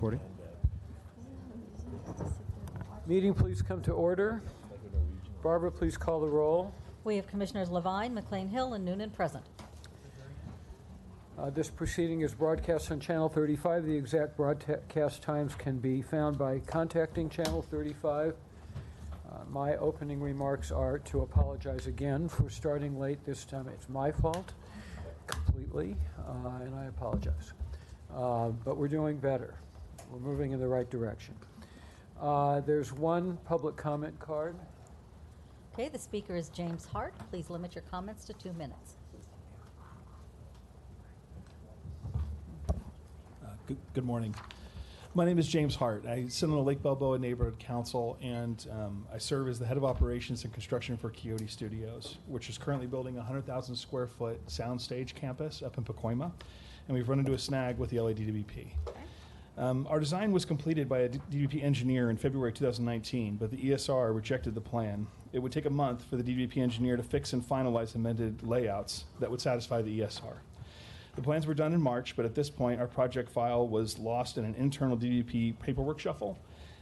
Recording. Meeting, please come to order. Barbara, please call the roll. We have Commissioners Levine, McLean Hill, and Noonan present. This proceeding is broadcast on Channel 35. The exact broadcast times can be found by contacting Channel 35. My opening remarks are to apologize again for starting late this time. It's my fault completely, and I apologize. But we're doing better. We're moving in the right direction. There's one public comment card. Okay, the speaker is James Hart. Please limit your comments to 2 minutes. Good morning. My name is James Hart. I sit on the Lake Balboa Neighborhood Council, and I serve as the head of operations and construction for Coyote Studios, which is currently building a 100,000 square foot soundstage campus up in Pacoima, and we've run into a snag with the LA DWP. Our design was completed by a DWP engineer in February 2019, but the ESR rejected the plan. It would take a month for the DWP engineer to fix and finalize amended layouts that would satisfy the ESR. The plans were done in March, but at this point, our project file was lost in an internal DWP paperwork shuffle,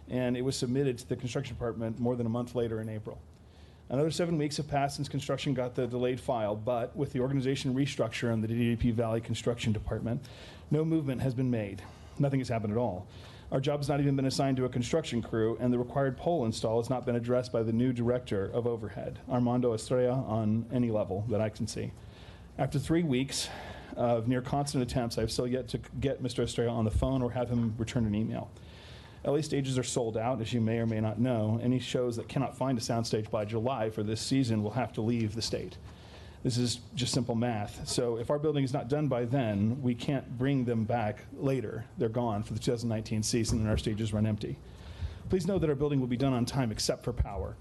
and it was submitted to the construction department more than a month later in April. Another 7 weeks have passed since construction got the delayed file, but with the organization restructure in the DWP Valley Construction Department, no movement has been made. Nothing has happened at all. Our job has not even been assigned to a construction crew, and the required pole install has not been addressed by the new director of overhead, Armando Estrella, on any level that I can see. After 3 weeks of near constant attempts, I've still yet to get Mr. Estrella on the phone or have him return an email. LA stages are sold out, as you may or may not know. Any shows that cannot find a soundstage by July for this season will have to leave the state. This is just simple math. So if our building is not done by then, we can't bring them back later. They're gone for the 2019 season, and our stages run empty. Please know that our building will be done on time except for power.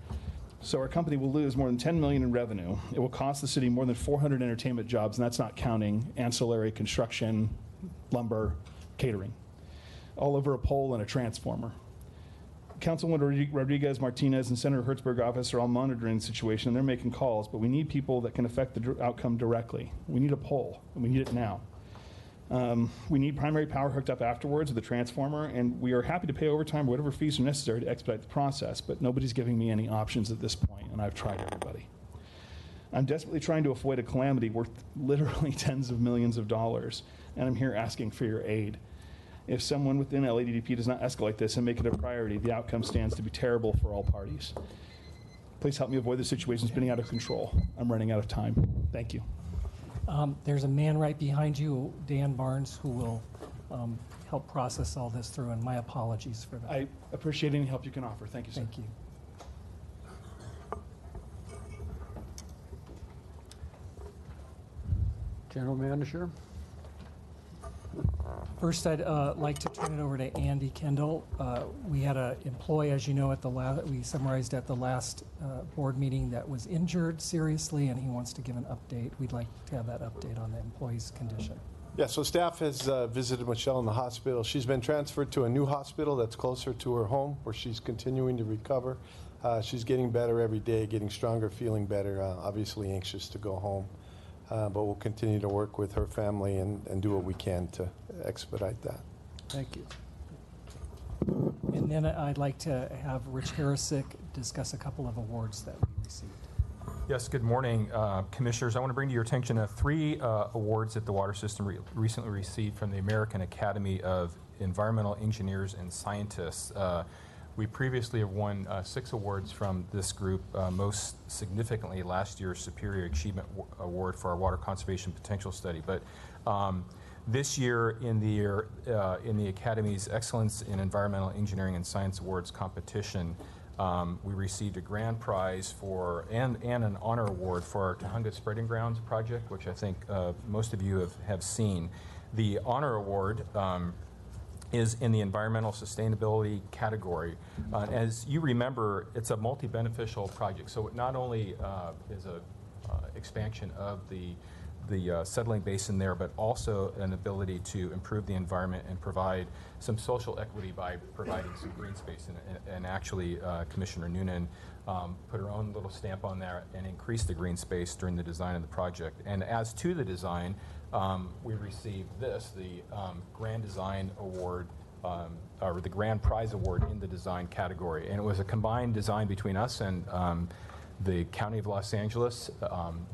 So our company will lose more than $10 million in revenue. It will cost the city more than 400 entertainment jobs, and that's not counting ancillary construction, lumber, catering, all over a pole and a transformer. Councilwoman Rodriguez Martinez and Senator Hertzberg's office are all monitoring the situation, and they're making calls, but we need people that can affect the outcome directly. We need a pole, and we need it now. We need primary power hooked up afterwards with a transformer, and we are happy to pay overtime or whatever fees are necessary to expedite the process, but nobody's giving me any options at this point, and I've tried everybody. I'm desperately trying to avoid a calamity worth literally tens of millions of dollars, and I'm here asking for your aid. If someone within LADDP does not escalate this and make it a priority, the outcome stands to be terrible for all parties. Please help me avoid the situation spinning out of control. I'm running out of time. Thank you. There's a man right behind you, Dan Barnes, who will help process all this through, and my apologies for that. I appreciate any help you can offer. Thank you, sir. Thank you. General Manager. First, I'd like to turn it over to Andy Kendall. We had an employee, as you know, we summarized at the last board meeting that was injured seriously, and he wants to give an update. We'd like to have that update on the employee's condition. Yeah, so staff has visited Michelle in the hospital. She's been transferred to a new hospital that's closer to her home, where she's continuing to recover. She's getting better every day, getting stronger, feeling better, obviously anxious to go home. But we'll continue to work with her family and do what we can to expedite that. Thank you. And then I'd like to have Rich Harisick discuss a couple of awards that we received. Yes, good morning, Commissioners. I want to bring to your attention 3 awards that the water system recently received from the American Academy of Environmental Engineers and Scientists. We previously have won 6 awards from this group, most significantly last year's Superior Achievement Award for our Water Conservation Potential Study. But this year in the Academy's Excellence in Environmental Engineering and Science Awards competition, we received a grand prize and an honor award for our Tahunga Spreading Grounds project, which I think most of you have seen. The honor award is in the environmental sustainability category. As you remember, it's a multi-beneficial project. So it not only is a expansion of the settling basin there, but also an ability to improve the environment and provide some social equity by providing some green space. And actually, Commissioner Noonan put her own little stamp on there and increased the green space during the design of the project. And as to the design, we received the Grand Design Award or the grand prize award in the design category. And it was a combined design between us and the County of Los Angeles.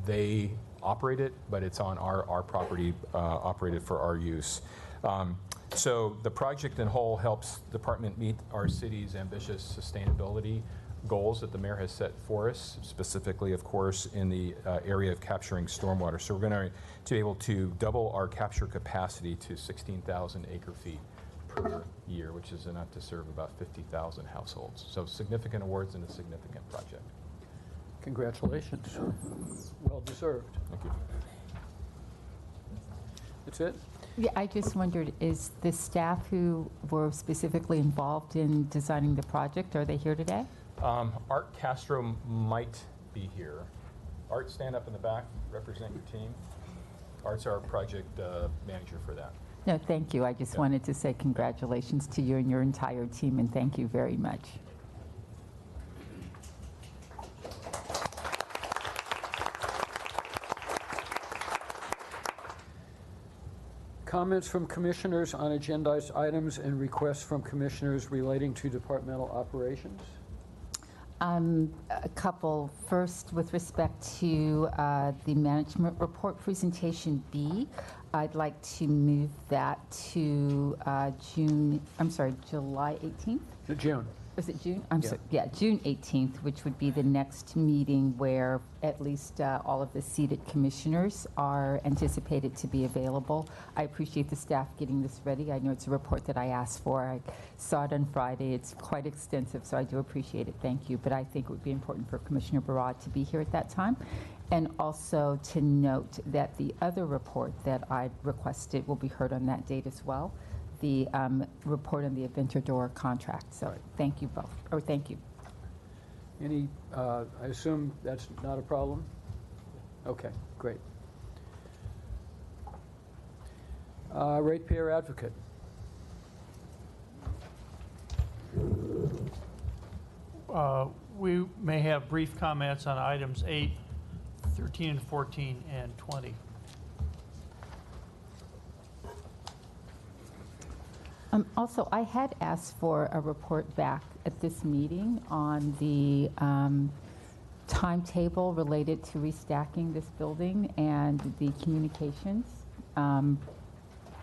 They operate it, but it's on our property, operated for our use. So the project in whole helps the department meet our city's ambitious sustainability goals that the mayor has set for us, specifically, of course, in the area of capturing stormwater. So we're going to be able to double our capture capacity to 16,000 acre-feet per year, which is enough to serve about 50,000 households. So significant awards and a significant project. Congratulations. Well deserved. Thank you. That's it? Yeah, I just wondered, is the staff who were specifically involved in designing the project, are they here today? Art Castro might be here. Art, stand up in the back, represent your team. Art's our project manager for that. No, thank you. I just Yeah. wanted to say congratulations to you and your entire team, and thank you very much. Comments from commissioners on agendized items and requests from commissioners relating to departmental operations? A couple. First, with respect to the management report presentation B, I'd like to move that to July 18th. June. Is it June? Yeah. Sorry. Yeah, June 18th, which would be the next meeting where at least all of the seated commissioners are anticipated to be available. I appreciate the staff getting this ready. I know it's a report that I asked for. I saw it on Friday. It's quite extensive, so I do appreciate it. Thank you. But I think it would be important for Commissioner Barad to be here at that time. And also to note that the other report that I requested will be heard on that date as well. The report on the Aventador contract. So thank you both, or thank you. Any, I assume that's not a problem? Okay, great. Ratepayer advocate. We may have brief comments on items 8, 13, and 14, and 20. Also, I had asked for a report back at this meeting on the timetable related to restacking this building and the communications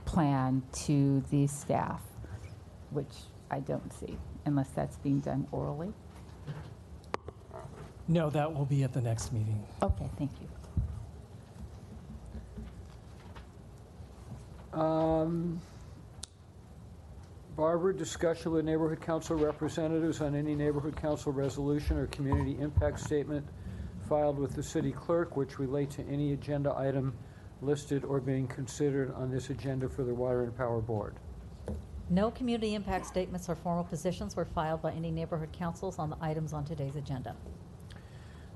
plan to the staff, which I don't see, unless that's being done orally. No, that will be at the next meeting. Okay, thank you. Barbara, discussion with neighborhood council representatives on any neighborhood council resolution or community impact statement filed with the city clerk which relate to any agenda item listed or being considered on this agenda for the Water and Power Board. No community impact statements or formal positions were filed by any neighborhood councils on the items on today's agenda.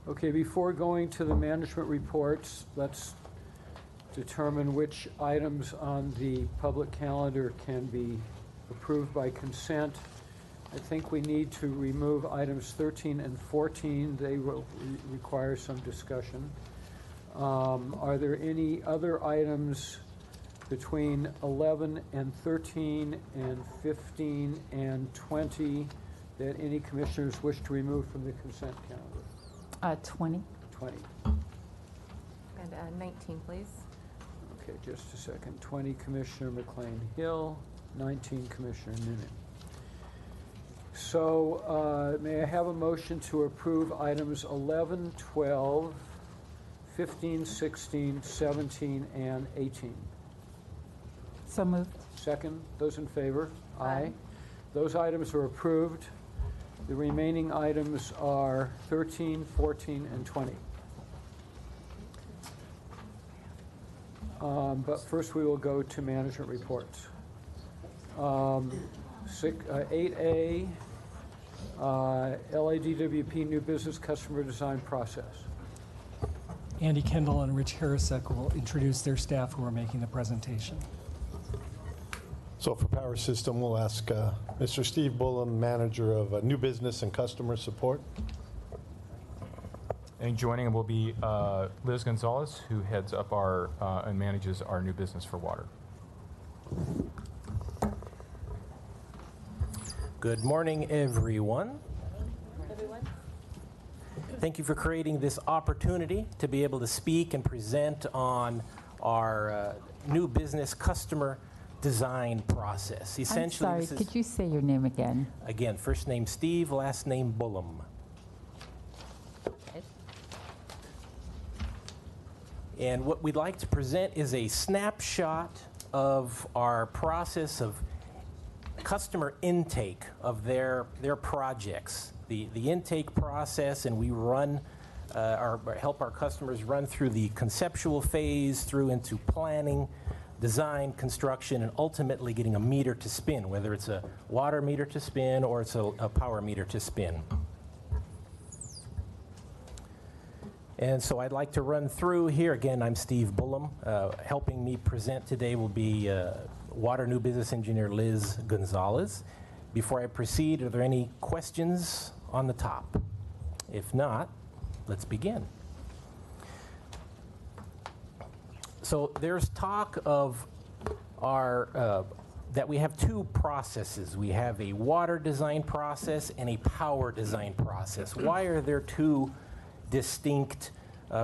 Okay, before going to the management reports, let's determine which items on the public calendar can be approved by consent. I think we need to remove items 13 and 14. They will require some discussion. Are there any other items between 11 and 13 and 15 and 20 that any commissioners wish to remove from the consent calendar? 20. 20. And 19, please. Okay, just a second. 20, Commissioner McLean Hill. 19, Commissioner Noonan. So may I have a motion to approve items 11, 12, 15, 16, 17, and 18? So moved. Second, those in favor? Aye. Those items are approved. The remaining items are 13, 14, and 20. But first we will go to management reports. 8A, LADWP new business customer design process. Andy Kendall and Rich Harrisek will introduce their staff who are making the presentation. So for Power System, we'll ask Mr. Steve Bullam, Manager of New Business and Customer Support. And joining him will be Liz Gonzalez, who heads up our and manages our new business for water. Good morning, everyone. Thank you for creating this opportunity to be able to speak and present on our new business customer design process. Essentially, I'm sorry, could you say your name again? Again, first name Steve, last name Bullum. Okay. And what we'd like to present is a snapshot of our process of customer intake of their projects. The intake process, and we run help our customers run through the conceptual phase through into planning, design, construction, and ultimately getting a meter to spin, whether it's a water meter to spin or it's a power meter to spin. And so I'd like to run through here. Again, I'm Steve Bullum. Helping me present today will be Water New Business Engineer Liz Gonzalez. Before I proceed, are there any questions on the top? If not, let's begin. So there's talk of that we have two processes. We have a water design process and a power design process. Why are there two distinct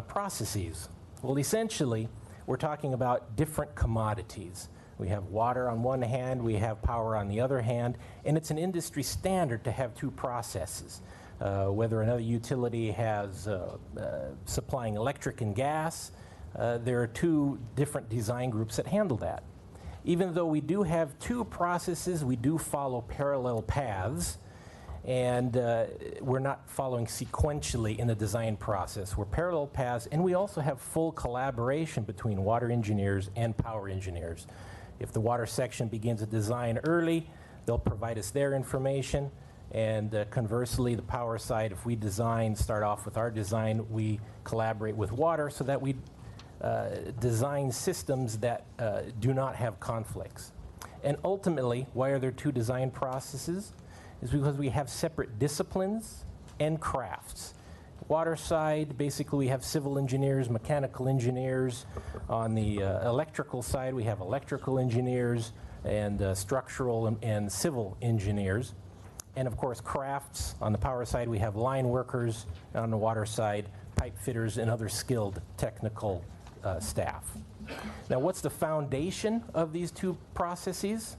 processes? Well, essentially, we're talking about different commodities. We have water on one hand, we have power on the other hand, and it's an industry standard to have two processes. Whether another utility has supplying electric and gas, there are two different design groups that handle that. Even though we do have two processes, we do follow parallel paths, and we're not following sequentially in the design process. We're parallel paths, and we also have full collaboration between water engineers and power engineers. If the water section begins a design early, they'll provide us their information, and conversely, the power side, if we start off with our design, we collaborate with water so that we design systems that do not have conflicts. And ultimately, why are there two design processes? Is because we have separate disciplines and crafts. Water side, basically we have civil engineers, mechanical engineers. On the electrical side, we have electrical engineers and structural and civil engineers. And of course, crafts. On the power side, we have line workers. And on the water side, pipe fitters and other skilled technical staff. Now, what's the foundation of these two processes?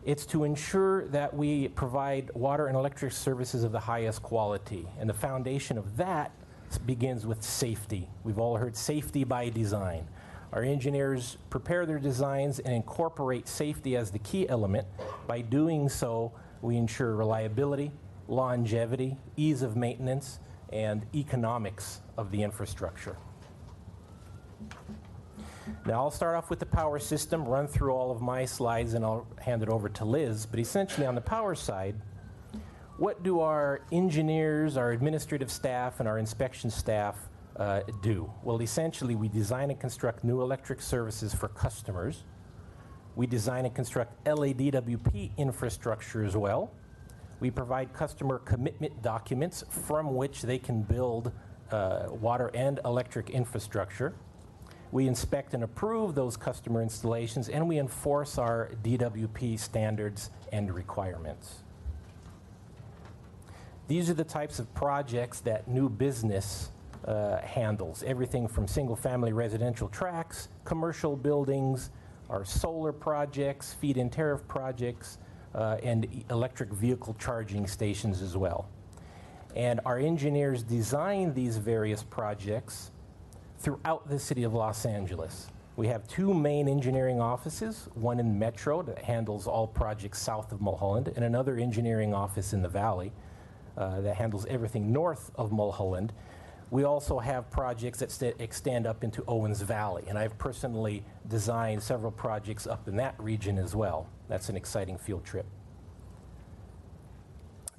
It's to ensure that we provide water and electric services of the highest quality. And the foundation of that begins with safety. We've all heard safety by design. Our engineers prepare their designs and incorporate safety as the key element. By doing so, we ensure reliability, longevity, ease of maintenance, and economics of the infrastructure. Now, I'll start off with the power system, run through all of my slides, and I'll hand it over to Liz. But essentially, on the power side, what do our engineers, our administrative staff, and our inspection staff do? Well, essentially, we design and construct new electric services for customers. We design and construct LADWP infrastructure as well. We provide customer commitment documents from which they can build water and electric infrastructure. We inspect and approve those customer installations, and we enforce our DWP standards and requirements. These are the types of projects that new business handles. Everything from single-family residential tracts, commercial buildings, our solar projects, feed-in tariff projects, and electric vehicle charging stations as well. And our engineers design these various projects throughout the city of Los Angeles. We have two main engineering offices, one in Metro that handles all projects south of Mulholland, and another engineering office in the Valley that handles everything north of Mulholland. We also have projects that extend up into Owens Valley, and I've personally designed several projects up in that region as well. That's an exciting field trip.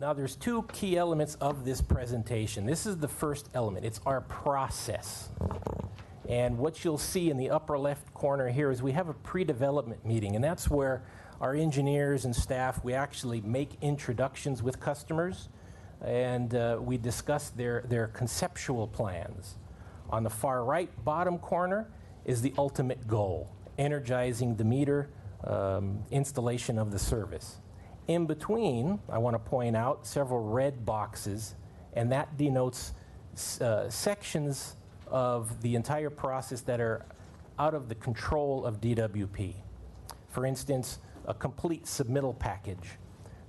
Now, there's two key elements of this presentation. This is the first element. It's our process. And what you'll see in the upper left corner here is we have a pre-development meeting, and that's where our engineers and staff, we actually make introductions with customers, and we discuss their conceptual plans. On the far right bottom corner is the ultimate goal, energizing the meter, installation of the service. In between, I want to point out several red boxes, and that denotes sections of the entire process that are out of the control of DWP. For instance, a complete submittal package.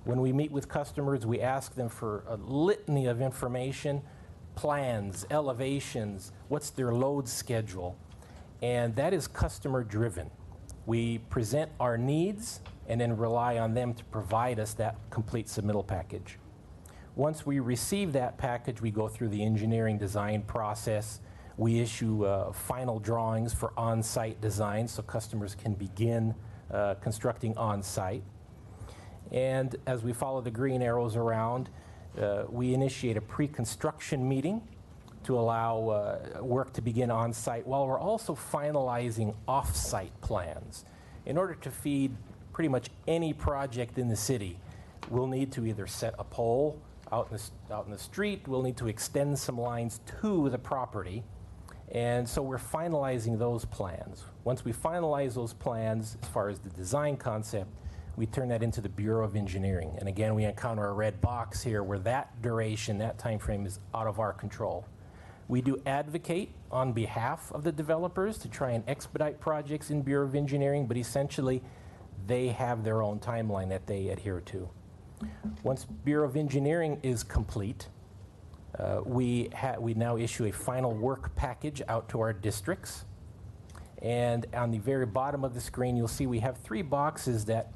When we meet with customers, we ask them for a litany of information, plans, elevations, what's their load schedule, and that is customer driven. We present our needs and then rely on them to provide us that complete submittal package. Once we receive that package, we go through the engineering design process. We issue final drawings for on-site design so customers can begin constructing on-site. And as we follow the green arrows around, we initiate a pre-construction meeting to allow work to begin on-site while we're also finalizing off-site plans. In order to feed pretty much any project in the city, we'll need to either set a pole out in the street, we'll need to extend some lines to the property, and so we're finalizing those plans. Once we finalize those plans, as far as the design concept, we turn that into the Bureau of Engineering. And again, we encounter a red box here where that duration, that time frame is out of our control. We do advocate on behalf of the developers to try and expedite projects in Bureau of Engineering, but essentially they have their own timeline that they adhere to. Once Bureau of Engineering is complete, we now issue a final work package out to our districts. And on the very bottom of the screen, you'll see we have 3 boxes that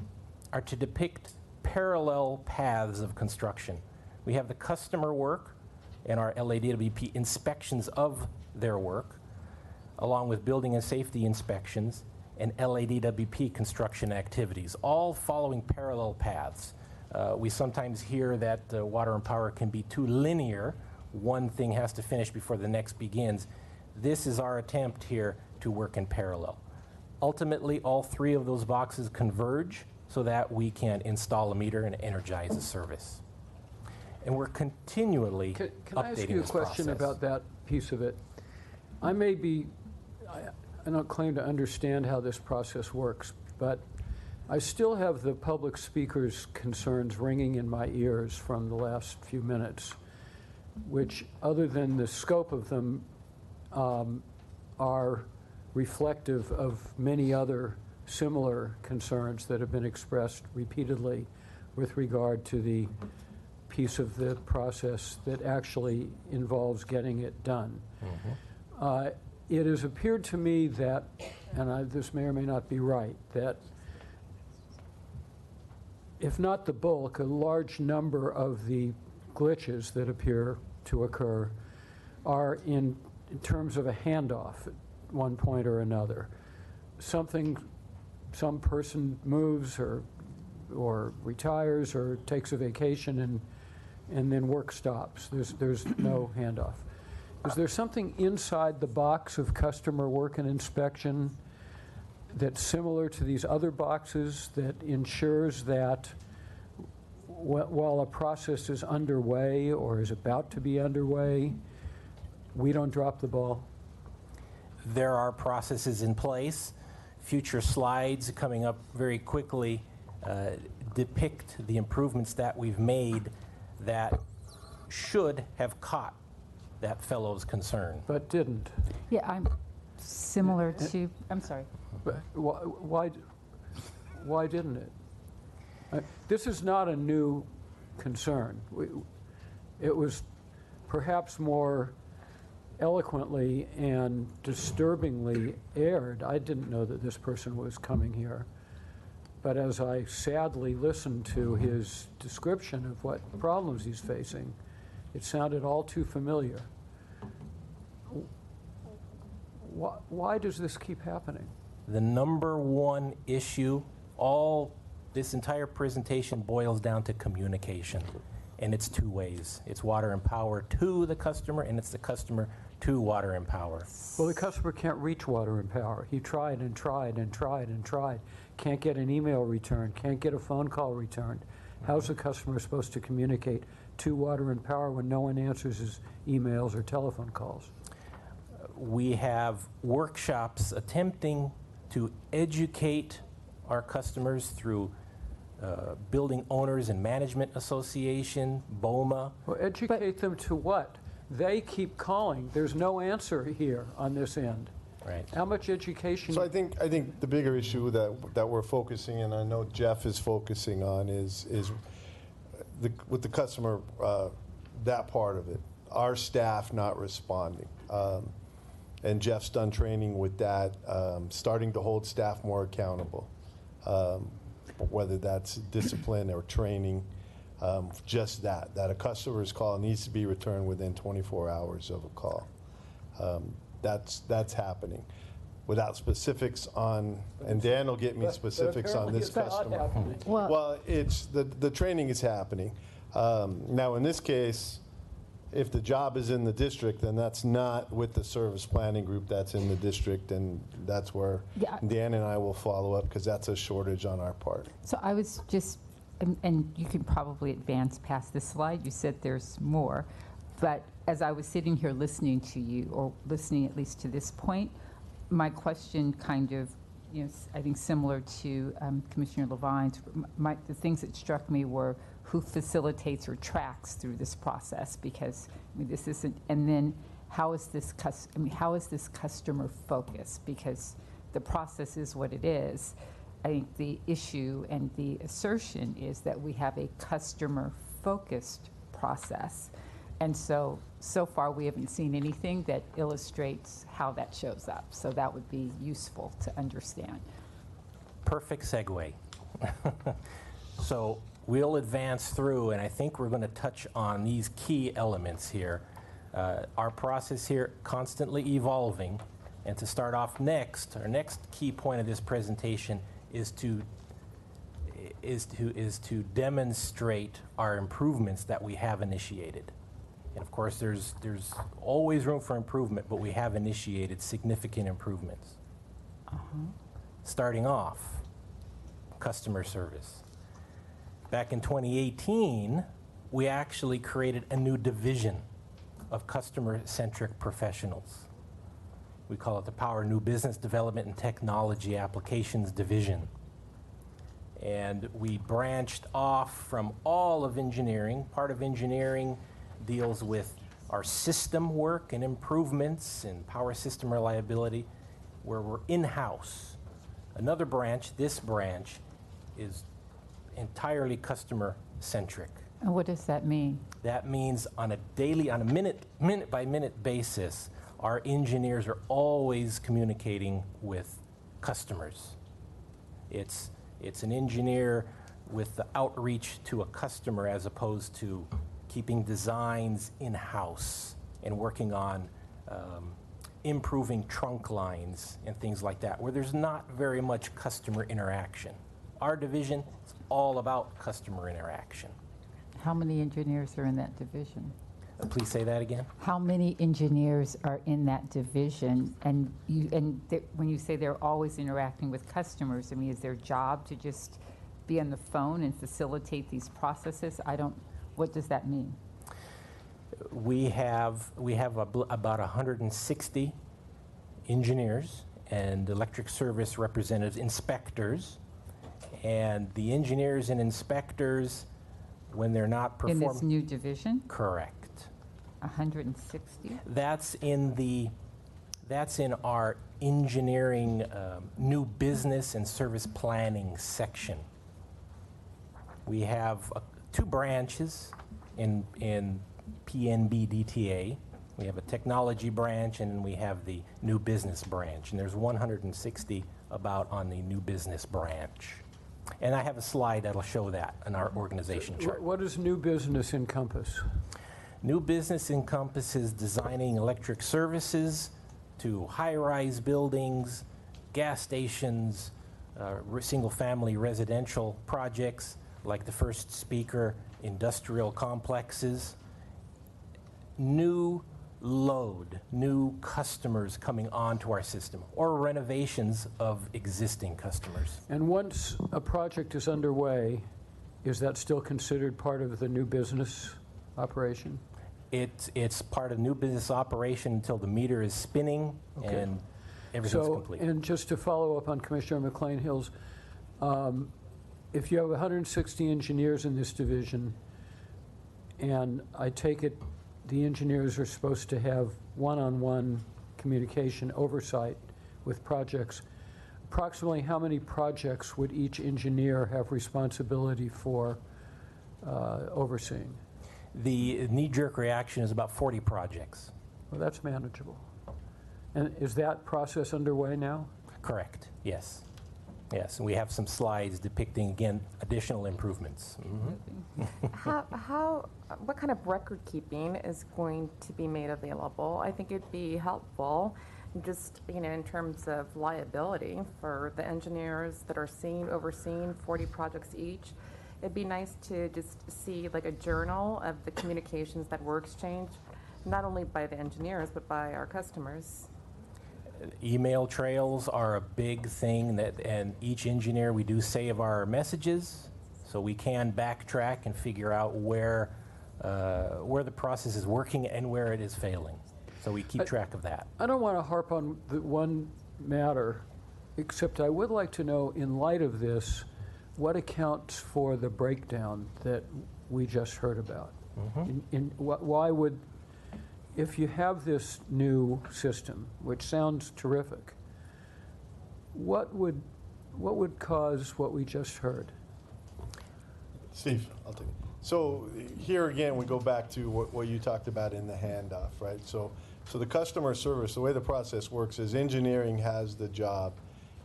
are to depict parallel paths of construction. We have the customer work and our LADWP inspections of their work, along with building and safety inspections and LADWP construction activities, all following parallel paths. We sometimes hear that water and power can be too linear. One thing has to finish before the next begins. This is our attempt here to work in parallel. Ultimately, all 3 of those boxes converge so that we can install a meter and energize a service. And we're continually Can updating I ask you a this question process. about that piece of it? I don't claim to understand how this process works, but I still have the public speaker's concerns ringing in my ears from the last few minutes, which, other than the scope of them, are reflective of many other similar concerns that have been expressed repeatedly with regard to the piece of the process that actually involves getting it done. It has appeared to me that, and this may or may not be right, that if not the bulk, a large number of the glitches that appear to occur are in terms of a handoff at one point or another. Some person moves or retires or takes a vacation and then work stops. There's no handoff. Is there something inside the box of customer work and inspection that's similar to these other boxes that ensures that while a process is underway or is about to be underway, we don't drop the ball? There are processes in place. Future slides coming up very quickly depict the improvements that we've made that should have caught that fellow's concern. But didn't. Yeah, I'm similar to, I'm sorry. But why didn't it? This is not a new concern. It was perhaps more eloquently and disturbingly aired. I didn't know that this person was coming here. But as I sadly listened to his description of what problems he's facing, it sounded all too familiar. Why does this keep happening? The number one issue, this entire presentation boils down to communication. And it's 2 ways. It's water and power to the customer, and it's the customer to water and power. Well, the customer can't reach water and power. He tried and tried and tried and tried. Can't get an email returned, can't get a phone call returned. How's the customer supposed to communicate to water and power when no one answers his emails or telephone calls? We have workshops attempting to educate our customers through Building Owners and Management Association, BOMA. Well, educate them to what? They keep calling. There's no answer here on this end. Right. How much education? So I think the bigger issue that we're focusing, and I know Jeff is focusing on, is with the customer, that part of it. Our staff not responding, and Jeff's done training with that, starting to hold staff more accountable, whether that's discipline or training. Just that a customer's call needs to be returned within 24 hours of a call. That's happening. Without specifics on, and Dan will get me specifics on this customer. Well, it's the training is happening. Now, in this case, if the job is in the district, then that's not with the service planning group. That's in the district, and that's where Dan and I will follow up, because that's a shortage on our part. So I was just, and you can probably advance past this slide. You said there's more, but as I was sitting here listening to you, or listening at least to this point, my question kind of, I think similar to Commissioner Levine's, the things that struck me were who facilitates or tracks through this process, because this isn't, and then how is this customer focused, because the process is what it is. I think the issue and the assertion is that we have a customer-focused process. And so far we haven't seen anything that illustrates how that shows up. So that would be useful to understand. Perfect segue. So we'll advance through, and I think we're going to touch on these key elements here. Our process here constantly evolving. And to start off next, our next key point of this presentation is to demonstrate our improvements that we have initiated. And of course, there's always room for improvement, but we have initiated significant improvements. Starting off, customer service. Back in 2018, we actually created a new division of customer-centric professionals. We call it the Power New Business Development and Technology Applications Division. And we branched off from all of engineering. Part of engineering deals with our system work and improvements and power system reliability, where we're in-house. Another branch, this branch, is entirely customer-centric. And what does that mean? That means on a minute-by-minute basis, our engineers are always communicating with customers. It's an engineer with the outreach to a customer, as opposed to keeping designs in-house and working on improving trunk lines and things like that, where there's not very much customer interaction. Our division is all about customer interaction. How many engineers are in that division? Please say that again. How many engineers are in that division? And when you say they're always interacting with customers, I mean, is their job to just be on the phone and facilitate these processes? What does that mean? We have about 160 engineers and electric service representatives, inspectors, and the engineers and inspectors, when they're not performing. In this new division? Correct. 160? That's in our engineering new business and service planning section. We have two branches in PNB DTA. We have a technology branch, and then we have the new business branch. And there's 160 about on the new business branch. And I have a slide that'll show that in our organization chart. What does new business encompass? New business encompasses designing electric services to high-rise buildings, gas stations, single-family residential projects like the first speaker, industrial complexes. New load, new customers coming onto our system, or renovations of existing customers. And once a project is underway, is that still considered part of the new business operation? It's part of new business operation until the meter is spinning and everything's complete. And just to follow up on Commissioner McLean-Hill's, if you have 160 engineers in this division, and I take it the engineers are supposed to have one-on-one communication oversight with projects, approximately how many projects would each engineer have responsibility for overseeing? The knee-jerk reaction is about 40 projects. Well, that's manageable. And is that process underway now? Correct, yes. Yes, and we have some slides depicting, again, additional improvements. What kind of record keeping is going to be made available? I think it'd be helpful, just, in terms of liability for the engineers that are overseeing 40 projects each. It'd be nice to just see like a journal of the communications that were exchanged, not only by the engineers, but by our customers. Email trails are a big thing, and each engineer, we do save our messages, so we can backtrack and figure out where the process is working and where it is failing. So we keep track of that. I don't want to harp on the one matter, except I would like to know, in light of this, what accounts for the breakdown that we just heard about? Why would, if you have this new system, which sounds terrific, what would cause what we just heard? Steve, I'll take it. So here again, we go back to what you talked about in the handoff, right? So the customer service, the way the process works is engineering has the job,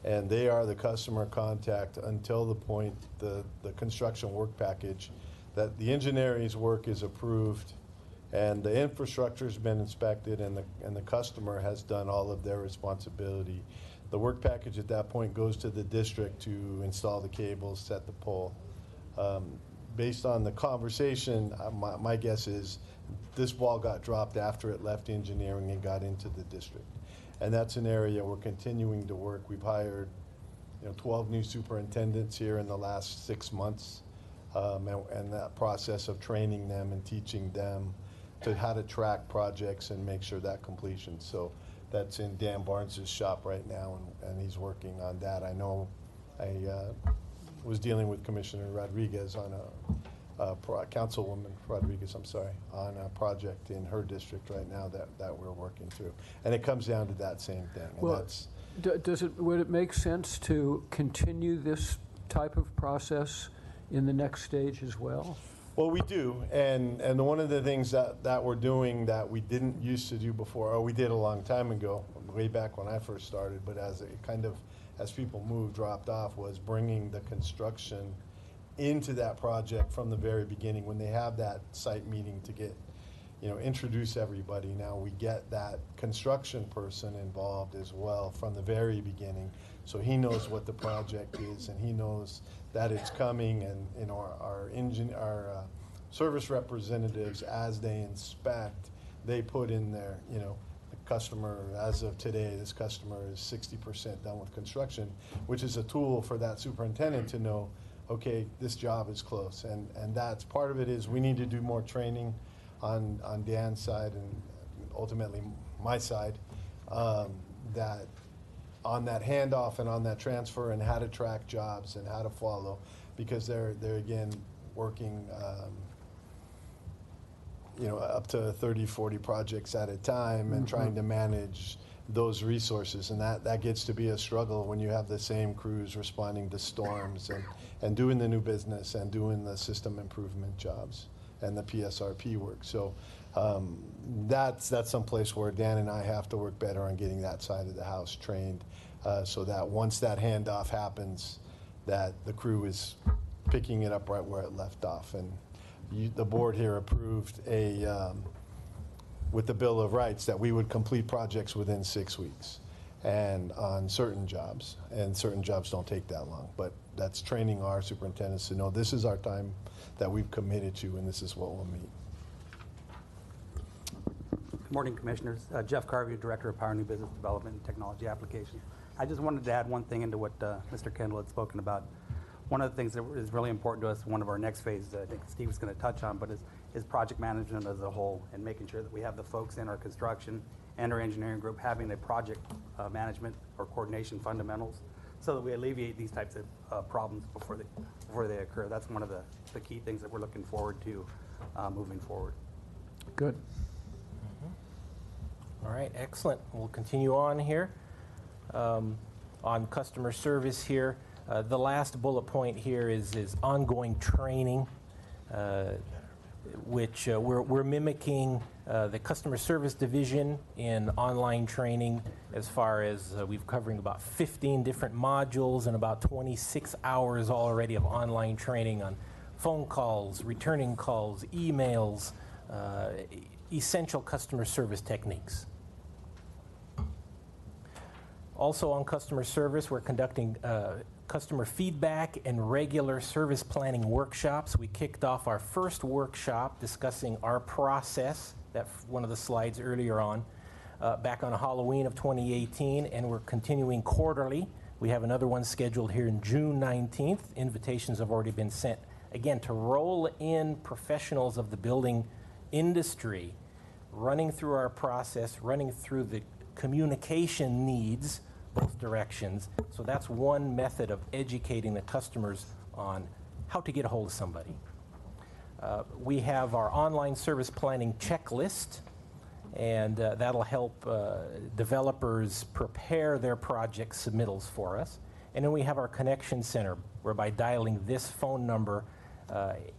and they are the customer contact until the point the construction work package, that the engineering's work is approved, and the infrastructure's been inspected, and the customer has done all of their responsibility. The work package at that point goes to the district to install the cables, set the pole. Based on the conversation, my guess is this ball got dropped after it left engineering and got into the district. And that's an area we're continuing to work. We've hired 12 new superintendents here in the last 6 months, and that process of training them and teaching them to how to track projects and make sure that completion. So that's in Dan Barnes's shop right now, and he's working on that. I know I was dealing with Commissioner Rodriguez on Councilwoman Rodriguez, I'm sorry, on a project in her district right now that we're working through. And it comes down to that same thing. And Well, would it make sense to continue this type of process in the next stage as well? Well, we do, and one of the things that we're doing that we didn't used to do before, or we did a long time ago, way back when I first started, but as people moved, dropped off, was bringing the construction into that project from the very beginning. When they have that site meeting to get, introduce everybody, now we get that construction person involved as well from the very beginning, so he knows what the project is and he knows that it's coming, and our service representatives, as they inspect, they put in their, the customer, as of today, this customer is 60% done with construction, which is a tool for that superintendent to know, okay, this job is close. And that's part of it. Is we need to do more training on Dan's side and ultimately my side, that on that handoff and on that transfer and how to track jobs and how to follow, because they're again working up to 30, 40 projects at a time and trying to manage those resources. And that gets to be a struggle when you have the same crews responding to storms and doing the new business and doing the system improvement jobs and the PSRP work. So that's some place where Dan and I have to work better on getting that side of the house trained, so that once that handoff happens, that the crew is picking it up right where it left off. And the board here approved with the Bill of Rights that we would complete projects within 6 weeks, and on certain jobs, and certain jobs don't take that long. But that's training our superintendents to know this is our time that we've committed to, and this is what we'll meet. Good morning, Commissioners. Jeff Carvey, Director of Power New Business Development and Technology Applications. I just wanted to add one thing into what Mr. Kendall had spoken about. One of the things that is really important to us, one of our next phases that I think Steve was going to touch on, but is project management as a whole, and making sure that we have the folks in our construction and our engineering group having a project management or coordination fundamentals, so that we alleviate these types of problems before they occur. That's one of the key things that we're looking forward to moving forward. Good. All right, excellent. We'll continue on here. On customer service here, the last bullet point here is ongoing training, which we're mimicking the customer service division in online training, as far as we've covering about 15 different modules and about 26 hours already of online training on phone calls, returning calls, emails, essential customer service techniques. Also on customer service, we're conducting customer feedback and regular service planning workshops. We kicked off our first workshop discussing our process, that's one of the slides earlier on, back on Halloween of 2018, and we're continuing quarterly. We have another one scheduled here in June 19th. Invitations have already been sent, again, to roll in professionals of the building industry, running through our process, running through the communication needs, both directions. So that's one method of educating the customers on how to get a hold of somebody. We have our online service planning checklist, and that'll help developers prepare their project submittals for us. And then we have our connection center, where by dialing this phone number,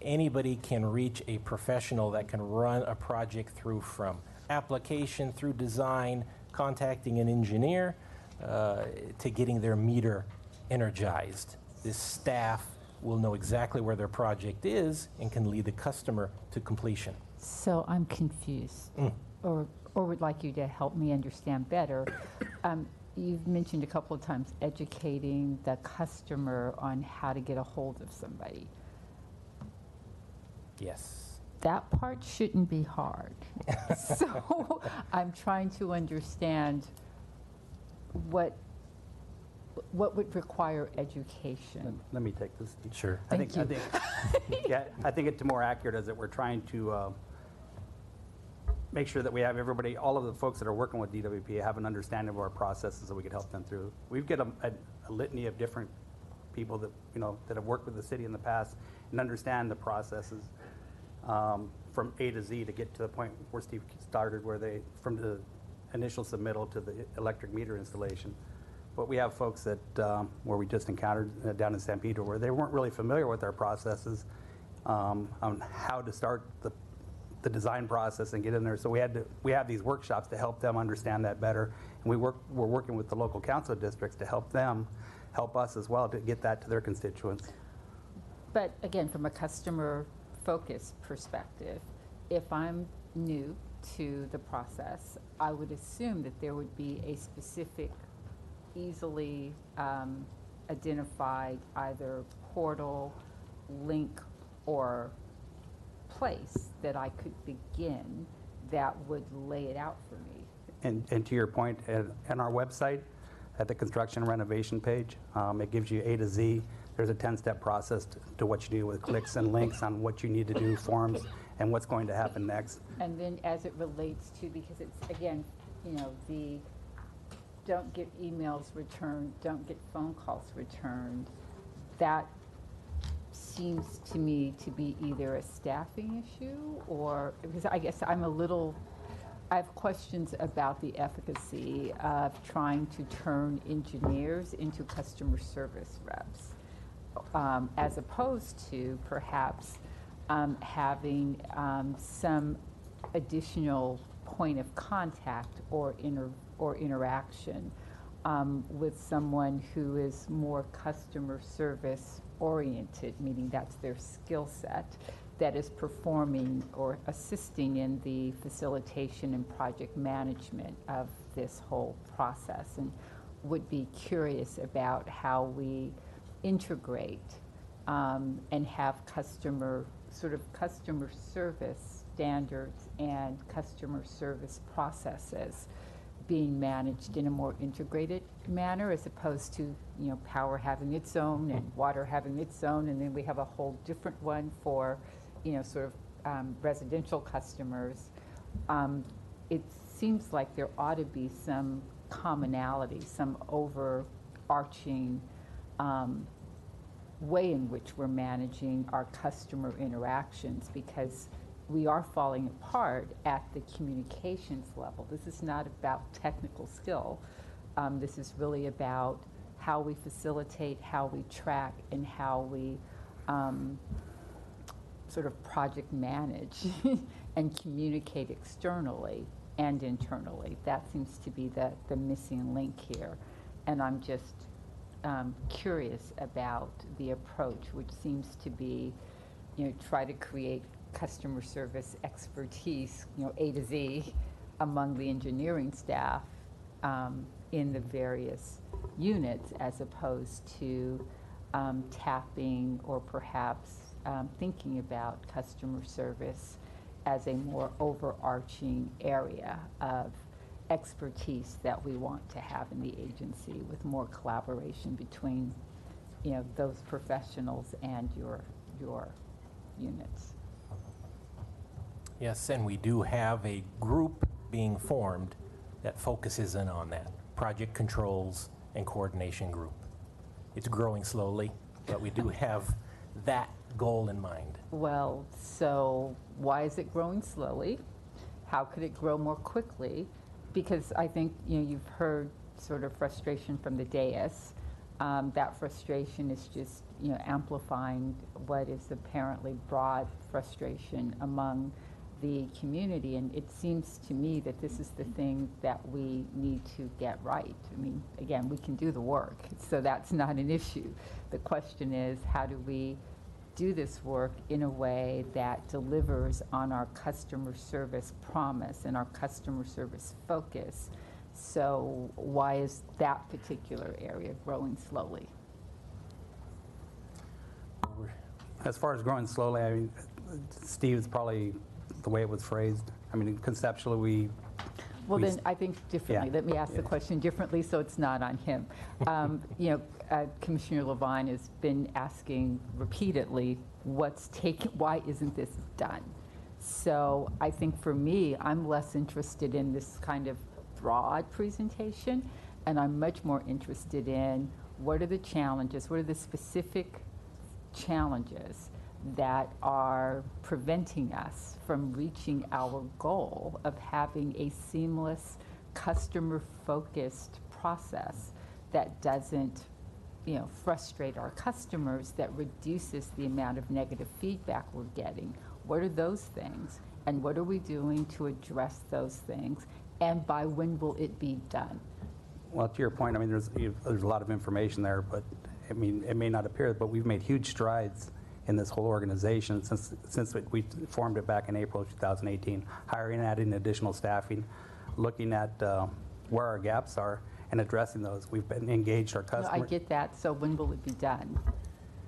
anybody can reach a professional that can run a project through from application through design, contacting an engineer, to getting their meter energized. This staff will know exactly where their project is and can lead the customer to completion. So I'm confused, or would like you to help me understand better. You've mentioned a couple of times educating the customer on how to get a hold of somebody. Yes. That part shouldn't be hard. So I'm trying to understand what would require education. Let me take this. Sure. I think it's more accurate as that we're trying to make sure that we have everybody, all of the folks that are working with DWP have an understanding of our processes so we can help them through. We've got a litany of different people that, that have worked with the city in the past and understand the processes from A to Z to get to the point where Steve started, from the initial submittal to the electric meter installation. But we have folks that, where we just encountered down in San Pedro, where they weren't really familiar with our processes on how to start the design process and get in there. So we have these workshops to help them understand that better. And we're working with the local council districts to help us as well to get that to their constituents. But again, from a customer focus perspective, if I'm new to the process, I would assume that there would be a specific, easily identified either portal, link, or place that I could begin that would lay it out for me. And to your point, on our website, at the construction renovation page, it gives you A to Z. There's a 10-step process to what you do with clicks and links on what you need to do, forms, and what's going to happen next. And then as it relates to, because it's, again, the don't get emails returned, don't get phone calls returned, that seems to me to be either a staffing issue or, because I guess I have questions about the efficacy of trying to turn engineers into customer service reps, as opposed to perhaps having some additional point of contact or interaction with someone who is more customer service oriented, meaning that's their skill set, that is performing or assisting in the facilitation and project management of this whole process, and would be curious about how we integrate and have customer service standards and customer service processes being managed in a more integrated manner, as opposed to power having its own and water having its own, and then we have a whole different one for residential customers. It seems like there ought to be some commonality, some overarching way in which we're managing our customer interactions, because we are falling apart at the communications level. This is not about technical skill. This is really about how we facilitate, how we track, and how we sort of project manage and communicate externally and internally. That seems to be the missing link here. And I'm just curious about the approach, which seems to be, try to create customer service expertise, A to Z, among the engineering staff in the various units, as opposed to tapping or perhaps thinking about customer service as a more overarching area of expertise that we want to have in the agency, with more collaboration between, those professionals and your units. Yes, and we do have a group being formed that focuses in on that, project controls and coordination group. It's growing slowly, but we do have that goal in mind. Well, so why is it growing slowly? How could it grow more quickly? Because I think, you've heard sort of frustration from the dais. That frustration is just, amplifying what is apparently broad frustration among the community. And it seems to me that this is the thing that we need to get right. I mean, again, we can do the work, so that's not an issue. The question is, how do we do this work in a way that delivers on our customer service promise and our customer service focus? So why is that particular area growing slowly? As far as growing slowly, I mean, Steve's probably the way it was phrased. I mean, conceptually, Well, then I think differently. Yeah. Let me ask the question differently so it's not on him. Commissioner Levine has been asking repeatedly, why isn't this done? So I think for me, I'm less interested in this kind of broad presentation, and I'm much more interested in what are the challenges, what are the specific challenges that are preventing us from reaching our goal of having a seamless, customer-focused process that doesn't, frustrate our customers, that reduces the amount of negative feedback we're getting. What are those things? And what are we doing to address those things? And by when will it be done? well, to your point, I mean, there's a lot of information there, but I mean, it may not appear, but we've made huge strides in this whole organization since we formed it back in April of 2018, hiring, adding additional staffing, looking at where our gaps are and addressing those. We've been engaged our customers. No, I get that. So when will it be done?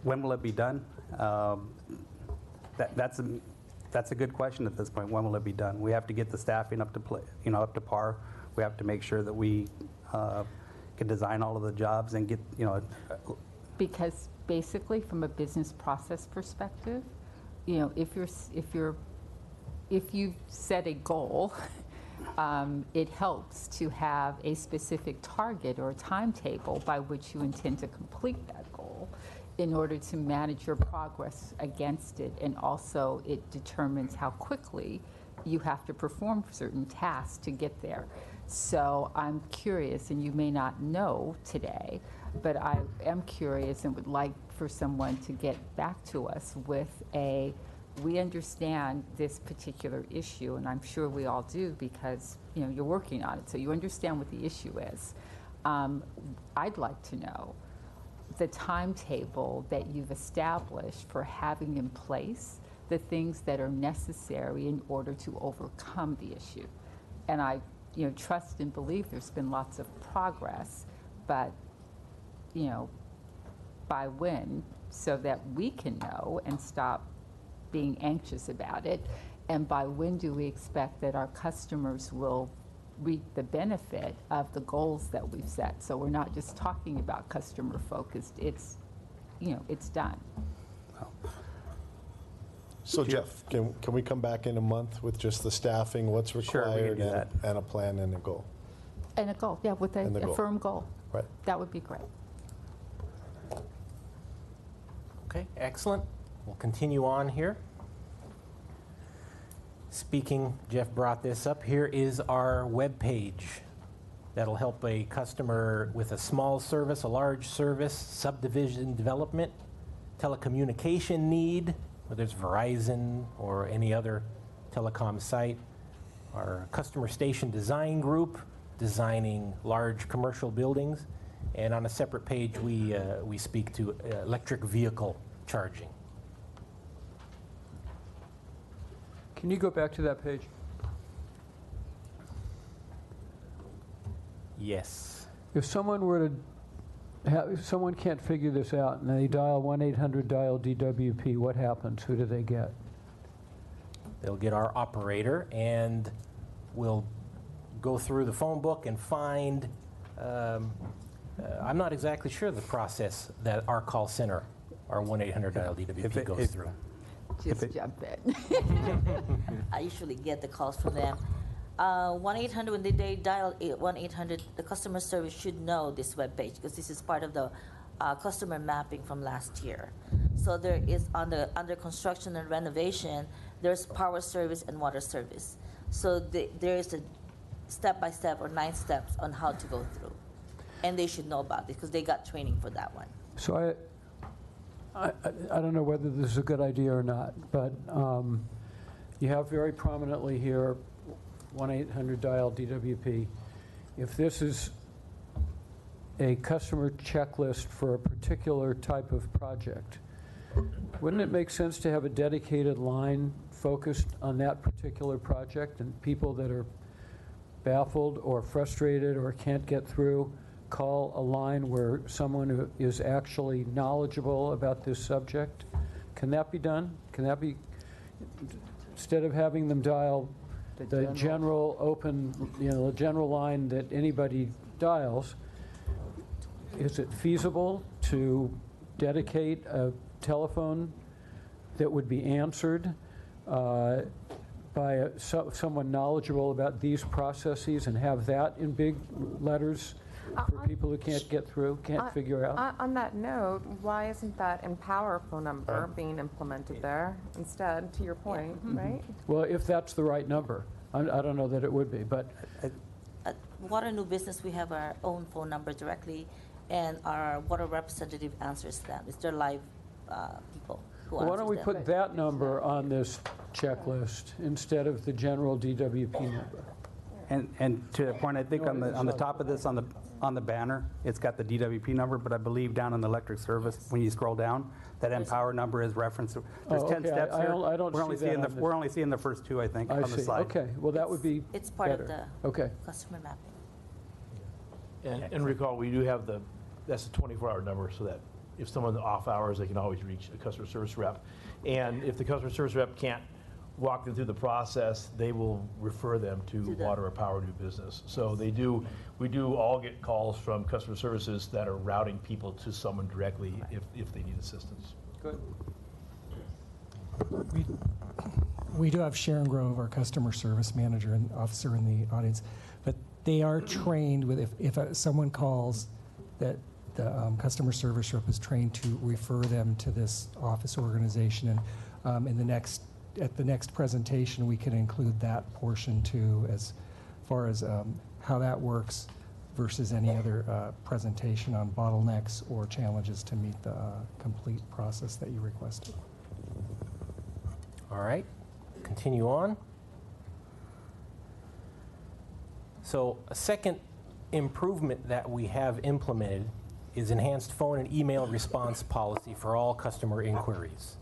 When will it be done? That's a good question at this point. When will it be done? We have to get the staffing up to up to par. We have to make sure that we can design all of the jobs and get Because basically, from a business process perspective, if you set a goal, it helps to have a specific target or a timetable by which you intend to complete that goal in order to manage your progress against it. And also, it determines how quickly you have to perform certain tasks to get there. So I'm curious, and you may not know today, but I am curious and would like for someone to get back to us with we understand this particular issue, and I'm sure we all do because you're working on it, so you understand what the issue is. I'd like to know the timetable that you've established for having in place the things that are necessary in order to overcome the issue. And I trust and believe there's been lots of progress, but by when, so that we can know and stop being anxious about it, and by when do we expect that our customers will reap the benefit of the goals that we've set? So we're not just talking about customer focused, it's done. So Jeff, can we come back in a month with just the staffing, what's Sure, we can required, do that. and a plan and a goal? And a goal, yeah, with And the a goal. firm goal. Right. That would be great. Okay, excellent. We'll continue on here. Speaking, Jeff brought this up. Here is our web page. That'll help a customer with a small service, a large service, subdivision development, telecommunication need, whether it's Verizon or any other telecom site. Our customer station design group, designing large commercial buildings. And on a separate page, we speak to electric vehicle charging. Can you go back to that page? Yes. If someone were to if someone can't figure this out and they dial 1-800-DIAL-DWP, what happens? Who do they get? They'll get our operator, and we'll go through the phone book and find, I'm not exactly sure the process that our call center, our 1-800-DIAL-DWP goes through. Just jump in. I usually get the calls from them. 1-800, when they dial 1-800, the customer service should know this webpage because this is part of the customer mapping from last year. So there is under construction and renovation, there's power service and water service. So there is a step-by-step or 9 steps on how to go through. And they should know about this because they got training for that one. So I don't know whether this is a good idea or not, but you have very prominently here 1-800-DIAL-DWP. If this is a customer checklist for a particular type of project, wouldn't it make sense to have a dedicated line focused on that particular project, and people that are baffled or frustrated or can't get through call a line where someone who is actually knowledgeable about this subject? Can that be done? Can that be, instead of having them dial the general open, the general line that anybody dials, is it feasible to dedicate a telephone that would be answered by someone knowledgeable about these processes and have that in big letters for people who can't get through, can't figure out? On that note, why isn't that Empower phone number being implemented there instead, to your point, right? Well, if that's the right number. I don't know that it would be, but At Water New Business, we have our own phone number directly, and our water representative answers them. It's their live people who answer why don't we them. put that number on this checklist instead of the general DWP number? And to the point, I think on the top of this, on the banner, it's got the DWP number, but I believe down in the electric service, when you scroll down, that Empower number is referenced. There's 10 okay. steps here. I don't We're only see that seeing on this. we're only seeing the first 2, I think, I on the see. slide. Okay, well, that would be It's part of better. the Okay. customer mapping. And recall, we do have that's a 24-hour number, so that if someone's off hours, they can always reach a customer service rep. And if the customer service rep can't walk them through the process, they will refer them to Water or Power New Business. So we do all get calls from customer services that are routing people to someone directly if they need assistance. Good. We do have Sharon Grove, our customer service manager and officer in the audience, but they are trained with, if someone calls, that the customer service rep is trained to refer them to this office organization. And at the next presentation, we can include that portion too, as far as how that works versus any other presentation on bottlenecks or challenges to meet the complete process that you requested. All right, continue on. So a second improvement that we have implemented is enhanced phone and email response policy for all customer inquiries.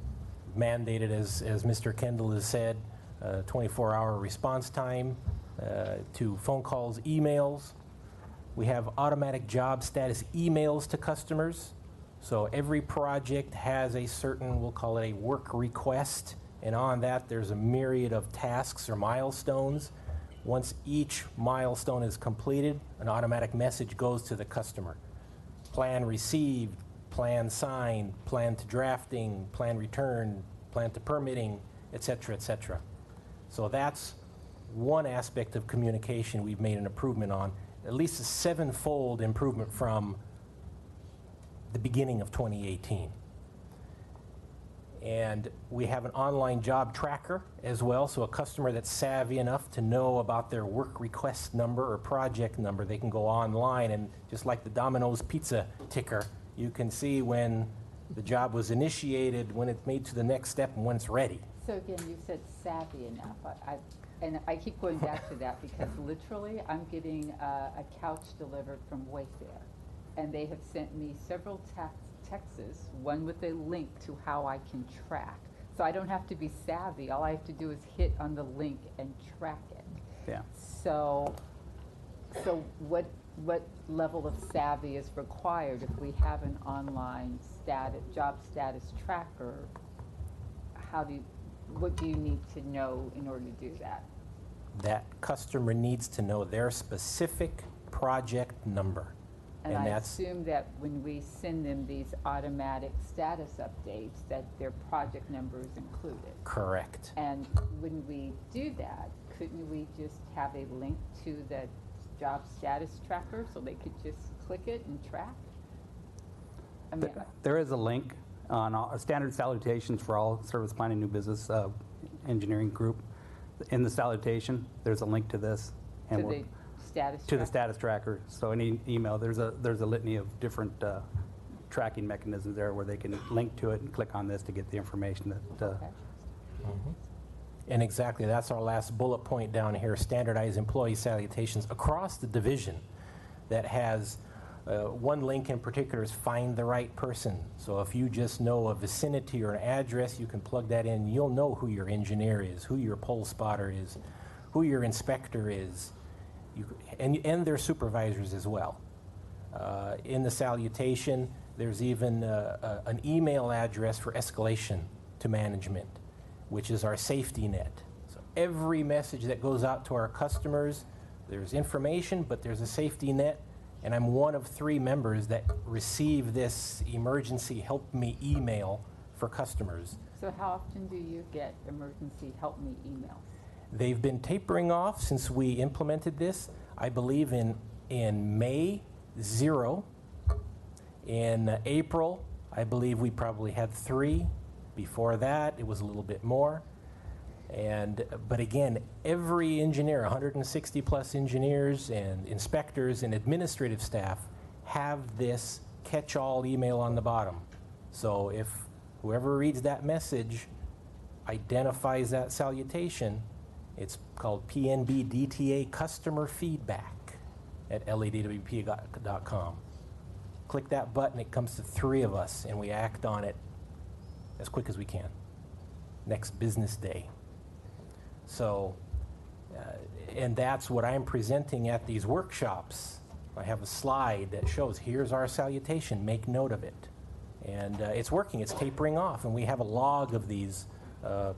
Mandated, as Mr. Kendall has said, 24-hour response time to phone calls, emails. We have automatic job status emails to customers. So every project has a certain, we'll call it a work request, and on that there's a myriad of tasks or milestones. Once each milestone is completed, an automatic message goes to the customer. Plan received, plan signed, plan to drafting, plan returned, plan to permitting, et cetera, et cetera. So that's one aspect of communication we've made an improvement on, at least a 7-fold improvement from the beginning of 2018. And we have an online job tracker as well, so a customer that's savvy enough to know about their work request number or project number, they can go online and just like the Domino's pizza ticker, you can see when the job was initiated, when it's made to the next step, and when it's ready. So again, you said savvy enough. And I keep going back to that because literally I'm getting a couch delivered from Wayfair. And they have sent me several texts, one with a link to how I can track. So I don't have to be savvy. All I have to do is hit on the link and track it. Yeah. So what level of savvy is required if we have an online job status tracker? What do you need to know in order to do that? That customer needs to know their specific project number. And I assume that when we send them these automatic status updates, that their project number is included. Correct. And when we do that, couldn't we just have a link to the job status tracker so they could just click it and track? I mean, There is a link on standard salutations for all service planning new business engineering group. In the salutation, there's a link to this. to the status To tracker? the status tracker. So any email, there's a litany of different tracking mechanisms there where they can link to it and click on this to get the information that. Okay. And exactly, that's our last bullet point down here, standardized employee salutations across the division that has one link in particular is find the right person. So if you just know a vicinity or an address, you can plug that in. You'll know who your engineer is, who your pole spotter is, who your inspector is, and their supervisors as well. In the salutation, there's even an email address for escalation to management, which is our safety net. So every message that goes out to our customers, there's information, but there's a safety net, and I'm one of 3 members that receive this emergency help me email for customers. So how often do you get emergency help me emails? They've been tapering off since we implemented this. I believe in May, 0. In April, I believe we probably had 3. Before that, it was a little bit more. But again, every engineer, 160 plus engineers and inspectors and administrative staff have this catch-all email on the bottom. So if whoever reads that message identifies that salutation, it's called PNB DTA Customer Feedback at ladwp.com. Click that button, it comes to 3 of us, and we act on it as quick as we can. Next business day. So, and that's what I'm presenting at these workshops. I have a slide that shows, here's our salutation, make note of it. And it's working, it's tapering off, and we have a log of these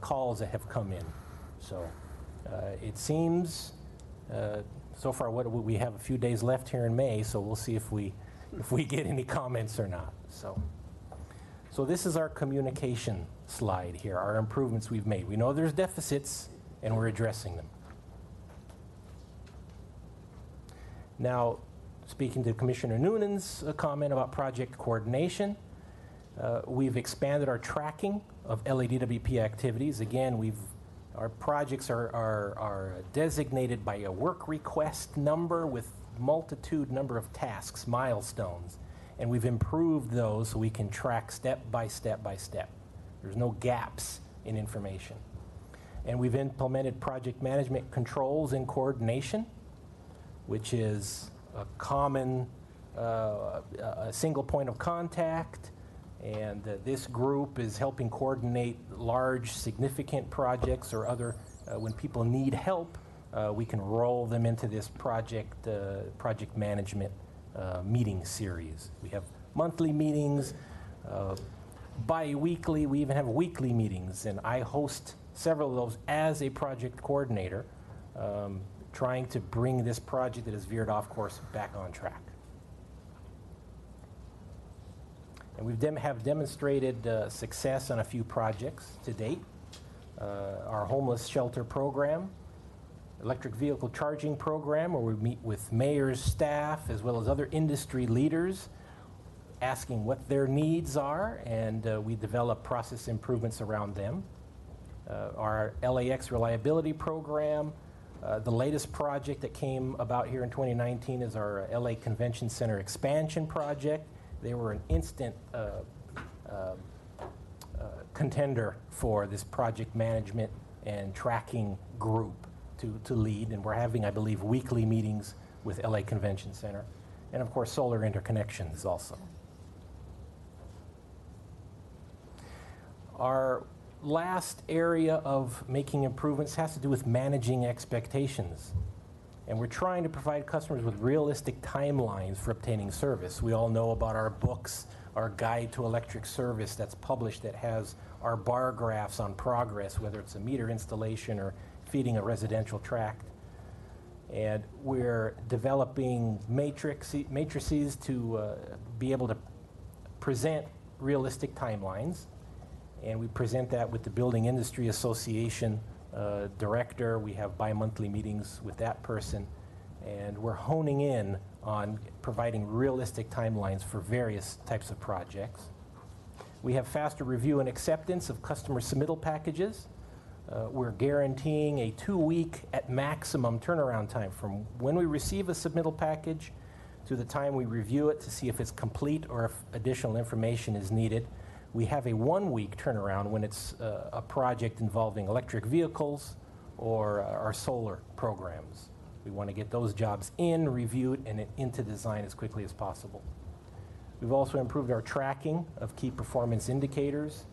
calls that have come in. So it seems, so far we have a few days left here in May, so we'll see if we get any comments or not. So this is our communication slide here, our improvements we've made. We know there's deficits, and we're addressing them. Now, speaking to Commissioner Noonan's comment about project coordination, we've expanded our tracking of LADWP activities. Again, our projects are designated by a work request number with multitude number of tasks, milestones, and we've improved those so we can track step by step by step. There's no gaps in information. And we've implemented project management controls and coordination, which is a common, a single point of contact. And this group is helping coordinate large, significant projects or other, when people need help, we can roll them into this project management meeting series. We have monthly meetings, bi-weekly, we even have weekly meetings, and I host several of those as a project coordinator, trying to bring this project that has veered off course back on track. And we have demonstrated success on a few projects to date. Our homeless shelter program, electric vehicle charging program, where we meet with mayor's staff as well as other industry leaders asking what their needs are, and we develop process improvements around them. Our LAX reliability program, the latest project that came about here in 2019 is our LA Convention Center expansion project. They were an instant contender for this project management and tracking group to lead, and we're having, I believe, weekly meetings with LA Convention Center. And of course, solar interconnections also. Our last area of making improvements has to do with managing expectations. And we're trying to provide customers with realistic timelines for obtaining service. We all know about our books, our Guide to Electric Service that's published that has our bar graphs on progress, whether it's a meter installation or feeding a residential tract. And we're developing matrices to be able to present realistic timelines. And we present that with the Building Industry Association director. We have bi-monthly meetings with that person. And we're honing in on providing realistic timelines for various types of projects. We have faster review and acceptance of customer submittal packages. We're guaranteeing a 2-week at maximum turnaround time from when we receive a submittal package to the time we review it to see if it's complete or if additional information is needed. We have a 1-week turnaround when it's a project involving electric vehicles or our solar programs. We want to get those jobs in, reviewed, and into design as quickly as possible. We've also improved our tracking of key performance indicators,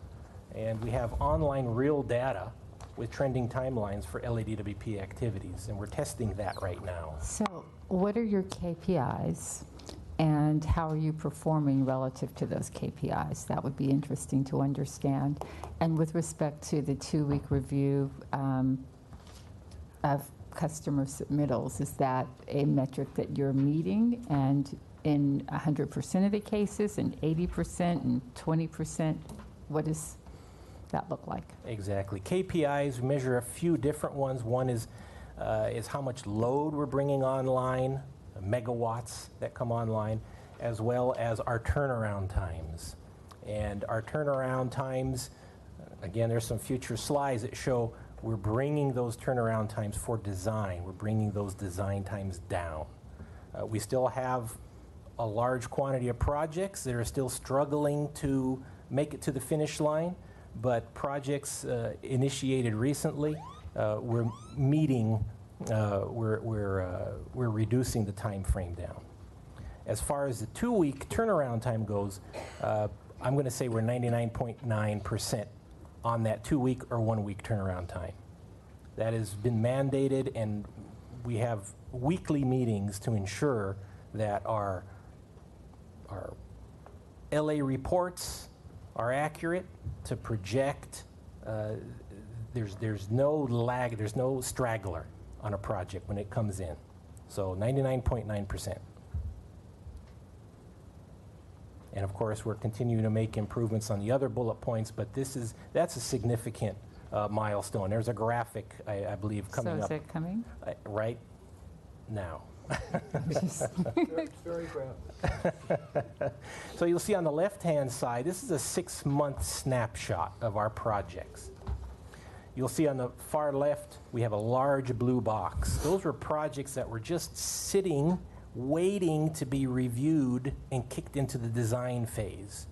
and we have online real data with trending timelines for LADWP activities, and we're testing that right now. So what are your KPIs, and how are you performing relative to those KPIs? That would be interesting to understand. And with respect to the 2-week review of customer submittals, is that a metric that you're meeting, and in 100% of the cases, and 80%, and 20%? What does that look like? Exactly. KPIs measure a few different ones. One is how much load we're bringing online, megawatts that come online, as well as our turnaround times. And our turnaround times, again, there's some future slides that show we're bringing those turnaround times for design. We're bringing those design times down. We still have a large quantity of projects that are still struggling to make it to the finish line, but projects initiated recently, we're meeting, we're reducing the time frame down. As far as the 2-week turnaround time goes, I'm going to say we're 99.9% on that 2-week or 1-week turnaround time. That has been mandated, and we have weekly meetings to ensure that our LA reports are accurate, to project. There's no lag, there's no straggler on a project when it comes in. So 99.9%. And of course, we're continuing to make improvements on the other bullet points, but that's a significant milestone. There's a graphic, I believe, coming up. So is it coming? Right now. Very graphic. So you'll see on the left-hand side, this is a 6-month snapshot of our projects. You'll see on the far left, we have a large blue box. Those were projects that were just sitting, waiting to be reviewed and kicked into the design phase.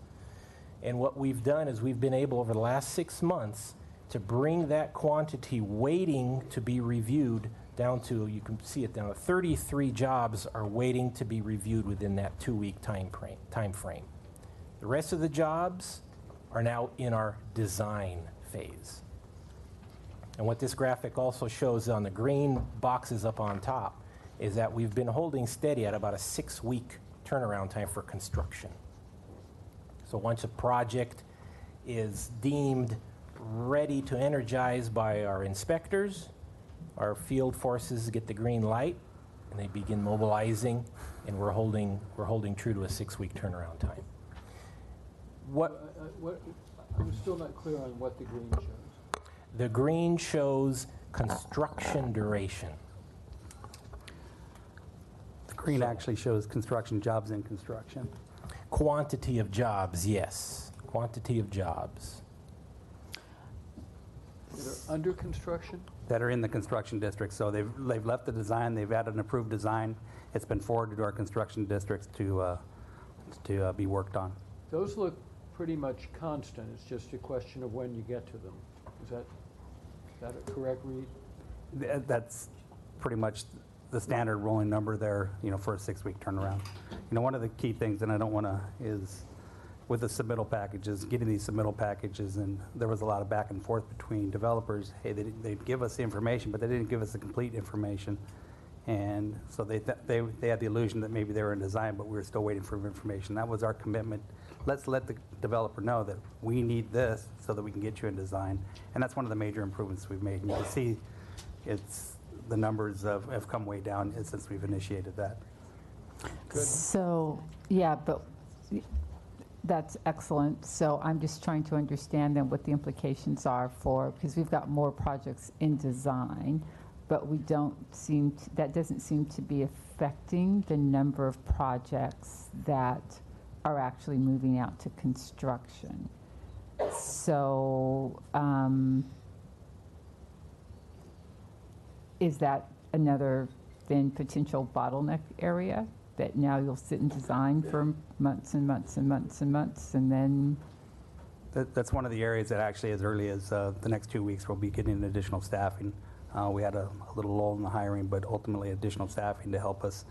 And what we've done is we've been able, over the last 6 months, to bring that quantity waiting to be reviewed down to, you can see it down to 33 jobs are waiting to be reviewed within that 2-week time frame. The rest of the jobs are now in our design phase. And what this graphic also shows on the green boxes up on top is that we've been holding steady at about a 6-week turnaround time for construction. So once a project is deemed ready to energize by our inspectors, our field forces get the green light, and they begin mobilizing, and we're holding true to a 6-week turnaround time. I'm still not clear on what the green shows. The green shows construction duration. The green actually shows construction jobs in construction. quantity of jobs, yes. Quantity of jobs. That are under construction? That are in the construction district. So they've left the design, they've added an approved design. It's been forwarded to our construction districts to be worked on. Those look pretty much constant. It's just a question of when you get to them. Is that a correct read? That's pretty much the standard rolling number there, for a 6-week turnaround. One of the key things, and I don't want to, is with the submittal packages, getting these submittal packages, and there was a lot of back and forth between developers. Hey, they'd give us the information, but they didn't give us the complete information. And so they had the illusion that maybe they were in design, but we were still waiting for information. That was our commitment. Let's let the developer know that we need this so that we can get you in design. And that's one of the major improvements we've made. And you can see the numbers have come way down since we've initiated that. Good. So, yeah, but that's excellent. So I'm just trying to understand then what the implications are because we've got more projects in design, but that doesn't seem to be affecting the number of projects that are actually moving out to construction. So is that another then potential bottleneck area that now you'll sit and design for months and months and months and months and then? That's one of the areas that actually as early as the next 2 weeks we'll be getting additional staffing. We had a little lull in the hiring, but ultimately additional staffing to help us.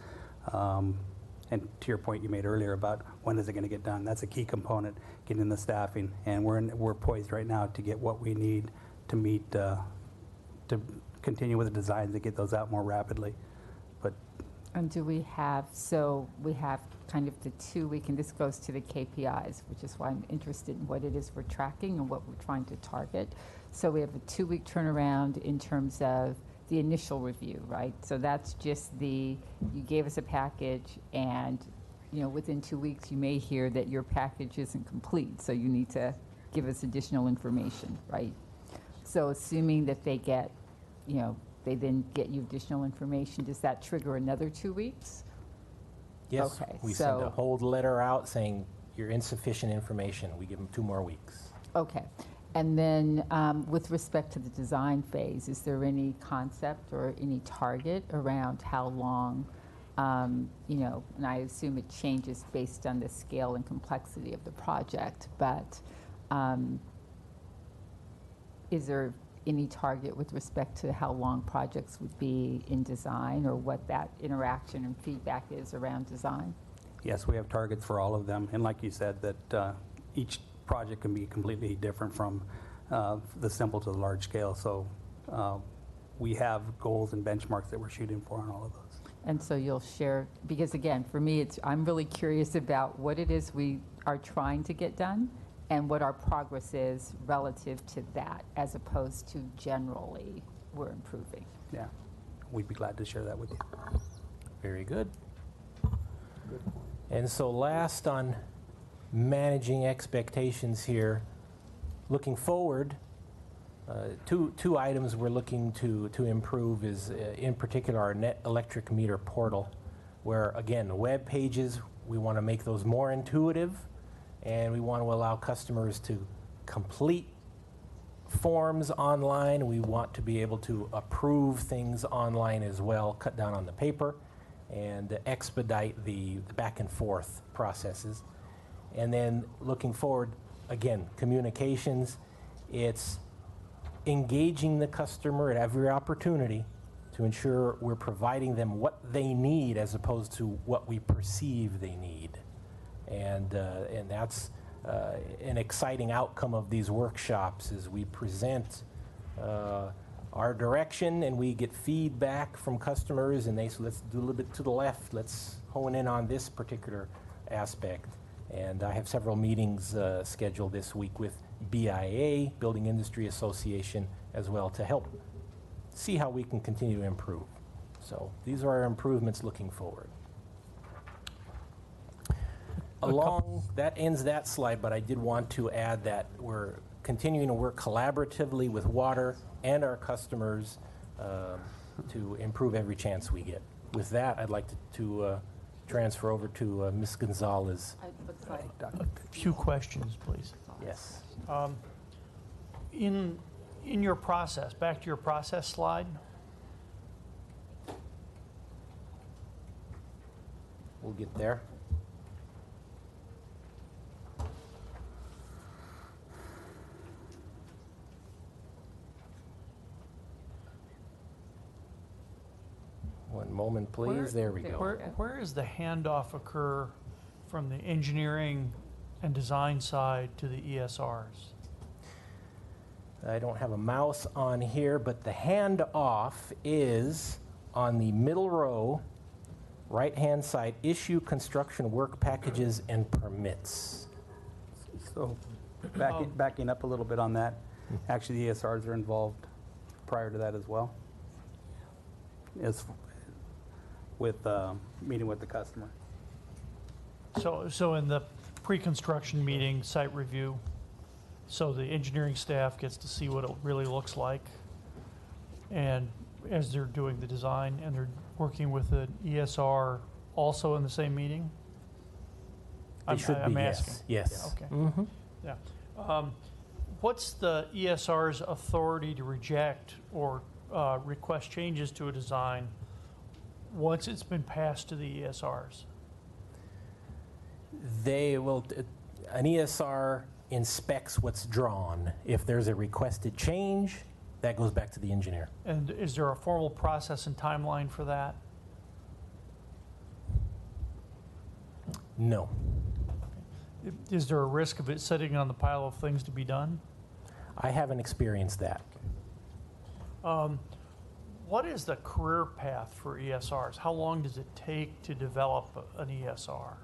And to your point you made earlier about when is it going to get done, that's a key component, getting the staffing. And we're poised right now to get what we need to meet, to continue with the designs and get those out more rapidly. And we have kind of the 2-week, and this goes to the KPIs, which is why I'm interested in what it is we're tracking and what we're trying to target. So we have a 2-week turnaround in terms of the initial review, right? So that's just you gave us a package and, within 2 weeks you may hear that your package isn't complete, so you need to give us additional information, right? So assuming that they get, they then get you additional information, does that trigger another 2 weeks? Yes, Okay, we send a hold letter out saying you're insufficient information. We give them 2 more weeks. Okay. And then with respect to the design phase, is there any concept or any target around how long, and I assume it changes based on the scale and complexity of the project, but is there any target with respect to how long projects would be in design or what that interaction and feedback is around design? Yes, we have targets for all of them. And like you said, that each project can be completely different from the simple to the large scale. So we have goals and benchmarks that we're shooting for on all of those. And so you'll share, because again, for me, I'm really curious about what it is we are trying to get done and what our progress is relative to that, as opposed to generally we're improving. Yeah, we'd be glad to share that with you. Very good. Good point. And so last on managing expectations here, looking forward, two items we're looking to improve is in particular our net electric meter portal, where again, web pages, we want to make those more intuitive, and we want to allow customers to complete forms online. We want to be able to approve things online as well, cut down on the paper, and expedite the back and forth processes. And then looking forward, again, communications, it's engaging the customer at every opportunity to ensure we're providing them what they need as opposed to what we perceive they need. And that's an exciting outcome of these workshops is we present our direction and we get feedback from customers and they say, let's do a little bit to the left, let's hone in on this particular aspect. And I have several meetings scheduled this week with BIA, Building Industry Association, as well to help see how we can continue to improve. So these are our improvements looking forward. That ends that slide, but I did want to add that we're continuing to work collaboratively with water and our customers to improve every chance we get. With that, I'd like to transfer over to Ms. Gonzalez. A few questions, please. Yes. In your process, back to your process slide, We'll get there. One moment, please. There we go. where does the handoff occur from the engineering and design side to the ESRs? I don't have a mouse on here, but the handoff is on the middle row, right-hand side, issue construction work packages and permits. So backing up a little bit on that, actually the ESRs are involved prior to that as well, as with meeting with the customer. So in the pre-construction meeting, site review, so the engineering staff gets to see what it really looks like, and as they're doing the design, and they're working with the ESR also in the same meeting? It should be, I'm yes. asking. Yes. Yeah, okay. Yeah. What's the ESR's authority to reject or request changes to a design once it's been passed to the ESRs? They will, an ESR inspects what's drawn. If there's a requested change, that goes back to the engineer. And is there a formal process and timeline for that? No. Is there a risk of it sitting on the pile of things to be done? I haven't experienced that. What is the career path for ESRs? How long does it take to develop an ESR?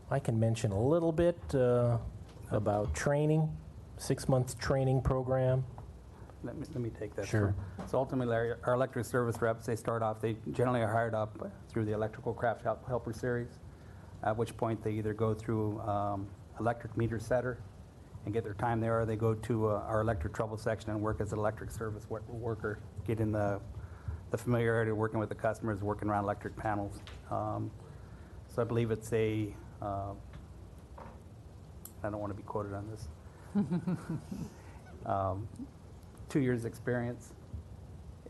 I can mention a little bit about training, 6-month training program. Let me take that. Sure. So ultimately, our electric service reps, they start off, they generally are hired up through the Electrical Craft Helper Series, at which point they either go through electric meter setter and get their time there, or they go to our electric trouble section and work as an electric service worker, get in the familiarity of working with the customers, working around electric panels. So I believe it's a, I don't want to be quoted on this, 2 years experience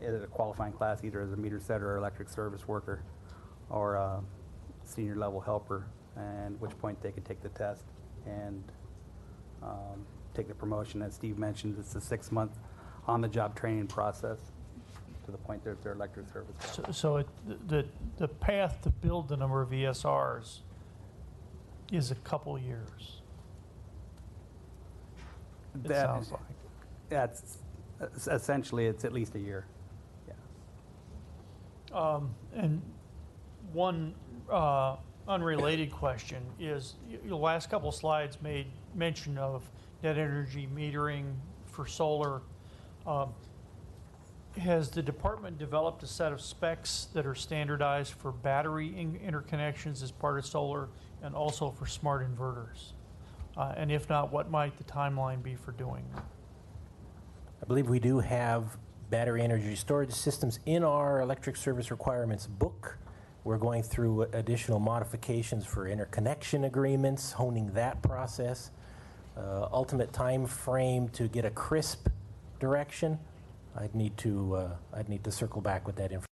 in a qualifying class, either as a meter setter or electric service worker, or a senior level helper, and at which point they could take the test and take the promotion. As Steve mentioned, it's a 6-month on-the-job training process to the point that they're electric service. So the path to build the number of ESRs is a couple years. It sounds like. That's essentially, it's at least a year. Yeah. And one unrelated question is, your last couple slides made mention of net energy metering for solar. Has the department developed a set of specs that are standardized for battery interconnections as part of solar and also for smart inverters? And if not, what might the timeline be for doing that? I believe we do have battery energy storage systems in our electric service requirements book. We're going through additional modifications for interconnection agreements, honing that process. Ultimate time frame to get a crisp direction, I'd need to circle back with that information.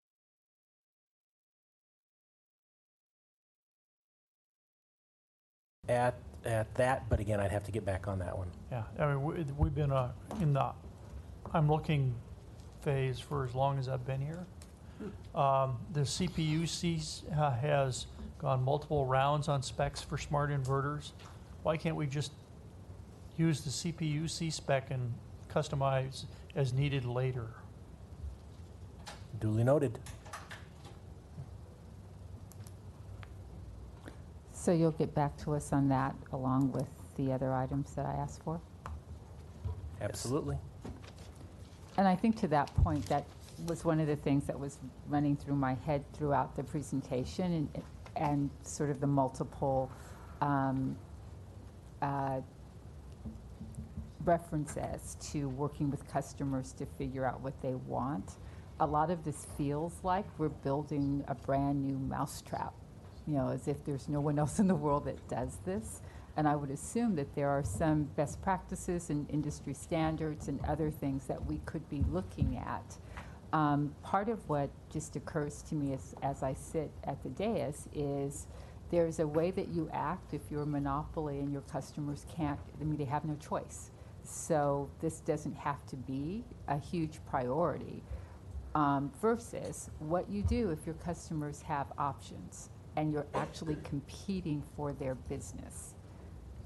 At that, but again, I'd have to get back on that one. Yeah, I mean, we've been in the I'm looking phase for as long as I've been here. The CPUC has gone multiple rounds on specs for smart inverters. Why can't we just use the CPUC spec and customize as needed later? Duly noted. So you'll get back to us on that along with the other items that I asked for? Absolutely. And I think to that point, that was one of the things that was running through my head throughout the presentation, and sort of the multiple references to working with customers to figure out what they want. a lot of this feels like we're building a brand new mousetrap, as if there's no one else in the world that does this. And I would assume that there are some best practices and industry standards and other things that we could be looking at. Part of what just occurs to me as I sit at the dais is there's a way that you act if you're a monopoly and your customers can't, they have no choice. So this doesn't have to be a huge priority versus what you do if your customers have options and you're actually competing for their business.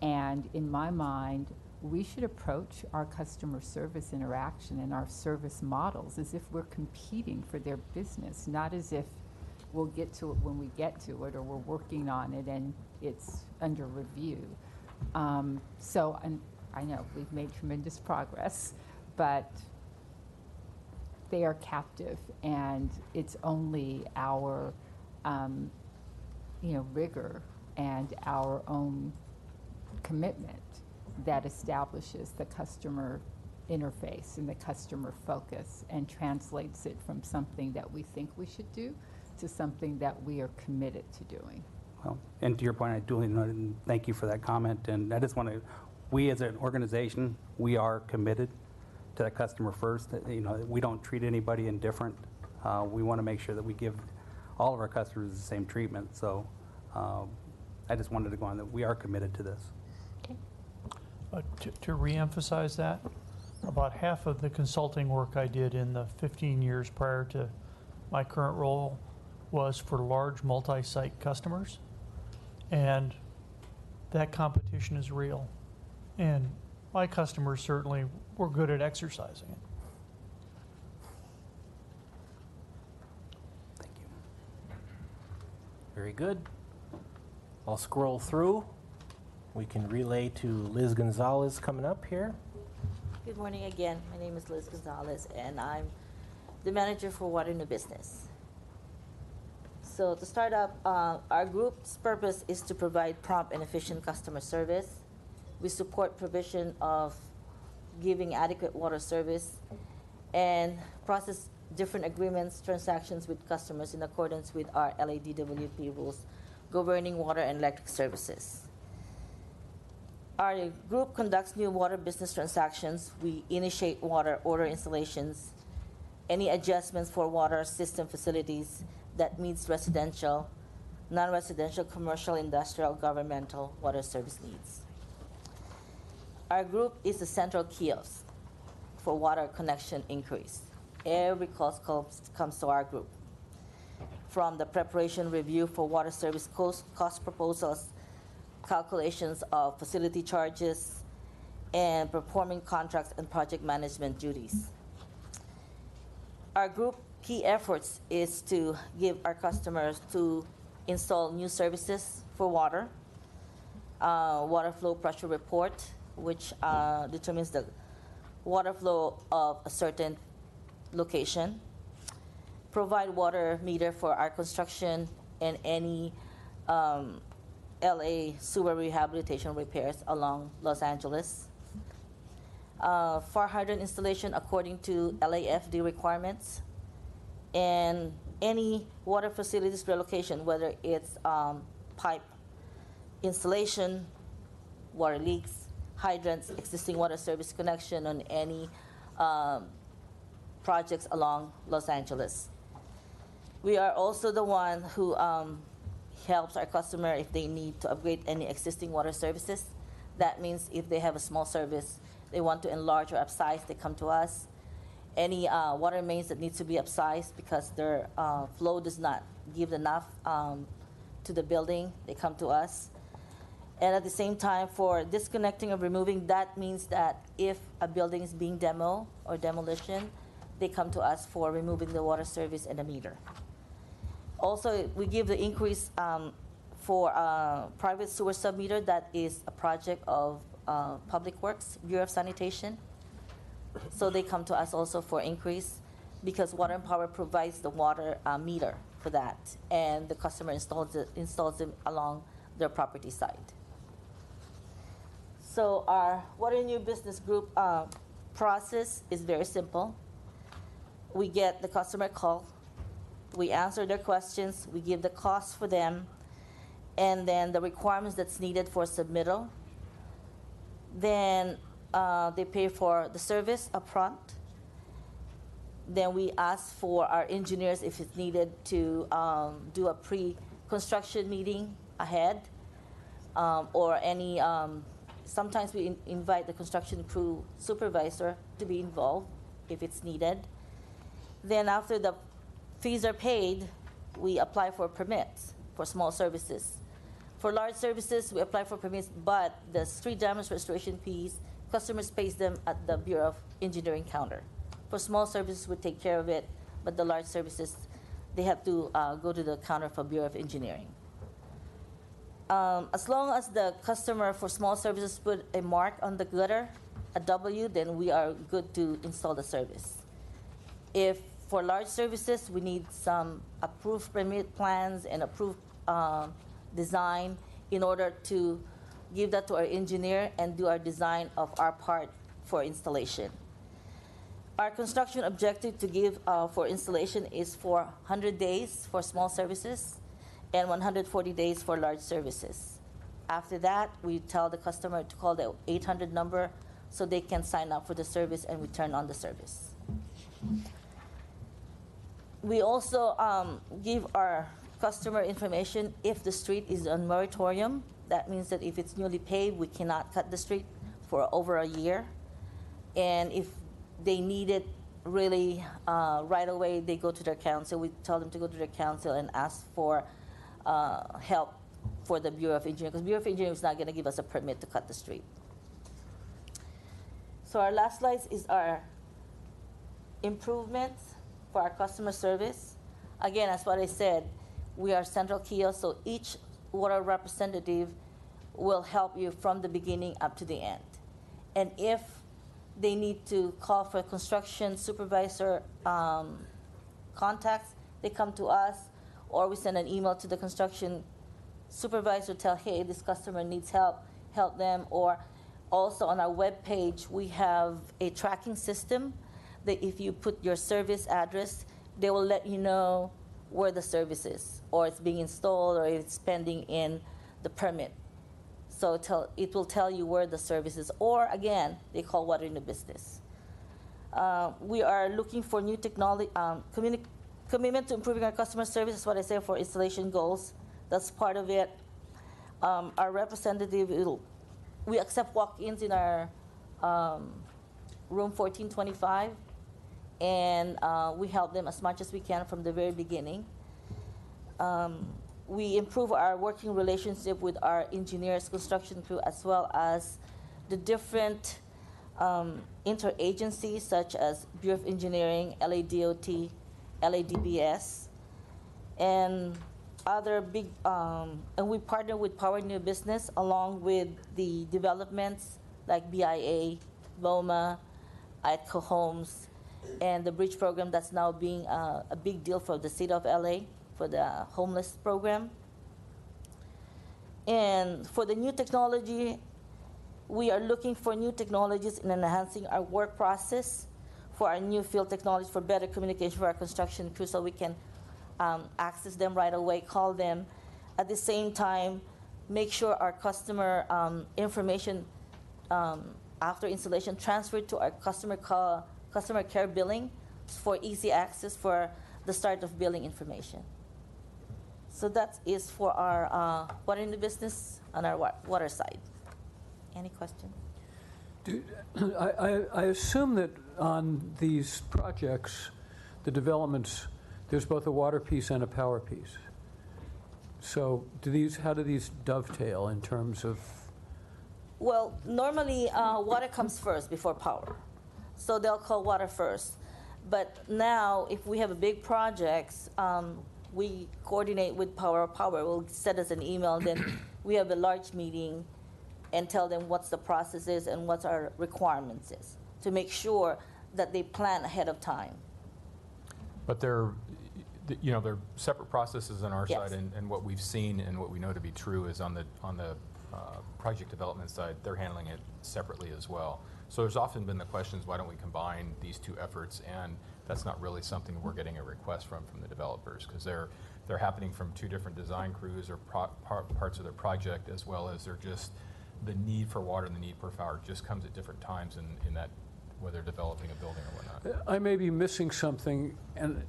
And in my mind, we should approach our customer service interaction and our service models as if we're competing for their business, not as if we'll get to it when we get to it or we're working on it and it's under review. So I know we've made tremendous progress, but they are captive, and it's only our rigor and our own commitment that establishes the customer interface and the customer focus and translates it from something that we think we should do to something that we are committed to doing. Well, and to your point, I duly noted, and thank you for that comment. And I just want to, we as an organization, we are committed to the customer first. We don't treat anybody indifferent. We want to make sure that we give all of our customers the same treatment. So I just wanted to go on that we are committed to this. To reemphasize that, about half of the consulting work I did in the 15 years prior to my current role was for large multi-site customers, and that competition is real. And my customers certainly were good at exercising it. Thank you. Very good. I'll scroll through. We can relay to Liz Gonzalez coming up here. Good morning again. My name is Liz Gonzalez, and I'm the manager for Water New Business. So to start up, our group's purpose is to provide prompt and efficient customer service. We support provision of giving adequate water service and process different agreements, transactions with customers in accordance with our LADWP rules governing water and electric services. Our group conducts new water business transactions. We initiate water order installations, any adjustments for water system facilities that meets residential, non-residential, commercial, industrial, governmental water service needs. Our group is a central kiosk for water connection inquiries. Every cost comes to our group. From the preparation review for water service cost proposals, calculations of facility charges, and performing contracts and project management duties. Our group key efforts is to give our customers to install new services for water, water flow pressure report, which determines the water flow of a certain location, provide water meter for our construction and any LA sewer rehabilitation repairs along Los Angeles. Fire hydrant installation according to LAFD requirements, and any water facilities relocation, whether it's pipe installation, water leaks, hydrants, existing water service connection on any projects along Los Angeles. We are also the one who helps our customer if they need to upgrade any existing water services. That means if they have a small service, they want to enlarge or upsize, they come to us. Any water mains that need to be upsized because their flow does not give enough to the building, they come to us. And at the same time, for disconnecting or removing, that means that if a building is being demo or demolition, they come to us for removing the water service and the meter. Also, we give the increase for private sewer submeter. That is a project of Public Works, Bureau of Sanitation. So they come to us also for increase because Water and Power provides the water meter for that, and the customer installs them along their property side. So our Water New Business Group process is very simple. we get the customer call, we answer their questions, we give the cost for them, and then the requirements that's needed for submittal. Then they pay for the service upfront. Then we ask for our engineers if it's needed to do a pre-construction meeting ahead, or any. Sometimes we invite the construction crew supervisor to be involved if it's needed. Then after the fees are paid, we apply for permits for small services. For large services, we apply for permits, but the street damage restoration fees, customers pays them at the Bureau of Engineering counter. For small services, we take care of it, but the large services, they have to go to the counter for Bureau of Engineering. As long as the customer for small services put a mark on the gutter, a W, then we are good to install the service. If for large services, we need some approved permit plans and approved design in order to give that to our engineer and do our design of our part for installation. Our construction objective to give for installation is for 100 days for small services and 140 days for large services. After that, we tell the customer to call the 800 number so they can sign up for the service and we turn on the service. We also give our customer information if the street is on moratorium. That means that if it's newly paved, we cannot cut the street for over a year. And if they need it really right away, they go to their council. We tell them to go to their council and ask for help for the Bureau of Engineering, because Bureau of Engineering is not going to give us a permit to cut the street. So our last slide is our improvements for our customer service. Again, as what I said, we are central kiosk, so each water representative will help you from the beginning up to the end. And if they need to call for a construction supervisor contacts, they come to us, or we send an email to the construction supervisor, tell, hey, this customer needs help, help them. Or also on our web page, we have a tracking system that if you put your service address, they will let you know where the service is, or it's being installed, or it's pending in the permit. So it will tell you where the service is, or again, they call Water in the Business. We are looking for new technology, commitment to improving our customer service is what I say for installation goals. That's part of it. Our representative, we accept walk-ins in our room 1425, and we help them as much as we can from the very beginning. We improve our working relationship with our engineers, construction crew, as well as the different interagencies such as Bureau of Engineering, LADOT, LADBS, and other big, and we partner with Power New Business along with the developments like BIA, BOMA, ITCO Homes, and the bridge program that's now being a big deal for the city of LA for the homeless program. And for the new technology, we are looking for new technologies in enhancing our work process for our new field technology for better communication for our construction crew so we can access them right away, call them. At the same time, make sure our customer information after installation transferred to our customer care billing for easy access for the start of billing information. So that is for our Water in the Business on our water side. Any questions? I assume that on these projects, the developments, there's both a water piece and a power piece. So how do these dovetail in terms of? Well, normally water comes first before power. So they'll call water first. But now, if we have a big projects, we coordinate with Power. Power will send us an email, then we have a large meeting and tell them what's the process is and what our requirements is to make sure that they plan ahead of time. But they're separate processes on our Yes. side, and what we've seen and what we know to be true is on the project development side, they're handling it separately as well. So there's often been the questions, why don't we combine these two efforts? And that's not really something we're getting a request from the developers, because they're happening from two different design crews or parts of their project, as well as they're just, the need for water and the need for power just comes at different times in that, whether developing a building or whatnot. I may be missing something, and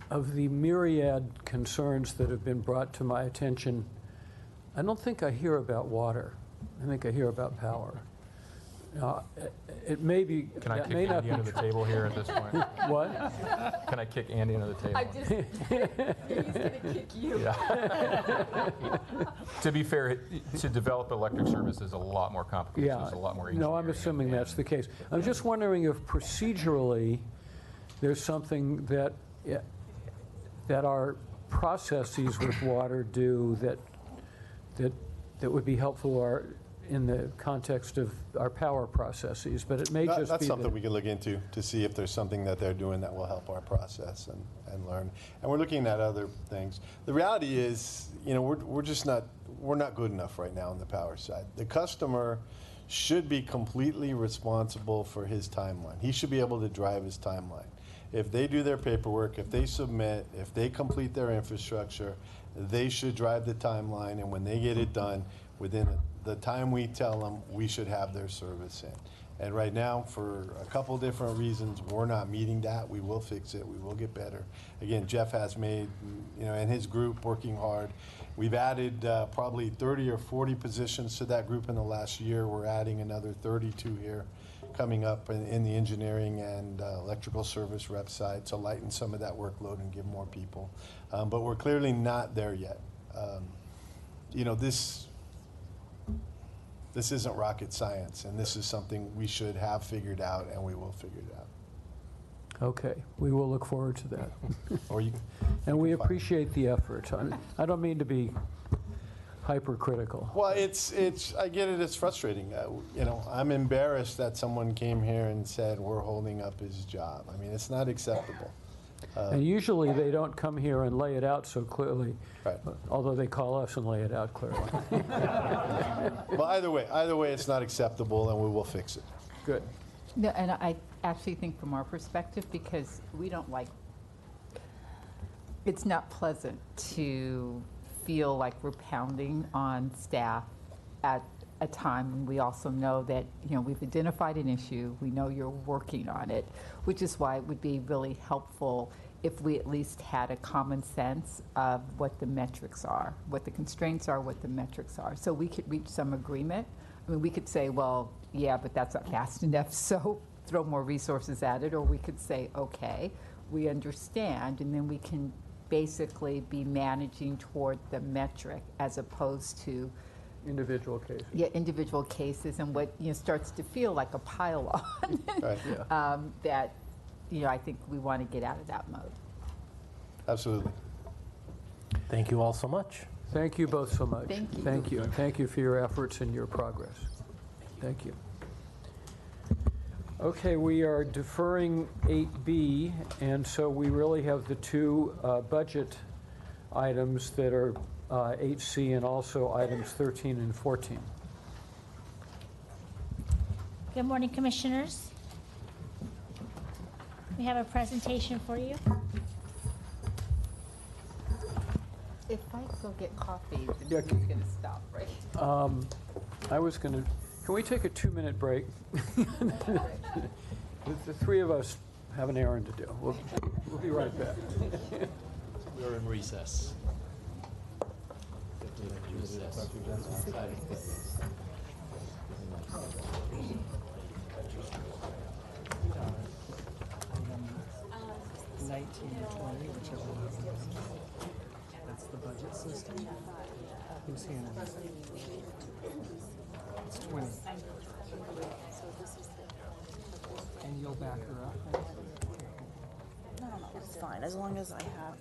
of the myriad concerns that have been brought to my attention, I don't think I hear about water. I think I hear about power. It may be, Can I that kick may not Andy be under the table here at this point? What? Can I kick Andy under the table? He's gonna kick you. Yeah. To be fair, to develop electric service is a lot more complicated. Yeah. There's a lot more No, I'm engineering assuming and- that's the case. I'm just wondering if procedurally, there's something that our processes with water do that would be helpful in the context of our power processes, but it may just be That's something that- we can look into to see if there's something that they're doing that will help our process and learn. And we're looking at other things. The reality is, we're not good enough right now on the power side. The customer should be completely responsible for his timeline. He should be able to drive his timeline. If they do their paperwork, if they submit, if they complete their infrastructure, they should drive the timeline, and when they get it done, within the time we tell them, we should have their service in. And right now, for a couple different reasons, we're not meeting that. We will fix it. We will get better. Again, Jeff has made, and his group working hard. We've added probably 30 or 40 positions to that group in the last year. We're adding another 32 here coming up in the engineering and electrical service rep side to lighten some of that workload and give more people. But we're clearly not there yet. This isn't rocket science, and this is something we should have figured out, and we will figure it out. Okay, we will look forward to that. Or you, And we can find- appreciate the effort. I don't mean to be hypercritical. Well, I get it, it's frustrating. I'm embarrassed that someone came here and said we're holding up his job. I mean, it's not acceptable. And usually they don't come here and lay it out so clearly, Right. although they call us and lay it out clearly. Well, either way, it's not acceptable, and we will fix it. Good. No, and I actually think from our perspective, because we don't like, it's not pleasant to feel like we're pounding on staff at a time when we also know that, we've identified an issue, we know you're working on it, which is why it would be really helpful if we at least had a common sense of what the metrics are, what the constraints are, what the metrics are. So we could reach some agreement. I mean, we could say, well, yeah, but that's not fast enough, so throw more resources at it. Or we could say, okay, we understand, and then we can basically be managing toward the metric as opposed to Individual cases. individual cases, and what starts to feel like a pile on. Right. That I think we want to get out of that mode. Absolutely. Thank you all so much. Thank you both so much. Thank you. Thank you. And thank you for your efforts and your progress. Thank you. Okay, we are deferring 8B, and so we really have the two budget items that are 8C and also items 13 and 14. Good morning, Commissioners. We have a presentation for you. If I go get coffee, the Yeah, meeting's going to stop, right? I was going to, can we take a 2-minute break? The three of us have an errand to do. We'll be right back. We're in recess. Recess. 19 or 20, whichever one. That's the budget system. Whose hand is it? It's 20. And you'll back her up? No, it's fine, as long as I have.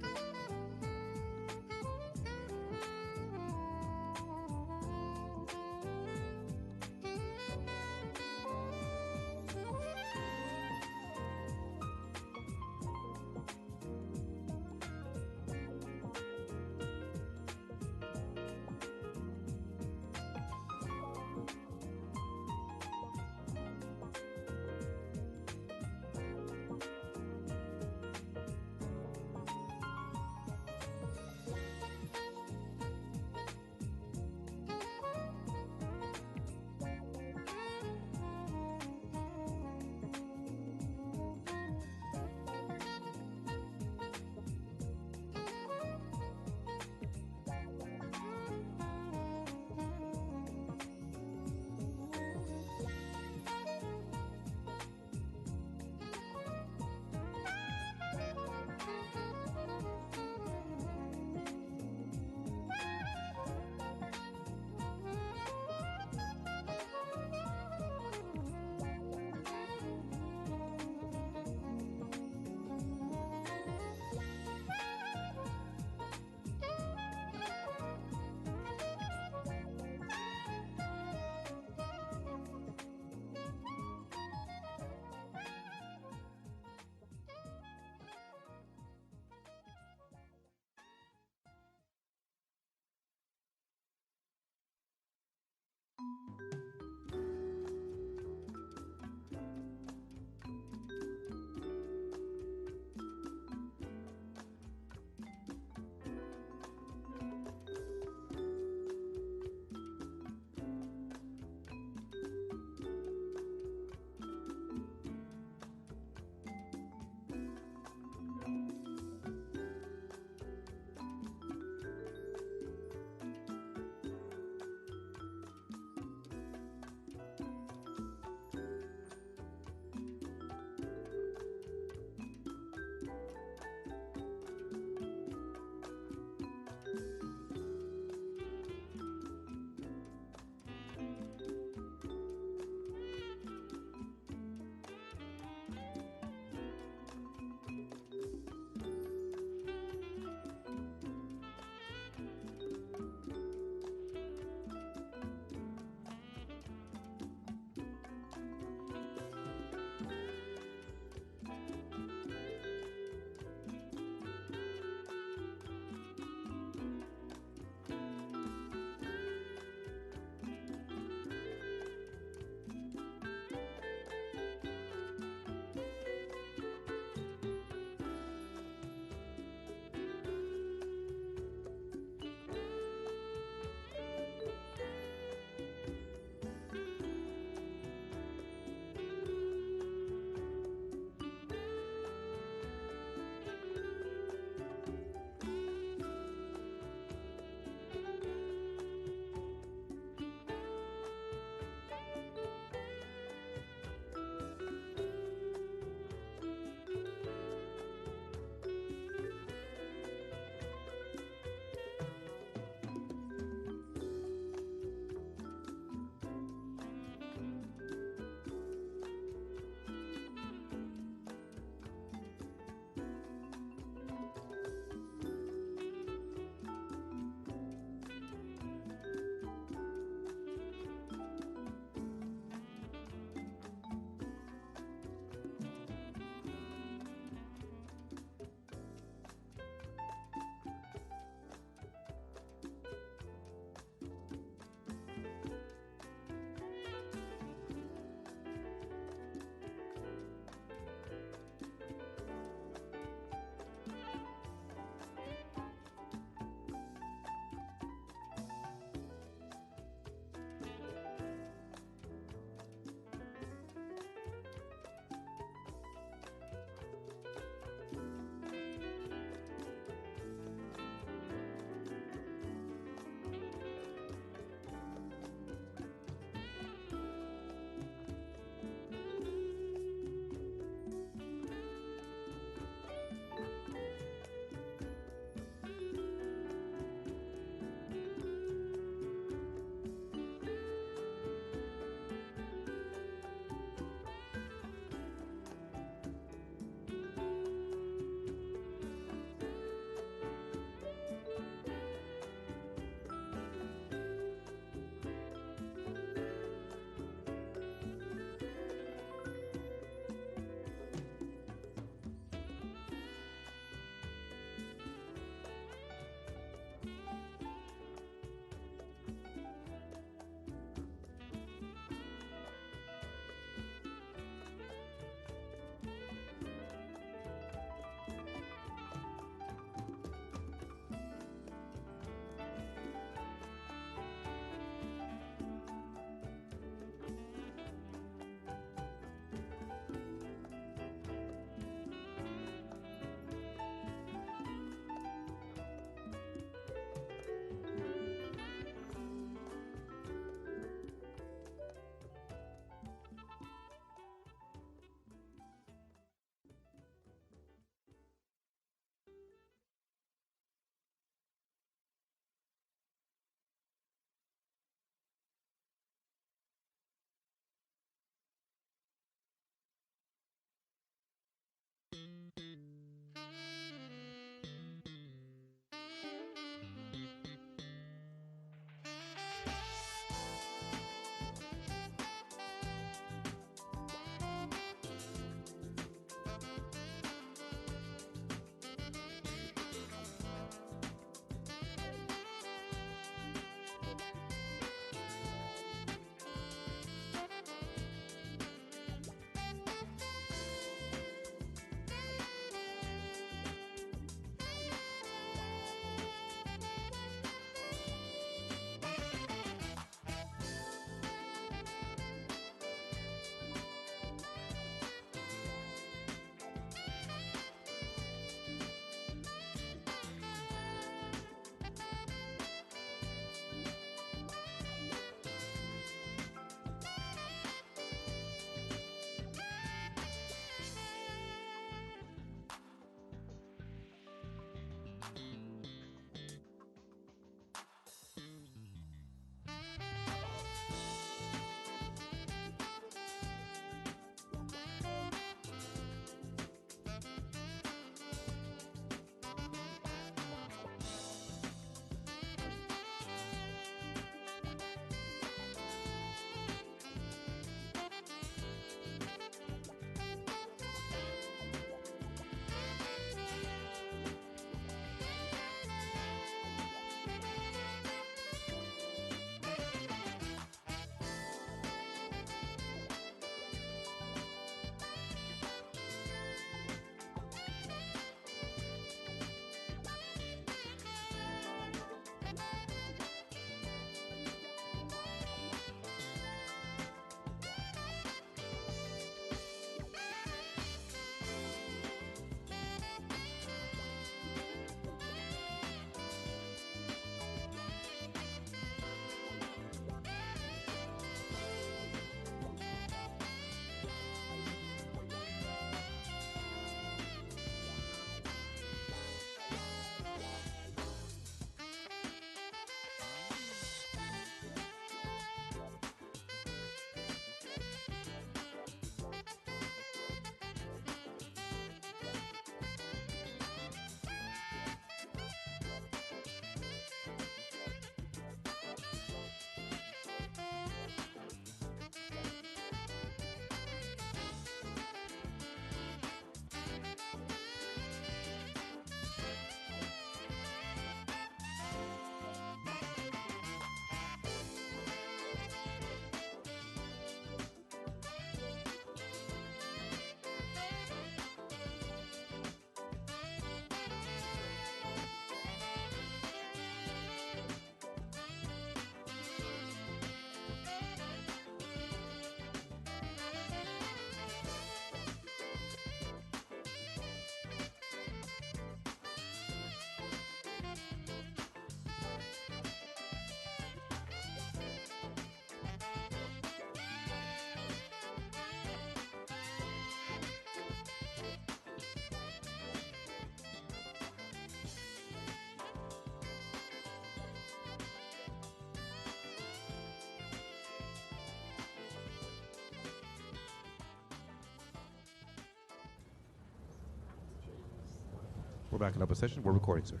We're back in open session. We're recording, sir.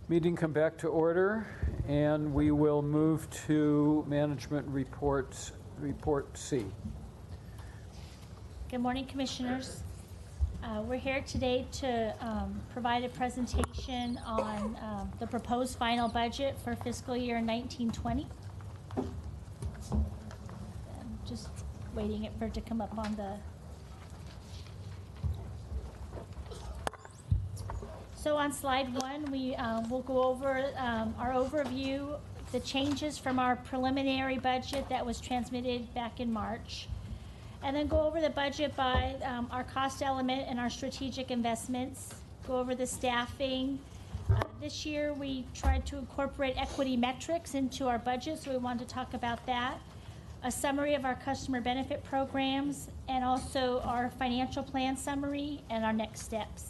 Meeting come back to order, and we will move to management reports, report C. Good morning, Commissioners. We're here today to provide a presentation on the proposed final budget for fiscal year 1920. Just waiting for it to come up on the... So on slide 1, we will go over our overview, the changes from our preliminary budget that was transmitted back in March, and then go over the budget by our cost element and our strategic investments, go over the staffing. This year we tried to incorporate equity metrics into our budget, so we wanted to talk about that. A summary of our customer benefit programs, and also our financial plan summary and our next steps.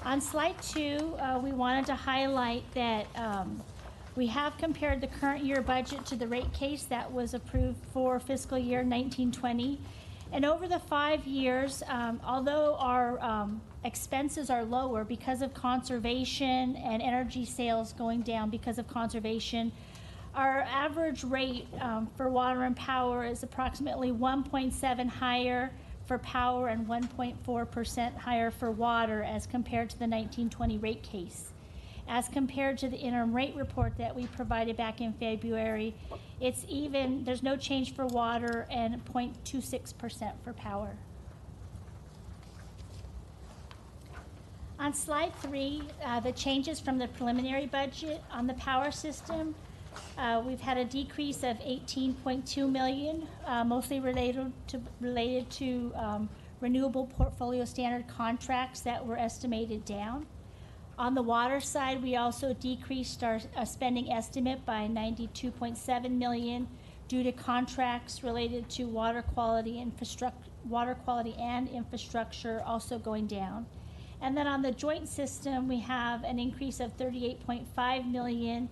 On slide 2, we wanted to highlight that we have compared the current year budget to the rate case that was approved for fiscal year 1920. And over the 5 years, although our expenses are lower because of conservation and energy sales going down because of conservation, our average rate for water and power is approximately 1.7 higher for power and 1.4% higher for water as compared to the 1920 rate case. As compared to the interim rate report that we provided back in February, it's even, there's no change for water and 0.26% for power. On slide 3, the changes from the preliminary budget on the power system. We've had a decrease of $18.2 million, mostly related to renewable portfolio standard contracts that were estimated down. On the water side, we also decreased our spending estimate by $92.7 million due to contracts related to water quality and infrastructure also going down. And then on the joint system, we have an increase of $38.5 million.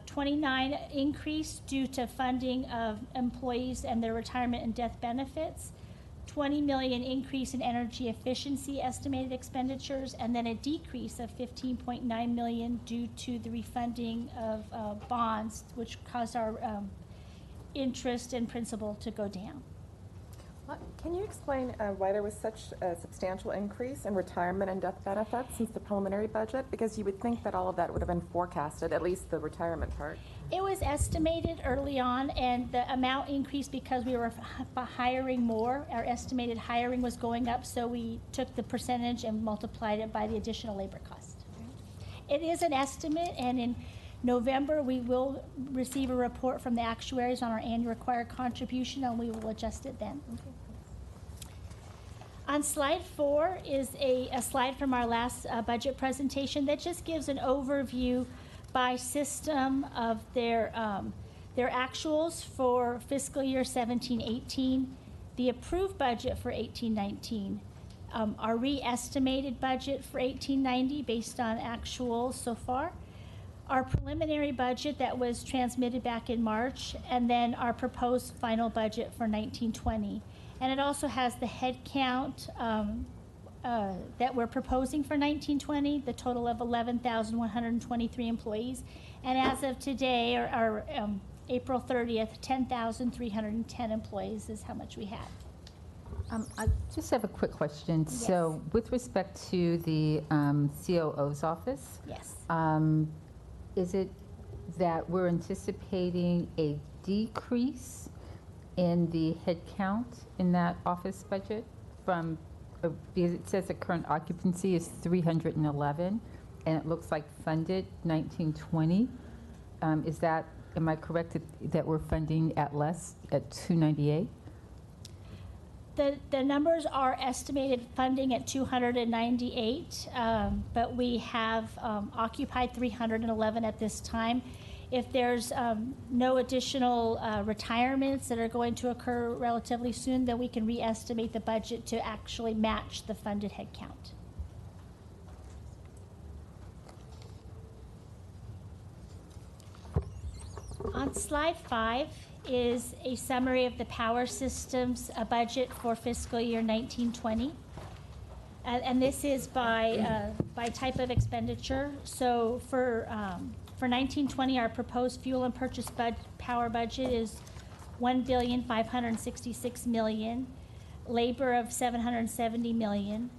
29 increase due to funding of employees and their retirement and death benefits, $20 million increase in energy efficiency estimated expenditures, and then a decrease of $15.9 million due to the refunding of bonds, which caused our interest and principal to go down. Can you explain why there was such a substantial increase in retirement and death benefits since the preliminary budget? Because you would think that all of that would have been forecasted, at least the retirement part. It was estimated early on, and the amount increased because we were hiring more. Our estimated hiring was going up, so we took the percentage and multiplied it by the additional labor cost. It is an estimate, and in November we will receive a report from the actuaries on our annual required contribution, and we will adjust it then. Okay. On slide 4 is a slide from our last budget presentation that just gives an overview by system of their actuals for fiscal year 17-18, the approved budget for 18-19, our re-estimated budget for 18-90 based on actuals so far, our preliminary budget that was transmitted back in March, and then our proposed final budget for 19-20. And it also has the head count that we're proposing for 19-20, the total of 11,123 employees. And as of today, or April 30th, 10,310 employees is how much we have. I just have a quick question. Yes. So with respect to the COO's office, Yes. Is it that we're anticipating a decrease in the head count in that office budget from, because it says the current occupancy is 311 and it looks like funded 1920. Is that, am I correct that we're funding at less at 298? The numbers are estimated funding at 298, but we have occupied 311 at this time. If there's no additional retirements that are going to occur relatively soon, then we can re-estimate the budget to actually match the funded headcount. On slide 5 is a summary of the power systems budget for fiscal year 1920. And this is by type of expenditure. So for 1920, our proposed fuel and purchase power budget is $1,566 million, labor of $770 million,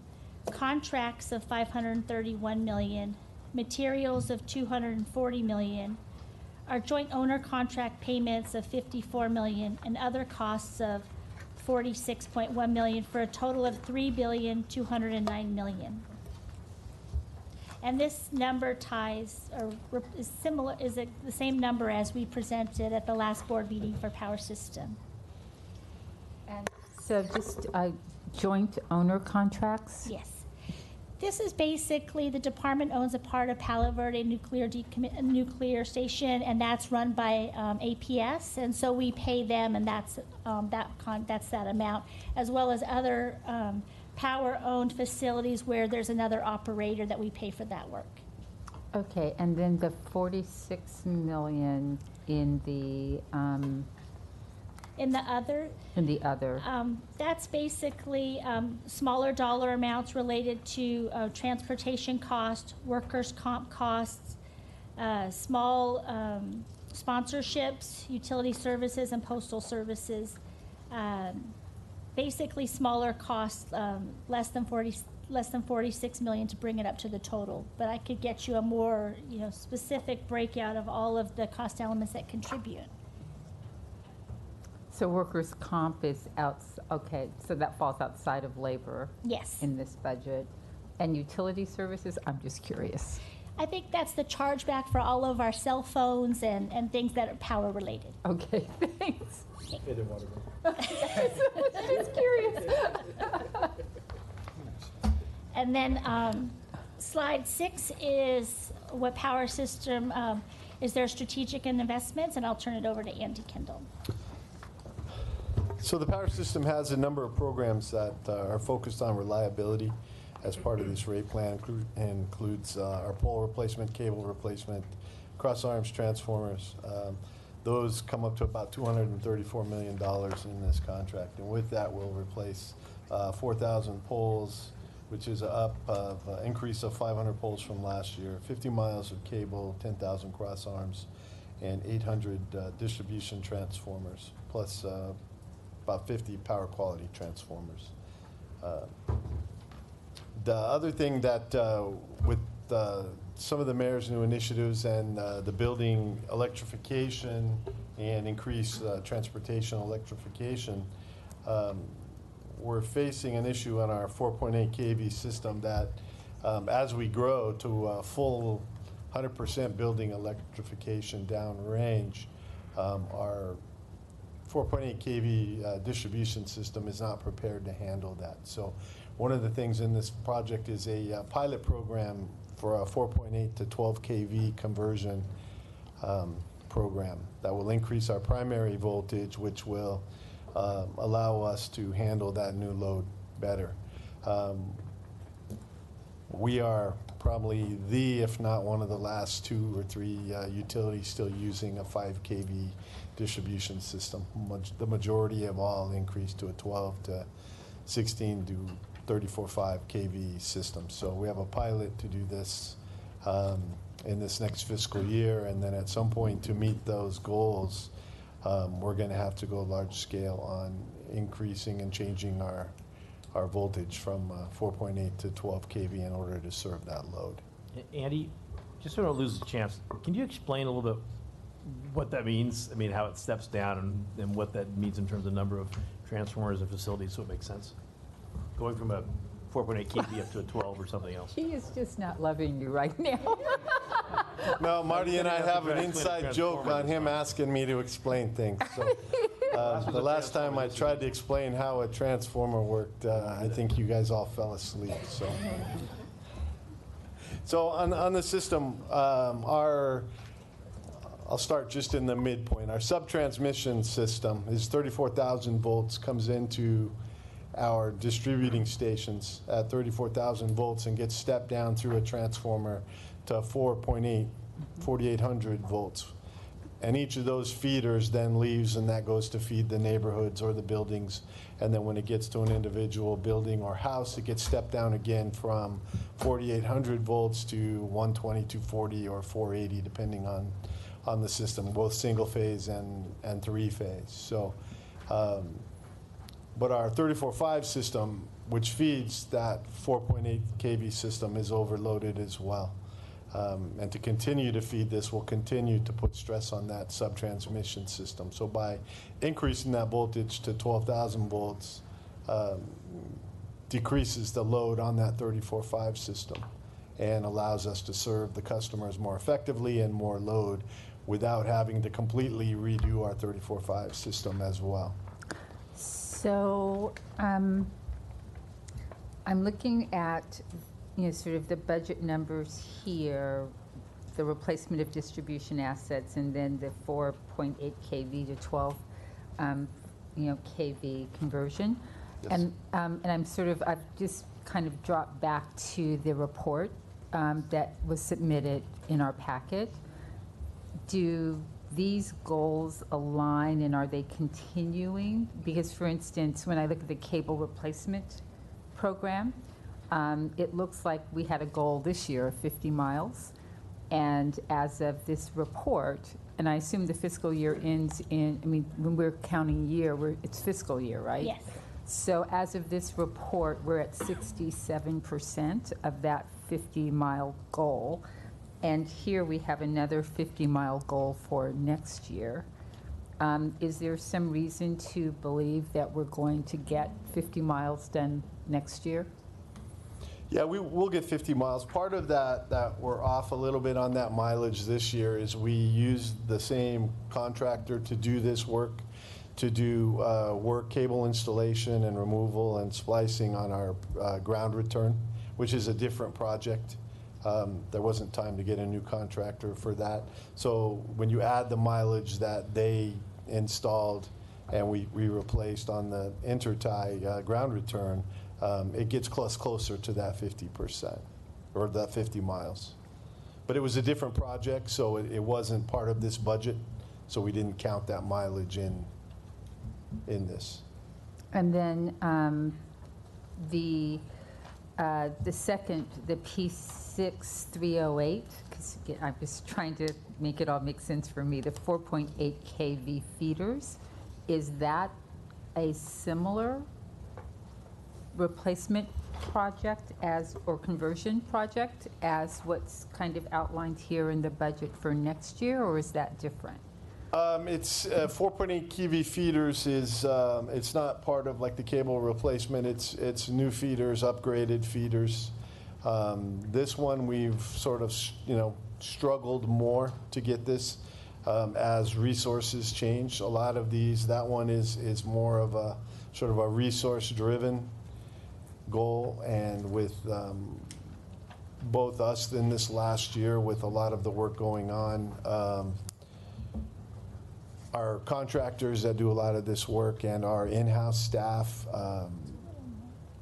contracts of $531 million, materials of $240 million, our joint owner contract payments of $54 million, and other costs of $46.1 million, for a total of $3,209 million. And this number ties, or is similar, is the same number as we presented at the last board meeting for power system. And so just joint owner contracts? Yes. This is basically, the department owns a part of Palo Verde nuclear station, and that's run by APS, and so we pay them, and that's that amount, as well as other power-owned facilities where there's another operator that we pay for that work. Okay, and then the $46 million in the other, that's basically smaller dollar amounts related to transportation costs, workers' comp costs, small sponsorships, utility services, and postal services. Basically smaller costs, less than 46 million to bring it up to the total. But I could get you a more specific breakout of all of the cost elements that contribute. So workers' comp is okay, so that falls outside of labor. Yes. In this budget. And utility services, I'm just curious. I think that's the chargeback for all of our cell phones and things that are power related. Okay, thanks. Pay their water bill. Just curious. And then slide 6 is what power system is their strategic investments, and I'll turn it over to Andy Kendall. So the power system has a number of programs that are focused on reliability as part of this rate plan. Includes our pole replacement, cable replacement, cross arms transformers. Those come up to about $234 million in this contract. And with that, we'll replace 4,000 poles, which is an increase of 500 poles from last year, 50 miles of cable, 10,000 cross arms, and 800 distribution transformers, plus about 50 power quality transformers. The other thing that with some of the mayor's new initiatives and the building electrification and increased transportation electrification, we're facing an issue on our 4.8 kV system that as we grow to a full 100% building electrification downrange, our 4.8 kV distribution system is not prepared to handle that. So one of the things in this project is a pilot program for a 4.8 to 12 kV conversion program that will increase our primary voltage, which will allow us to handle that new load better. We are probably if not one of the last 2 or 3 utilities still using a 5 kV distribution system. The majority have all increased to a 12 to 16 to 34.5 kV system. So we have a pilot to do this in this next fiscal year, and then at some point to meet those goals, we're going to have to go large scale on increasing and changing our voltage from 4.8 to 12 kV in order to serve that load. Andy, just so I don't lose the chance, can you explain a little bit what that means? I mean, how it steps down and what that means in terms of number of transformers and facilities, so it makes sense? Going from a 4.8 kV up to a 12 or something else. He is just not loving you right now. No, Marty and I have an inside joke on him asking me to explain things. So, the last time I tried to explain how a transformer worked, I think you guys all fell asleep. So on the system, I'll start just in the midpoint. Our sub-transmission system is 34,000 volts, comes into our distributing stations at 34,000 volts and gets stepped down through a transformer to 4.8, 4,800 volts. And each of those feeders then leaves, and that goes to feed the neighborhoods or the buildings. And then when it gets to an individual building or house, it gets stepped down again from 4,800 volts to 120, 240, or 480, depending on the system, both single phase and three phase. So, but our 34.5 system, which feeds that 4.8 kV system, is overloaded as well. And to continue to feed this will continue to put stress on that sub-transmission system. So by increasing that voltage to 12,000 volts, decreases the load on that 34.5 system and allows us to serve the customers more effectively and more load without having to completely redo our 34.5 system as well. So I'm looking at, sort of the budget numbers here, the replacement of distribution assets, and then the 4.8 kV to 12, kV conversion. Yes. And I've just kind of dropped back to the report that was submitted in our packet. Do these goals align, and are they continuing? Because, for instance, when I look at the cable replacement program, it looks like we had a goal this year of 50 miles. And as of this report, and I assume the fiscal year ends when we're counting year, it's fiscal year, right? Yes. So as of this report, we're at 67% of that 50-mile goal. And here we have another 50-mile goal for next year. Is there some reason to believe that we're going to get 50 miles done next year? Yeah, we'll get 50 miles. Part of that we're off a little bit on that mileage this year is we used the same contractor to do this work, to do work cable installation and removal and splicing on our ground return, which is a different project. There wasn't time to get a new contractor for that. So when you add the mileage that they installed and we replaced on the intertie ground return, it gets closer to that 50%, or that 50 miles. But it was a different project, so it wasn't part of this budget, so we didn't count that mileage in this. And then the second, the P6308, because I'm just trying to make it all make sense for me, the 4.8 kV feeders, is that a similar replacement project or conversion project as what's kind of outlined here in the budget for next year, or is that different? It's 4.8 kV feeders is it's not part of like the cable replacement. It's new feeders, upgraded feeders. This one we've sort of struggled more to get this as resources change. A lot of these, that one is more of a sort of a resource driven goal, and with both us in this last year with a lot of the work going on, our contractors that do a lot of this work and our in-house staff,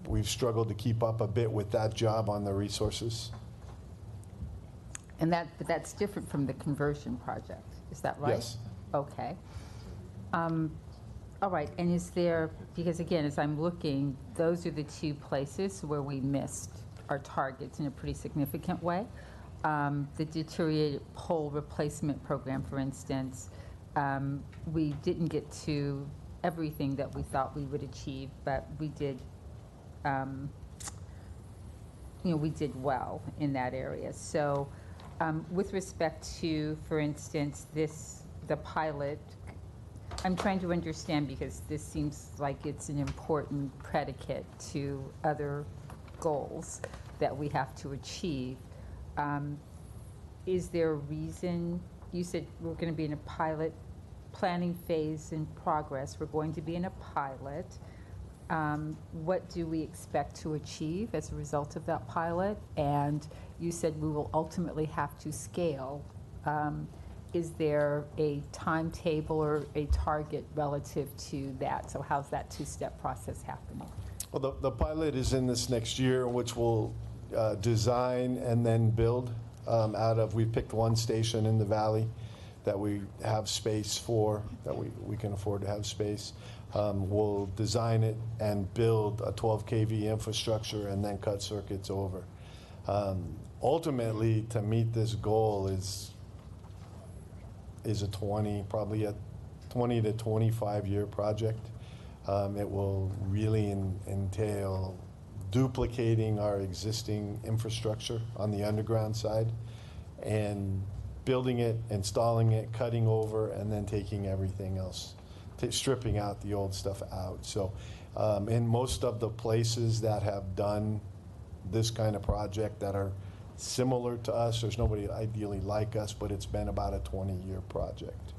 we've struggled to keep up a bit with that job on the resources. And but that's different from the conversion project, is that right? Yes. Okay. All right, and is there, because again, as I'm looking, those are the two places where we missed our targets in a pretty significant way. The deteriorated pole replacement program, for instance, we didn't get to everything that we thought we would achieve, but we did, we did well in that area. So with respect to, for instance, the pilot, I'm trying to understand, because this seems like it's an important predicate to other goals that we have to achieve. Is there a reason? You said we're going to be in a pilot planning phase in progress. We're going to be in a pilot. What do we expect to achieve as a result of that pilot? And you said we will ultimately have to scale. Is there a timetable or a target relative to that? So how's that two-step process happening? Well, the pilot is in this next year, which will design and then build out of, we picked one station in the valley that we have space for, that we can afford to have space. We'll design it and build a 12 kV infrastructure and then cut circuits over. Ultimately, to meet this goal is probably a 20 to 25 year project. It will really entail duplicating our existing infrastructure on the underground side and building it, installing it, cutting over, and then taking everything else, stripping out the old stuff out. So in most of the places that have done this kind of project that are similar to us, there's nobody ideally like us, but it's been about a 20-year project.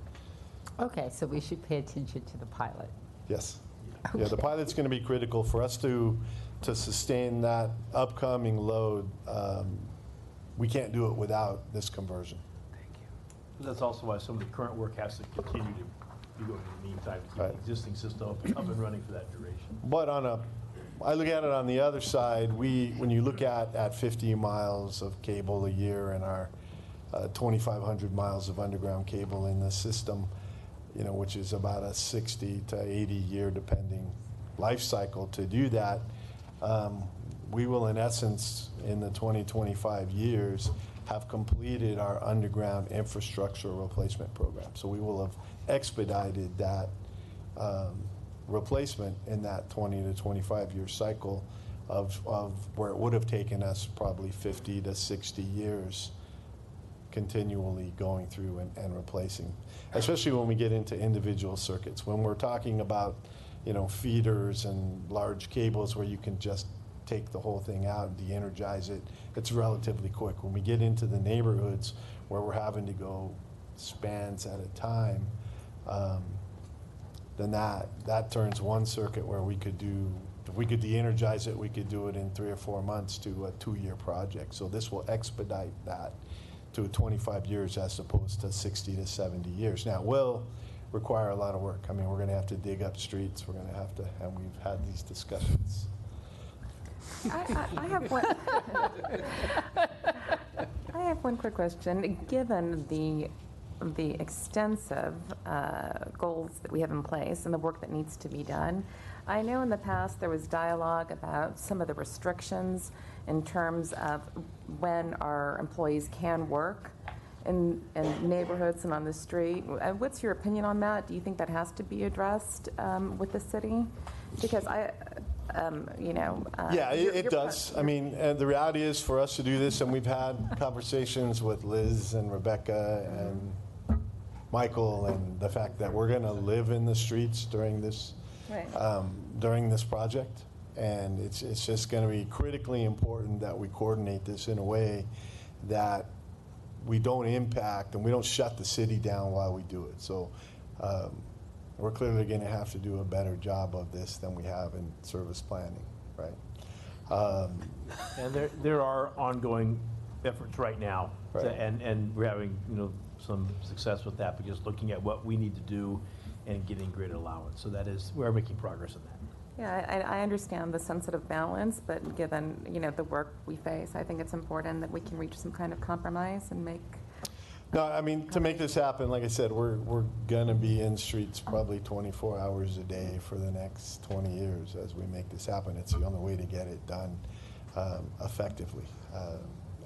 Okay, so we should pay attention to the pilot. Yes. Yeah, the pilot's going to be critical for us to sustain that upcoming load. We can't do it without this conversion. That's also why some of the current work has to continue to be going in the meantime to keep the existing system up and running for that duration. But I look at it on the other side. When you look at 50 miles of cable a year and our 2,500 miles of underground cable in the system, which is about a 60 to 80 year depending life cycle to do that, we will in essence in the 20-25 years have completed our underground infrastructure replacement program. So we will have expedited that replacement in that 20 to 25 year cycle of where it would have taken us probably 50 to 60 years continually going through and replacing, especially when we get into individual circuits. When we're talking about feeders and large cables where you can just take the whole thing out and de-energize it, it's relatively quick. When we get into the neighborhoods where we're having to go spans at a time, then that turns one circuit where we could if we could de-energize it, we could do it in 3 or 4 months to a 2-year project. So this will expedite that to 25 years as opposed to 60 to 70 years. Now, it will require a lot of work. I mean, we're going to have to dig up streets. We're going to have to, and we've had these discussions. I have one. I have one quick question. Given the extensive goals that we have in place and the work that needs to be done, I know in the past there was dialogue about some of the restrictions in terms of when our employees can work in neighborhoods and on the street. What's your opinion on that? Do you think that has to be addressed with the city? Because yeah, it does. I mean, the reality is for us to do this, and we've had conversations with Liz and Rebecca and Michael, and the fact that we're going to live in the streets during this project, and it's just going to be critically important that we coordinate this in a way that we don't impact and we don't shut the city down while we do it. So we're clearly going to have to do a better job of this than we have in service planning, right? And there are ongoing efforts right now, and we're having some success with that, but just looking at what we need to do and getting greater allowance. So we're making progress on that. Yeah, I understand the sensitive balance, but given the work we face, I think it's important that we can reach some kind of compromise and make. No, I mean, to make this happen, like I said, we're going to be in streets probably 24 hours a day for the next 20 years as we make this happen. It's the only way to get it done effectively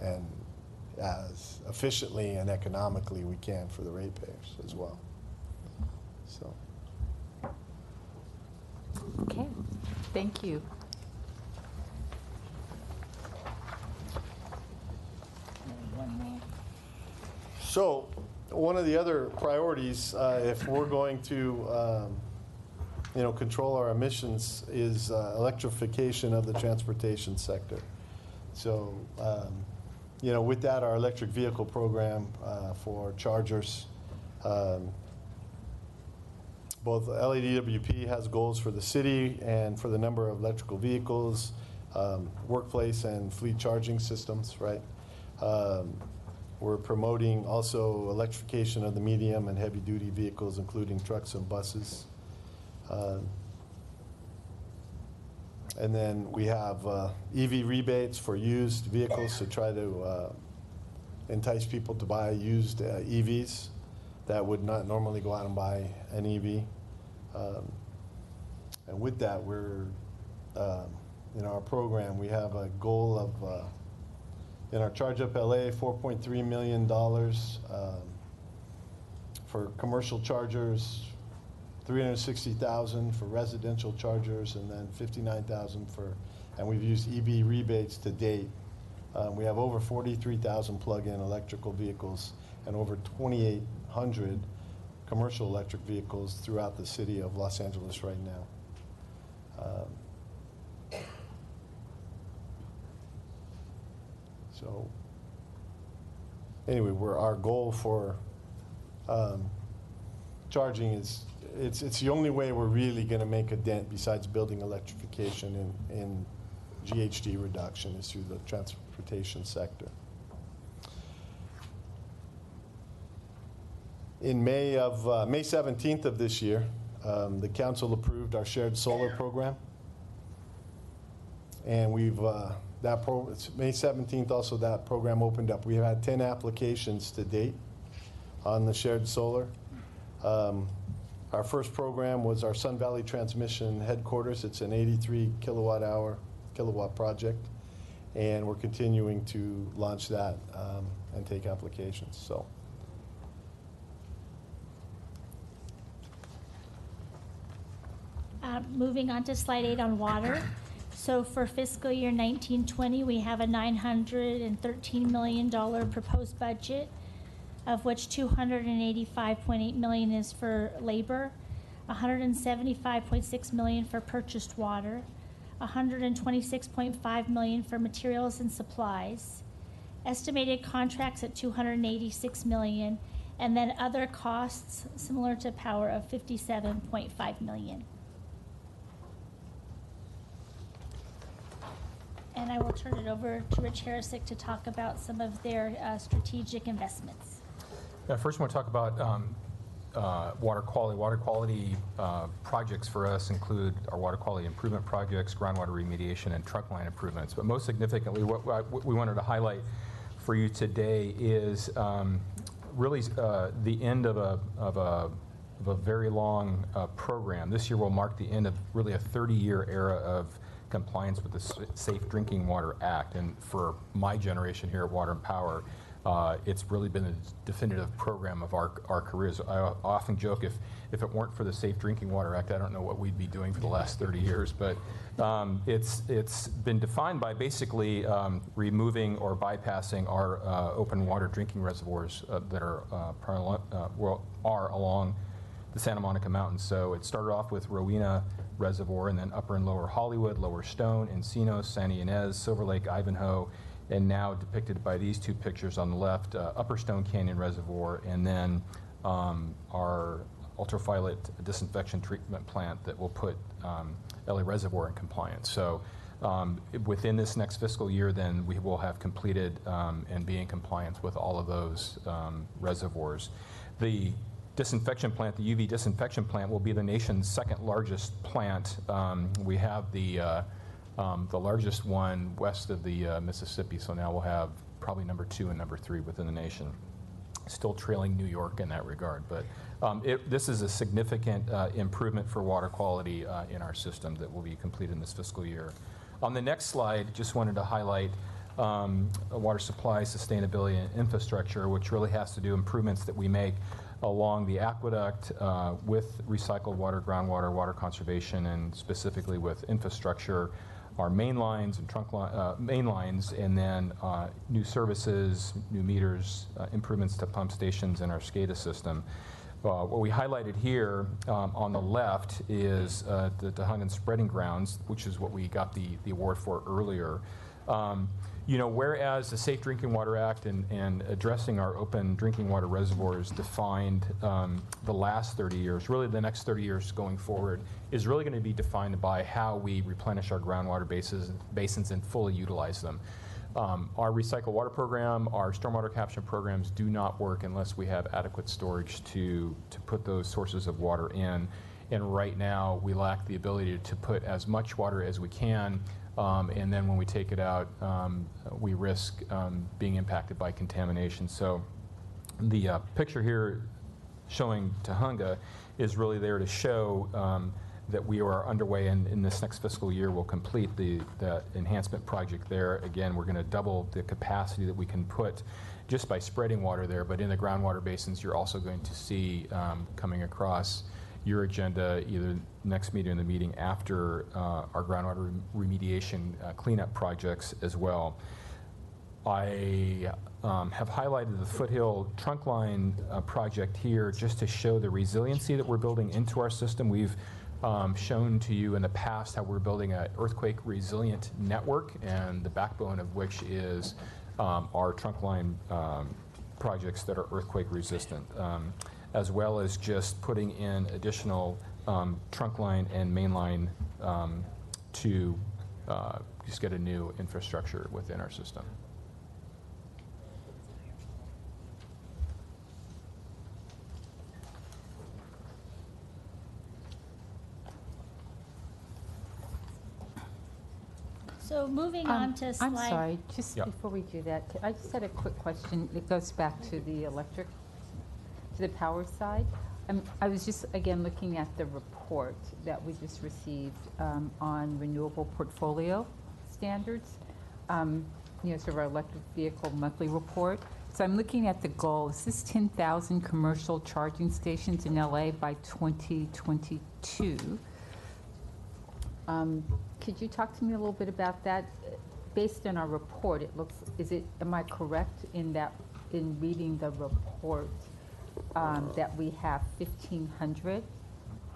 and as efficiently and economically we can for the ratepayers as well. So. Okay, thank you. So, one of the other priorities, if we're going to, control our emissions, is electrification of the transportation sector. So, with that, our electric vehicle program for chargers, both LADWP has goals for the city and for the number of electrical vehicles, workplace and fleet charging systems, right? We're promoting also electrification of the medium and heavy duty vehicles, including trucks and buses. And then we have EV rebates for used vehicles to try to entice people to buy used EVs. that would not normally go out and buy an EV. And with that, we're, in our program, we have a goal of, in our Charge Up LA, $4.3 million for commercial chargers, $360,000 for residential chargers, and then $59,000 for, and we've used EV rebates to date. We have over 43,000 plug-in electrical vehicles and over 2,800 commercial electric vehicles throughout the city of Los Angeles right now. So anyway, our goal for charging is, it's the only way we're really going to make a dent besides building electrification in GHG reduction is through the transportation sector. In May 17th of this year, the council approved our shared solar program. And we've, it's May 17th also that program opened up. We've had 10 applications to date on the shared solar. Our first program was our Sun Valley Transmission Headquarters. It's an 83 kilowatt project. And we're continuing to launch that and take applications. So. Moving on to slide 8 on water. So for fiscal year 1920, we have a $913 million proposed budget, of which $285.8 million is for labor, $175.6 million for purchased water, $126.5 million for materials and supplies, estimated contracts at $286 million, and then other costs similar to power of $57.5 million. And I will turn it over to Rich Harrisick to talk about some of their strategic investments. First, I want to talk about water quality. Water quality projects for us include our water quality improvement projects, groundwater remediation, and trunk line improvements. But most significantly, what we wanted to highlight for you today is really the end of a very long program. This year will mark the end of really a 30-year era of compliance with the Safe Drinking Water Act. And for my generation here at Water and Power, it's really been a definitive program of our careers. I often joke if it weren't for the Safe Drinking Water Act, I don't know what we'd be doing for the last 30 years. But it's been defined by basically removing or bypassing our open water drinking reservoirs that are along the Santa Monica Mountains. So it started off with Rowena Reservoir, and then Upper and Lower Hollywood, Lower Stone, Encinos, Santa Ynez, Silver Lake, Ivanhoe, and now depicted by these two pictures on the left, Upper Stone Canyon Reservoir, and then our ultraviolet disinfection treatment plant that will put LA Reservoir in compliance. So within this next fiscal year, then we will have completed and be in compliance with all of those reservoirs. The disinfection plant, the UV disinfection plant, will be the nation's second largest plant. We have the largest one west of the Mississippi, so now we'll have probably number 2 and number 3 within the nation. Still trailing New York in that regard, but this is a significant improvement for water quality in our system that will be completed in this fiscal year. On the next slide, just wanted to highlight water supply, sustainability, and infrastructure, which really has to do improvements that we make along the aqueduct with recycled water, groundwater, water conservation, and specifically with infrastructure, our main lines and main lines, and then new services, new meters, improvements to pump stations in our SCADA system. What we highlighted here on the left is the Huntington Spreading Grounds, which is what we got the award for earlier. Whereas the Safe Drinking Water Act and addressing our open drinking water reservoirs defined the last 30 years, really the next 30 years going forward is really going to be defined by how we replenish our groundwater basins and fully utilize them. Our recycled water program, our stormwater capture programs do not work unless we have adequate storage to put those sources of water in. And right now, we lack the ability to put as much water as we can, and then when we take it out, we risk being impacted by contamination. So the picture here showing Tahunga is really there to show that we are underway, and in this next fiscal year we'll complete the enhancement project there. Again, we're going to double the capacity that we can put just by spreading water there, but in the groundwater basins you're also going to see coming across your agenda either next meeting or the meeting after our groundwater remediation cleanup projects as well. I have highlighted the Foothill trunk line project here just to show the resiliency that we're building into our system. We've shown to you in the past how we're building an earthquake resilient network, and the backbone of which is our trunk line projects that are earthquake resistant, as well as just putting in additional trunk line and main line to just get a new infrastructure within our system. So moving on to slide. I'm sorry, just Yeah. before we do that, I just had a quick question. It goes back to the electric, to the power side. I was just, again, looking at the report that we just received on renewable portfolio standards, sort of our electric vehicle monthly report. So I'm looking at the goal. Is this 10,000 commercial charging stations in LA by 2022? Could you talk to me a little bit about that? Based on our report, it looks, am I correct in that, in reading the report, that we have 1,500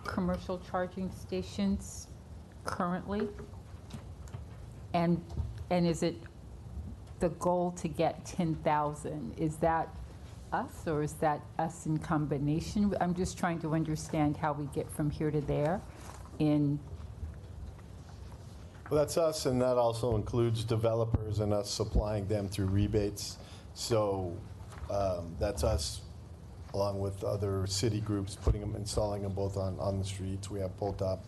commercial charging stations currently? And is it the goal to get 10,000? Is that us, or is that us in combination? I'm just trying to understand how we get from here to there in. Well, that's us, and that also includes developers and us supplying them through rebates. So that's us, along with other city groups, installing them both on the streets. We have pole-top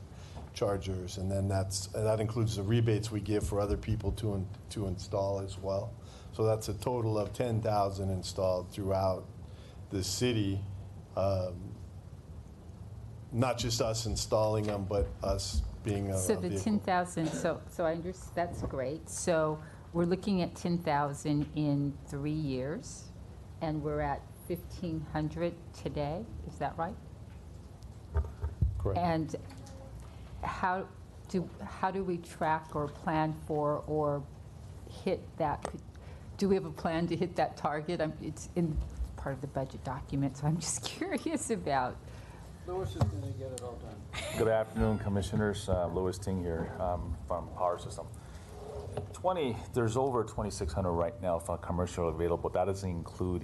chargers, and then that includes the rebates we give for other people to install as well. So that's a total of 10,000 installed throughout the city. Not just us installing them, but us being a So the vehicle. 10,000, so I understand, that's great. So we're looking at 10,000 in 3 years, and we're at 1,500 today, is that right? Correct. And how do we track or plan for or hit that? Do we have a plan to hit that target? It's in part of the budget document, so I'm just curious about. Louis is going to get it all done. Good afternoon, Commissioners. Louis Ting here from Power System. There's over 2,600 right now for commercial available. That doesn't include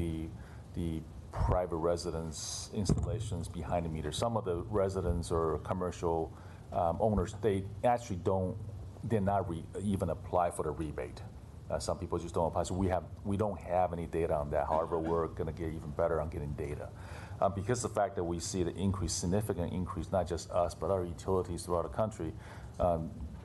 the private residence installations behind the meter. Some of the residents or commercial owners, they actually did not even apply for the rebate. Some people just don't apply. So we don't have any data on that. However, we're going to get even better on getting data. Because of the fact that we see the significant increase, not just us, but our utilities throughout the country,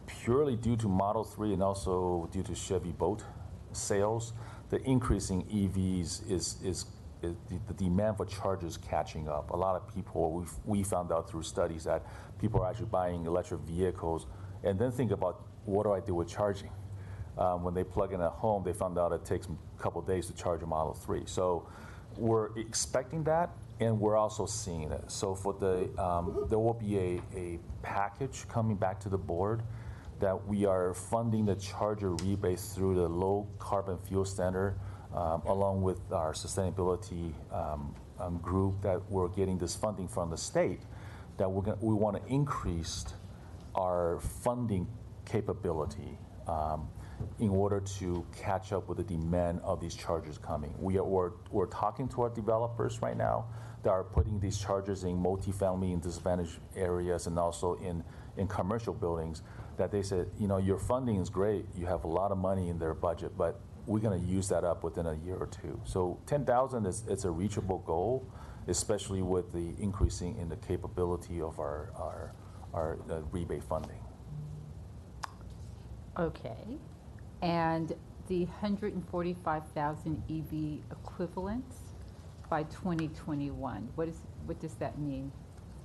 purely due to Model 3 and also due to Chevy boat sales, the increasing EVs is the demand for chargers catching up. A lot of people, we found out through studies that people are actually buying electric vehicles and then think about, what do I do with charging? When they plug in at home, they found out it takes a couple of days to charge a Model 3. So we're expecting that, and we're also seeing it. So for there will be a package coming back to the board that we are funding the charger rebates through the low carbon fuel standard, along with our sustainability group, that we're getting this funding from the state, that we want to increase our funding capability in order to catch up with the demand of these chargers coming. We're talking to our developers right now that are putting these chargers in multifamily and disadvantaged areas, and also in commercial buildings, that they said, your funding is great, you have a lot of money in their budget, but we're going to use that up within a year or two. So 10,000 it's a reachable goal, especially with the increasing in the capability of our rebate funding. Okay. And the 145,000 EV equivalents, by 2021. What does that mean?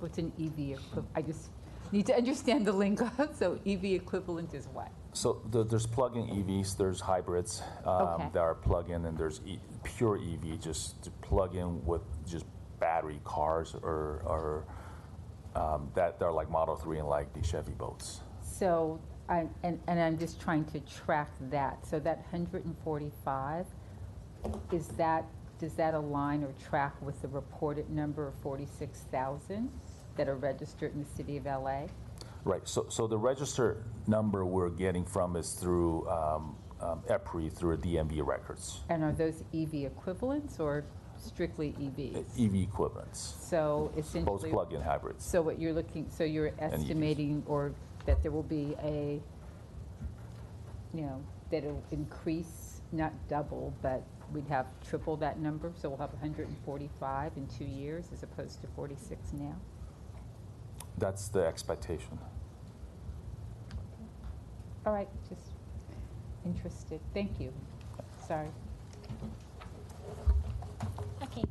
What's an EV equivalent? I just need to understand the lingo. So EV equivalent is what? So there's plug-in EVs, there's hybrids Okay. that are plug-in, and there's pure EV, just to plug in with just battery cars or that are like Model 3 and like the Chevy boats. So, I'm just trying to track that. So that 145, does that align or track with the reported number of 46,000 that are registered in the city of LA? Right. So the registered number we're getting from is through EPRI, through DMV records. And are those EV equivalents or strictly EVs? EV equivalents. So essentially, Both plug-in hybrids. so what you're looking, so you're estimating or that there will be that it'll increase, not double, but we'd have triple that number. So we'll have 145 in 2 years as opposed to 46 now. That's the expectation. All right, just interested. Thank you. Sorry. Okay.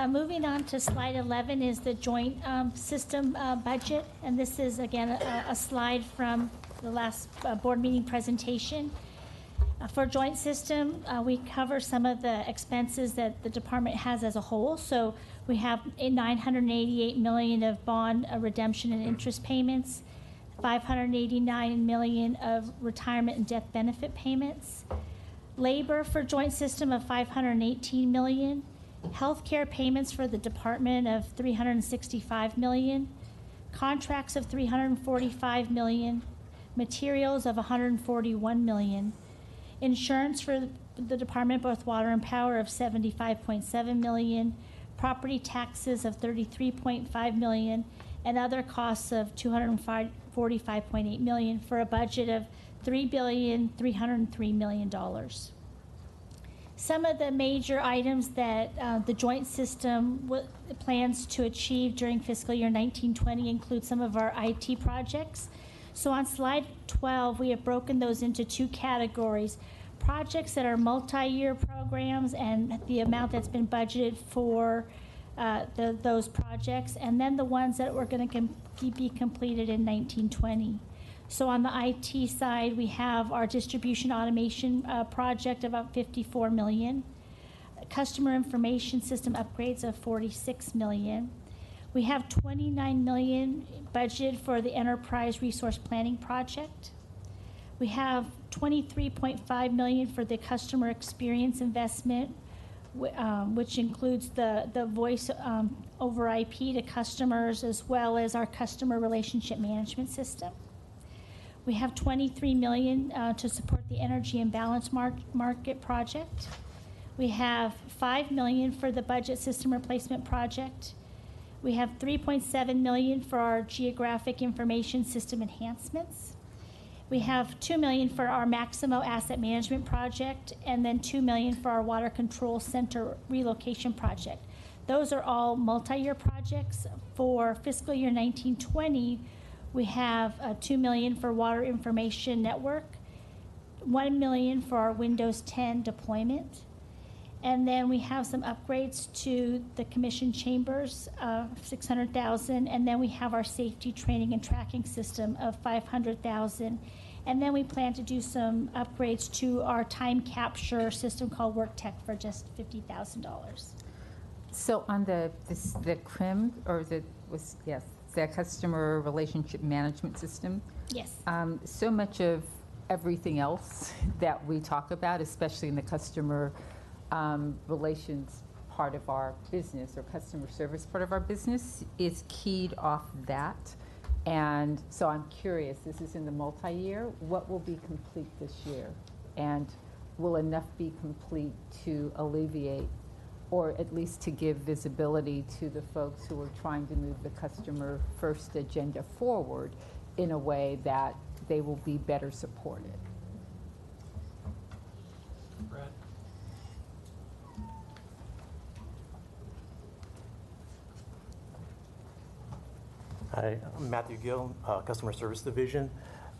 Moving on to slide 11 is the joint system budget. And this is, again, a slide from the last board meeting presentation. For joint system, we cover some of the expenses that the department has as a whole. So we have $988 million of bond redemption and interest payments, $589 million of retirement and death benefit payments, labor for joint system of $518 million, healthcare payments for the department of $365 million, contracts of $345 million, materials of $141 million, insurance for the department, both water and power, of $75.7 million, property taxes of $33.5 million, and other costs of $245.8 million, for a budget of $3,303 million. Some of the major items that the joint system plans to achieve during fiscal year 1920 include some of our IT projects. So on slide 12, we have broken those into two categories: projects that are multi-year programs and the amount that's been budgeted for those projects, and then the ones that were going to be completed in 1920. So on the IT side, we have our distribution automation project of about $54 million, customer information system upgrades of $46 million. We have $29 million budgeted for the enterprise resource planning project. We have $23.5 million for the customer experience investment, which includes the voice over IP to customers, as well as our customer relationship management system. We have $23 million to support the energy imbalance market project. We have $5 million for the budget system replacement project. We have $3.7 million for our geographic information system enhancements. We have $2 million for our Maximo asset management project, and then $2 million for our water control center relocation project. Those are all multi-year projects. For fiscal year 1920, we have $2 million for water information network, $1 million for our Windows 10 deployment, and then we have some upgrades to the commission chambers of $600,000, and then we have our safety training and tracking system of $500,000, and then we plan to do some upgrades to our time capture system called WorkTech for just $50,000. So on the CRIM, or the customer relationship management system. Yes. So much of everything else that we talk about, especially in the customer relations part of our business, or customer service part of our business, is keyed off that. And so I'm curious, this is in the multi-year, what will be complete this year? And will enough be complete to alleviate, or at least to give visibility to the folks who are trying to move the customer first agenda forward in a way that they will be better supported? Brad? Hi, I'm Matthew Gill, Customer Service Division.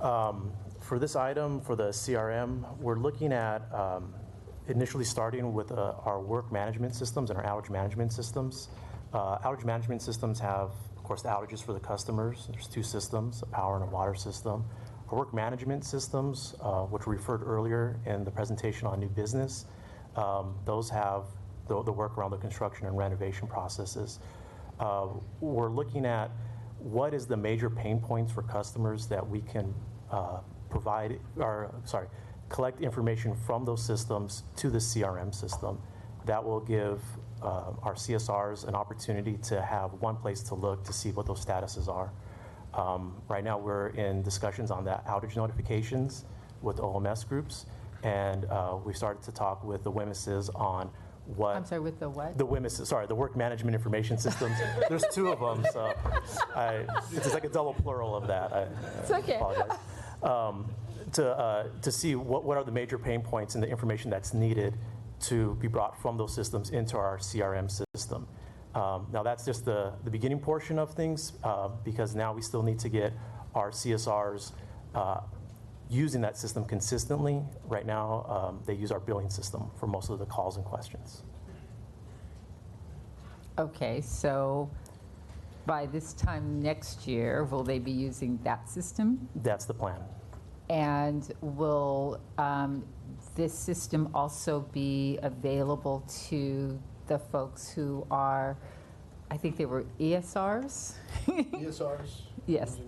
For this item, for the CRM, we're looking at initially starting with our work management systems and our outage management systems. Outage management systems have, of course, the outages for the customers. There's two systems, a power and a water system. Our work management systems, which we referred earlier in the presentation on new business, those have the work around the construction and renovation processes. We're looking at what is the major pain points for customers that we can collect information from those systems to the CRM system. That will give our CSRs an opportunity to have one place to look to see what those statuses are. Right now we're in discussions on the outage notifications with OMS groups, and we started to talk with the WMSs on what... I'm sorry, with the what? The WMSs, sorry, the Work Management Information Systems. There's two of them, so it's like a double plural of that. It's okay. Apologize. To see what are the major pain points and the information that's needed to be brought from those systems into our CRM system. Now that's just the beginning portion of things, because now we still need to get our CSRs using that system consistently. Right now, they use our billing system for most of the calls and questions. Okay, so by this time next year, will they be using that system? That's the plan. And will this system also be available to the folks who are, I think they were ESRs? ESRs? Yes.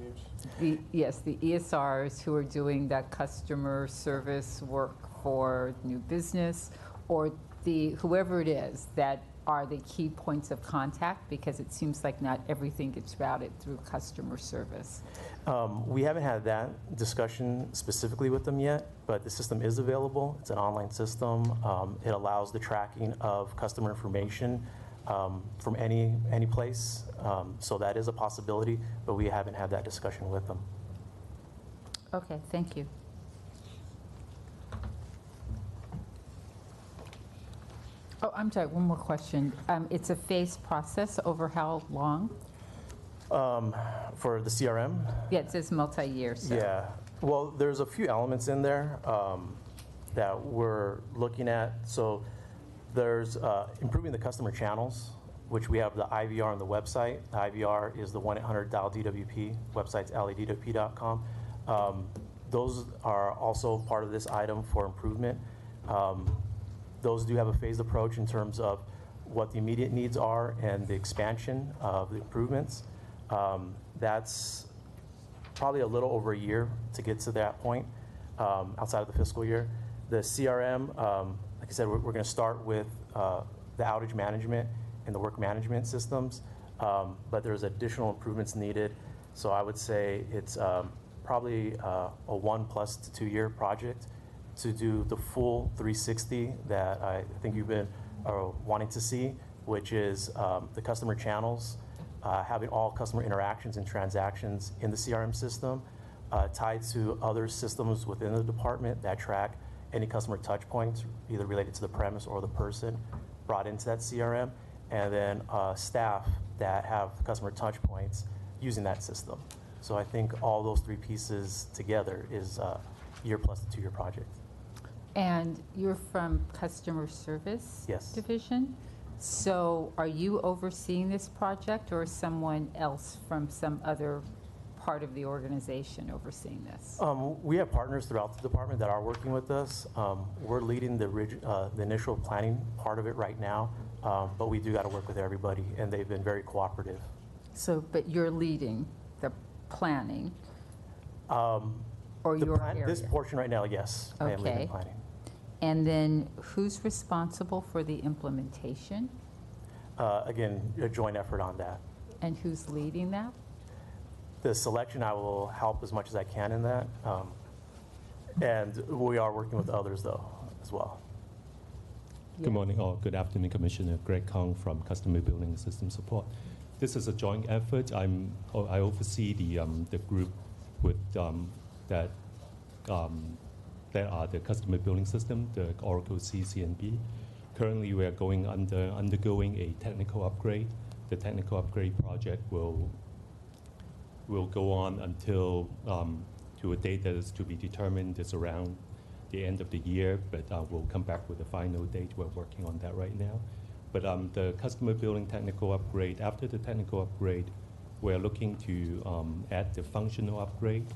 Yes, the ESRs who are doing that customer service work for new business, or whoever it is that are the key points of contact, because it seems like not everything gets routed through customer service. We haven't had that discussion specifically with them yet, but the system is available. It's an online system. It allows the tracking of customer information from any place. So that is a possibility, but we haven't had that discussion with them. Okay, thank you. Oh, I'm sorry, one more question. It's a phased process over how long? For the CRM? Yeah, it says multi-year, so. Yeah, well, there's a few elements in there that we're looking at. So there's improving the customer channels, which we have the IVR on the website. The IVR is the 1-800-DIAL-DWP. Website's ledwp.com. Those are also part of this item for improvement. Those do have a phased approach in terms of what the immediate needs are and the expansion of the improvements. That's probably a little over a year to get to that point outside of the fiscal year. The CRM, like I said, we're going to start with the outage management and the work management systems, but there's additional improvements needed. So I would say it's probably a 1+ to 2 year project to do the full 360 that I think you've been wanting to see, which is the customer channels, having all customer interactions and transactions in the CRM system, tied to other systems within the department that track any customer touch points, either related to the premise or the person, brought into that CRM, and then staff that have customer touch points using that system. So I think all those three pieces together is a year plus the 2 year project. And you're from Customer Service Yes. Division? So are you overseeing this project, or someone else from some other part of the organization overseeing this? We have partners throughout the department that are working with us. We're leading the initial planning part of it right now, but we do got to work with everybody, and they've been very cooperative. So, but you're leading the planning, or your area? This portion right now, yes, I am leading Okay. planning. And then who's responsible for the implementation? Again, a joint effort on that. And who's leading that? The selection, I will help as much as I can in that. And we are working with others, though, as well. Good morning or good afternoon, Commissioner. Greg Kong from Customer Building System Support. This is a joint effort. I oversee the group with that are the Customer Building System, the Oracle CCNB. Currently, we are undergoing a technical upgrade. The technical upgrade project will go on until to a date that is to be determined. Is around the end of the year, but we'll come back with a final date. We're working on that right now. But the customer building technical upgrade, after the technical upgrade, we're looking to add the functional upgrade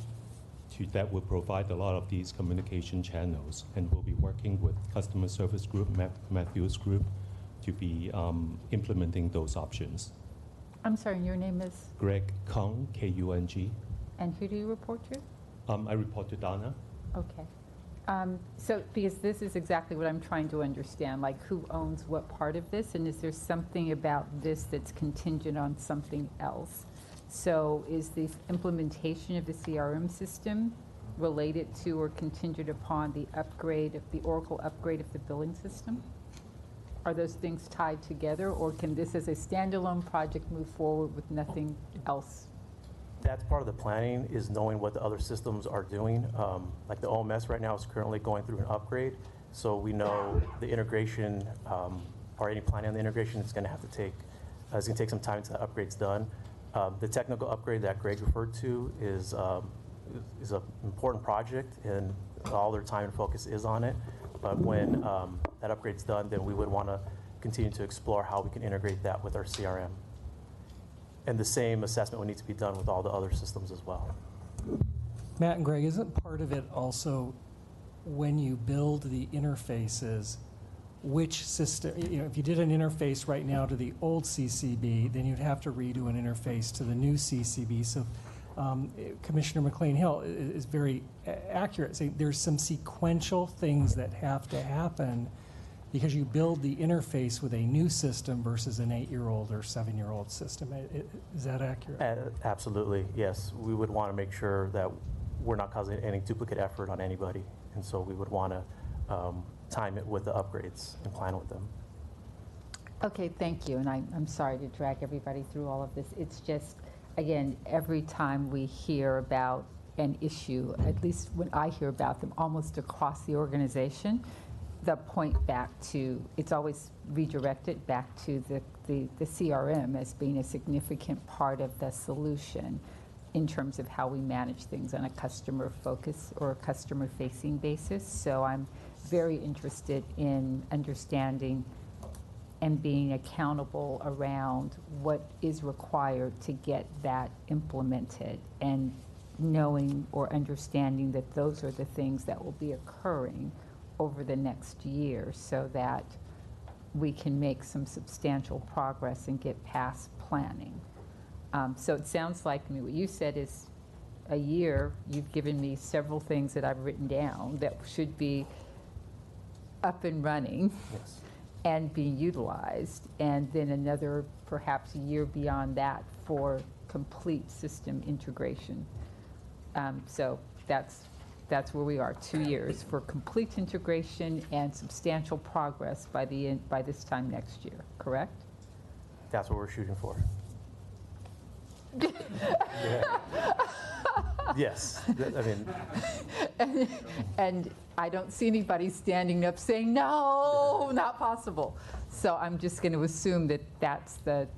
that will provide a lot of these communication channels. And we'll be working with customer service group, Matthew's group, to be implementing those options. I'm sorry, your name is? Greg Kung, K-U-N-G. And who do you report to? I report to Donna. Okay. So, because this is exactly what I'm trying to understand, like who owns what part of this, and is there something about this that's contingent on something else? So is the implementation of the CRM system related to or contingent upon the upgrade of the Oracle upgrade of the billing system? Are those things tied together, or can this as a standalone project move forward with nothing else? That's part of the planning, is knowing what the other systems are doing. Like the OMS right now is currently going through an upgrade, so we know the integration, or any planning on the integration is going to have to take, it's going to take some time until the upgrade's done. The technical upgrade that Greg referred to is an important project, and all their time and focus is on it. But when that upgrade's done, then we would want to continue to explore how we can integrate that with our CRM. And the same assessment would need to be done with all the other systems as well. Matt and Greg, isn't part of it also when you build the interfaces, which system, if you did an interface right now to the old CCB, then you'd have to redo an interface to the new CCB. So Commissioner McLean-Hill is very accurate, saying there's some sequential things that have to happen because you build the interface with a new system versus an 8-year-old or 7-year-old system. Is that accurate? Absolutely, yes. We would want to make sure that we're not causing any duplicate effort on anybody, and so we would want to time it with the upgrades and plan with them. Okay, thank you. And I'm sorry to drag everybody through all of this. It's just, again, every time we hear about an issue, at least when I hear about them almost across the organization, the point back to, it's always redirected back to the CRM as being a significant part of the solution in terms of how we manage things on a customer focus or a customer facing basis. So I'm very interested in understanding and being accountable around what is required to get that implemented, and knowing or understanding that those are the things that will be occurring over the next year so that we can make some substantial progress and get past planning. So it sounds like what you said is a year. You've given me several things that I've written down that should be up and running. Yes. And being utilized, and then another perhaps a year beyond that for complete system integration. So that's where we are, 2 years for complete integration and substantial progress by this time next year, correct? That's what we're shooting for. Yes, I mean. And I don't see anybody standing up saying, no, not possible. So I'm just going to assume that that's the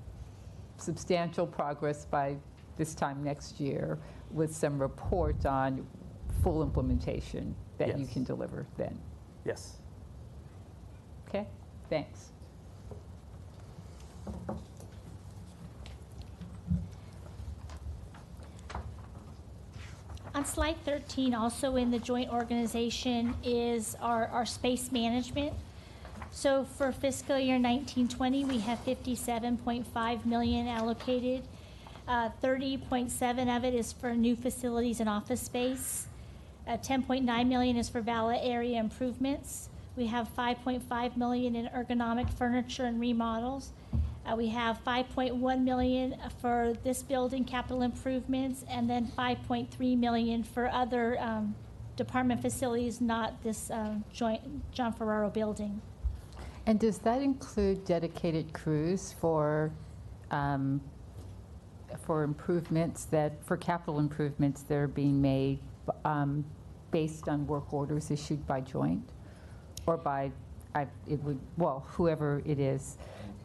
substantial progress by this time next year with some report on full implementation that you can deliver then. Yes. Okay, thanks. On slide 13, also in the joint organization, is our space management. So for fiscal year 1920, we have 57.5 million allocated. 30.7 of it is for new facilities and office space. 10.9 million is for valet area improvements. We have 5.5 million in ergonomic furniture and remodels. We have 5.1 million for this building capital improvements, and then 5.3 million for other department facilities, not this joint John Ferraro building. And does that include dedicated crews for improvements for capital improvements that are being made based on work orders issued by joint or by whoever it is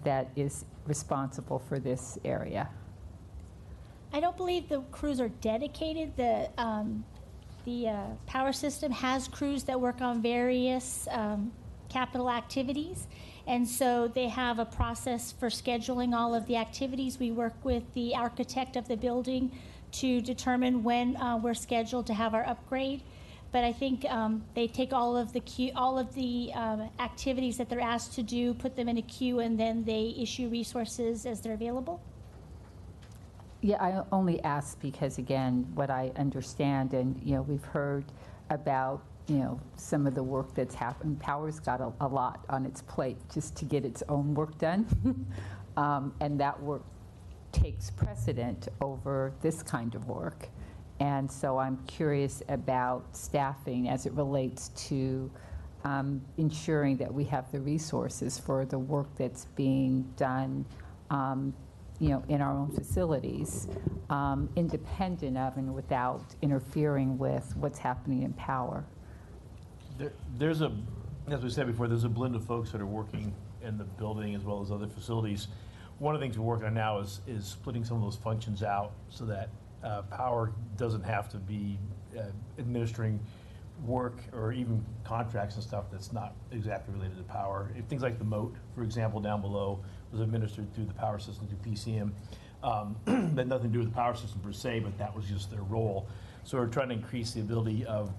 that is responsible for this area? I don't believe the crews are dedicated. The the power system has crews that work on various capital activities. And so they have a process for scheduling all of the activities. We work with the architect of the building to determine when we're scheduled to have our upgrade. But I think they take all of the activities that they're asked to do, put them in a queue, and then they issue resources as they're available. Yeah, I only ask because, again, what I understand, and, we've heard about, some of the work that's happened. Power's got a lot on its plate just to get its own work done. And that work takes precedent over this kind of work. And so I'm curious about staffing as it relates to ensuring that we have the resources for the work that's being done in our own facilities, independent of and without interfering with what's happening in power. There's as we said before, there's a blend of folks that are working in the building as well as other facilities. One of the things we're working on now is splitting some of those functions out so that power doesn't have to be administering work or even contracts and stuff that's not exactly related to power. Things like the moat, for example, down below was administered through the power system, through PCM. That had nothing to do with the power system per se, but that was just their role. So we're trying to increase the ability of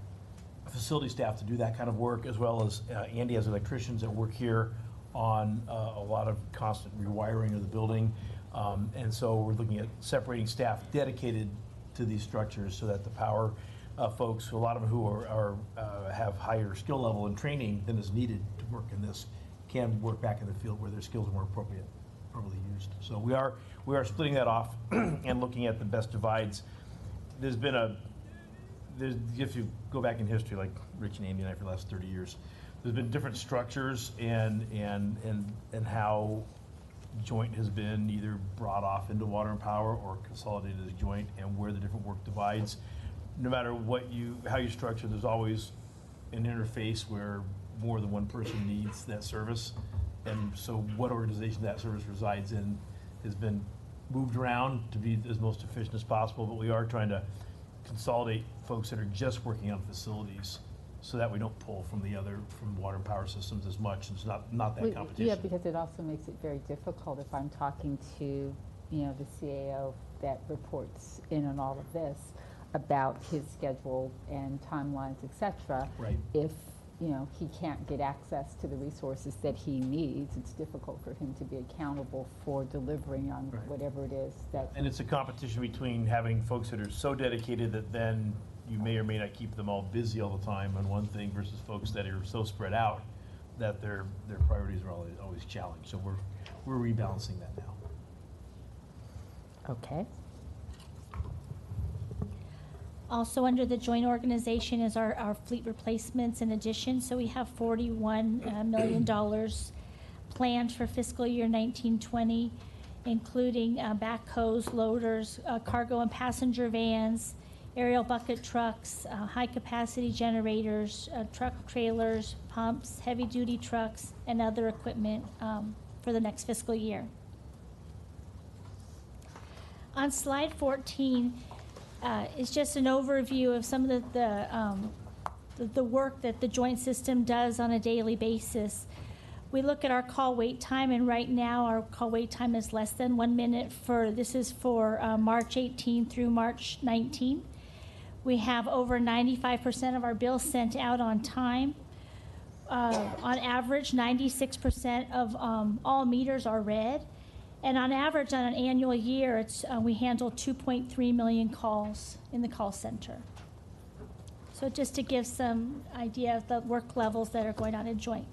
facility staff to do that kind of work, as well as Andy has electricians that work here on a lot of constant rewiring of the building. And so we're looking at separating staff dedicated to these structures so that the power folks, a lot of them who have higher skill level and training than is needed to work in this, can work back in the field where their skills are more appropriately used. So we are splitting that off and looking at the best divides. If you go back in history, like Rich and Andy and I for the last 30 years, there's been different structures and how joint has been either brought off into water and power or consolidated as joint, and where the different work divides. No matter how you structure, there's always an interface where more than one person needs that service. And so what organization that service resides in has been moved around to be as most efficient as possible, but we are trying to consolidate folks that are just working on facilities so that we don't pull from water and power systems as much. It's not that competition. Yeah, because it also makes it very difficult if I'm talking to, the CAO that reports in on all of this about his schedule and timelines, et cetera. Right. If, he can't get access to the resources that he needs, it's difficult for him to be accountable for delivering on whatever it is that. And it's a competition between having folks that are so dedicated that then you may or may not keep them all busy all the time on one thing versus folks that are so spread out that their priorities are always challenged. So we're rebalancing that now. Okay. Also under the joint organization is our fleet replacements in addition. So we have $41 million planned for fiscal year 1920, including backhoes, loaders, cargo and passenger vans, aerial bucket trucks, high-capacity generators, truck trailers, pumps, heavy-duty trucks, and other equipment for the next fiscal year. On slide 14 is just an overview of some of the work that the joint system does on a daily basis. We look at our call wait time, and right now our call wait time is less than 1 minute. This is for March 18 through March 19. We have over 95% of our bills sent out on time. On average, 96% of all meters are read. And on average, on an annual year, we handle 2.3 million calls in the call center. So just to give some idea of the work levels that are going on in joint.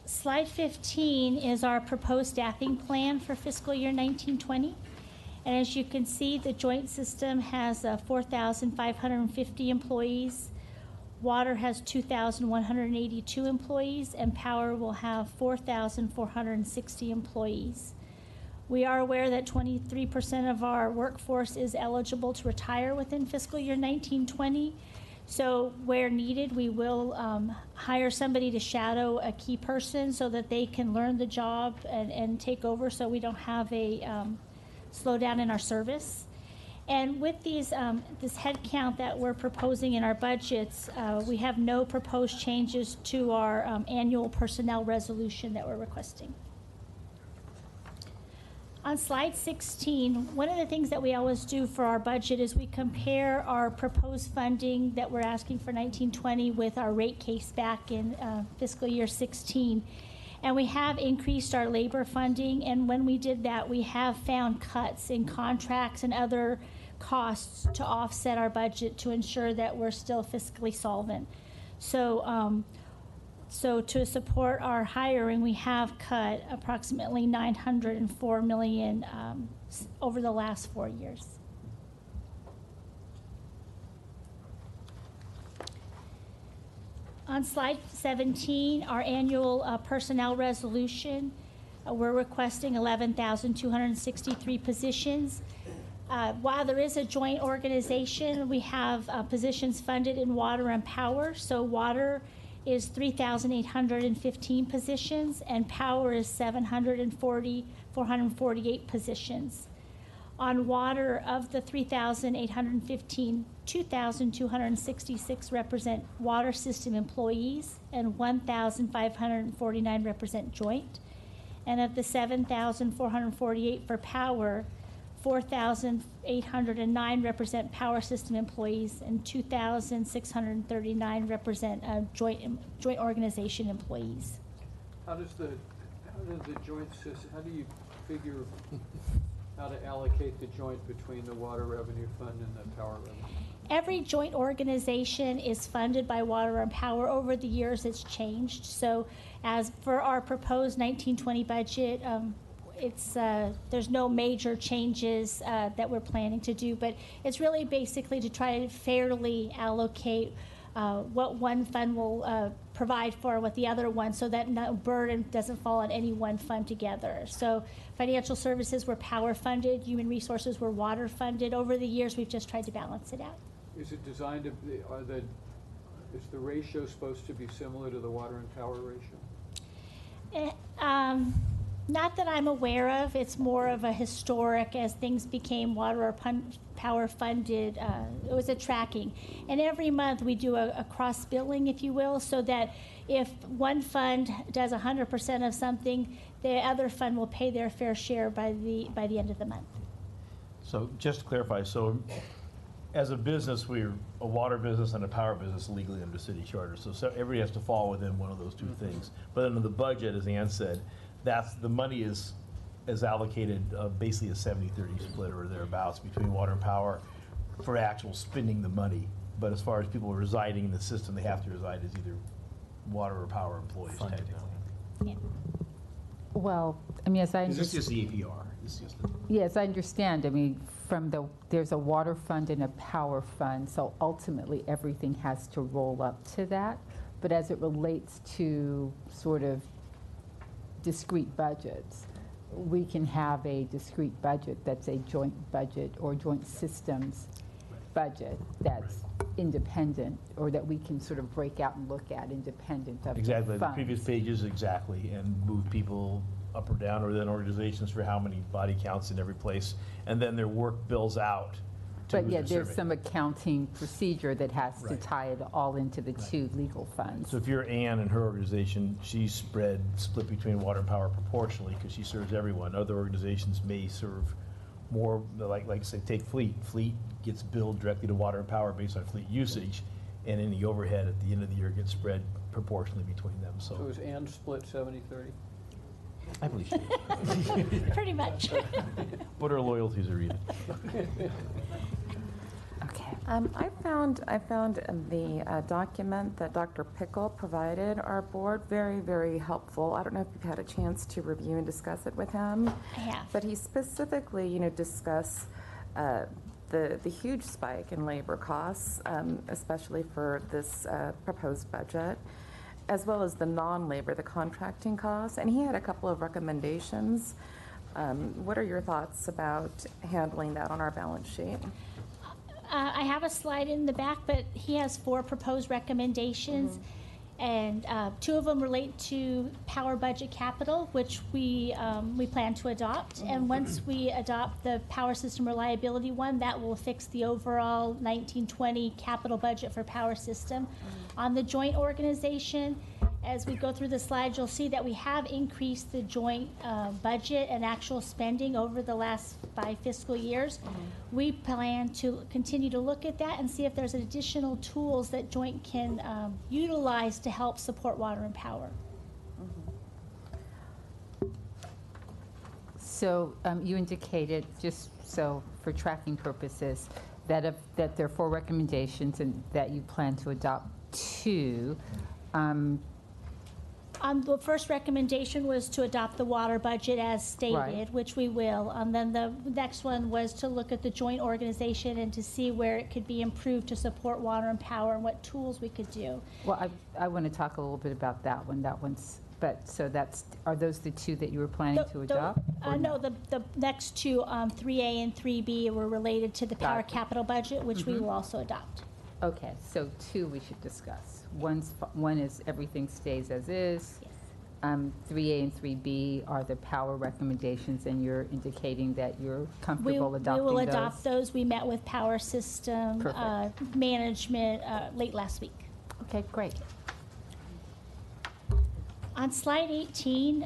Slide 15 is our proposed staffing plan for fiscal year 1920. And as you can see, the joint system has 4,550 employees. Water has 2,182 employees, and power will have 4,460 employees. We are aware that 23% of our workforce is eligible to retire within fiscal year 1920. So where needed, we will hire somebody to shadow a key person so that they can learn the job and take over, so we don't have a slowdown in our service. And with these, this head count that we're proposing in our budgets, we have no proposed changes to our annual personnel resolution that we're requesting. On slide 16, one of the things that we always do for our budget is we compare our proposed funding that we're asking for 1920 with our rate case back in fiscal year 16. And we have increased our labor funding, and when we did that, we have found cuts in contracts and other costs to offset our budget to ensure that we're still fiscally solvent. So, so to support our hiring, we have cut approximately $904 million over the last 4 years. On slide 17, our annual personnel resolution, we're requesting 11,263 positions. While there is a joint organization, we have positions funded in water and power. So water is 3,815 positions, and power is 448 positions. On water, of the 3,815, 2,266 represent water system employees, and 1,549 represent joint. And of the 7,448 for power, 4,809 represent power system employees, and 2,639 represent joint organization employees. How do you figure how to allocate the joint between the water revenue fund and the power revenue? Every joint organization is funded by water and power. Over the years, it's changed. So as for our proposed 1920 budget, there's no major changes that we're planning to do, but it's really basically to try to fairly allocate what one fund will provide for what the other one, so that no burden doesn't fall on any one fund together. So financial services were power funded, human resources were water funded. Over the years, we've just tried to balance it out. Is it designed to be, is the ratio supposed to be similar to the water and power ratio? Not that I'm aware of. It's more of a historic, as things became water or power funded, it was a tracking. And every month we do a cross billing, if you will, so that if one fund does 100% of something, the other fund will pay their fair share by the end of the month. So just to clarify, so as a business, we're a water business and a power business legally under city charter. So everybody has to fall within one of those two things. But under the budget, as Ann said, the money is allocated basically a 70-30 split or thereabouts between water and power for actual spending the money. But as far as people residing in the system, they have to reside as either water or power employees technically. Yeah. Well, I mean, as I Is this understand. just the APR? Yes, I understand. I mean, there's a water fund and a power fund, so ultimately everything has to roll up to that. But as it relates to sort of discrete budgets, we can have a discrete budget that's a joint budget or joint systems budget that's independent, or that we can sort of break out and look at independent of Exactly, the the funds. previous pages, exactly, and move people up or down, or then organizations for how many body counts in every place, and then their work bills out to But who yeah, they're there's serving. some accounting procedure that has to Right. tie it all into the two legal funds. So if you're Ann and her organization, she's split between water and power proportionally because she serves everyone. Other organizations may serve more, like say, take Fleet. Fleet gets billed directly to water and power based on fleet usage, and any overhead at the end of the year gets spread proportionally between them. So is Ann split 70-30? I believe she is. Pretty much. But her loyalties are even. Okay. I found the document that Dr. Pickle provided our board very, very helpful. I don't know if you've had a chance to review and discuss it with him. I have. But he specifically, discussed the huge spike in labor costs, especially for this proposed budget, as well as the non-labor, the contracting costs. And he had a couple of recommendations. What are your thoughts about handling that on our balance sheet? I have a slide in the back, but he has 4 proposed recommendations. And 2 of them relate to power budget capital, which we plan to adopt. And once we adopt the power system reliability one, that will fix the overall 1920 capital budget for power system. On the joint organization, as we go through the slides, you'll see that we have increased the joint budget and actual spending over the last 5 fiscal years. We plan to continue to look at that and see if there's additional tools that joint can utilize to help support water and power. So you indicated, just so for tracking purposes, that there are 4 recommendations and that you plan to adopt 2. The first recommendation was to adopt the water budget as stated, Right. which we will. And then the next one was to look at the joint organization and to see where it could be improved to support water and power and what tools we could do. Well, I want to talk a little bit about that one. So are those the 2 that you were planning to adopt? No, the next 2, 3A and 3B, were related to the power Gotcha. capital budget, which we will also adopt. Okay, so 2 we should discuss. One is everything stays as is. Yes. 3A and 3B are the power recommendations, and you're indicating that you're comfortable adopting those? We will adopt those. We met with power system management late last week. Okay, great. On slide 18,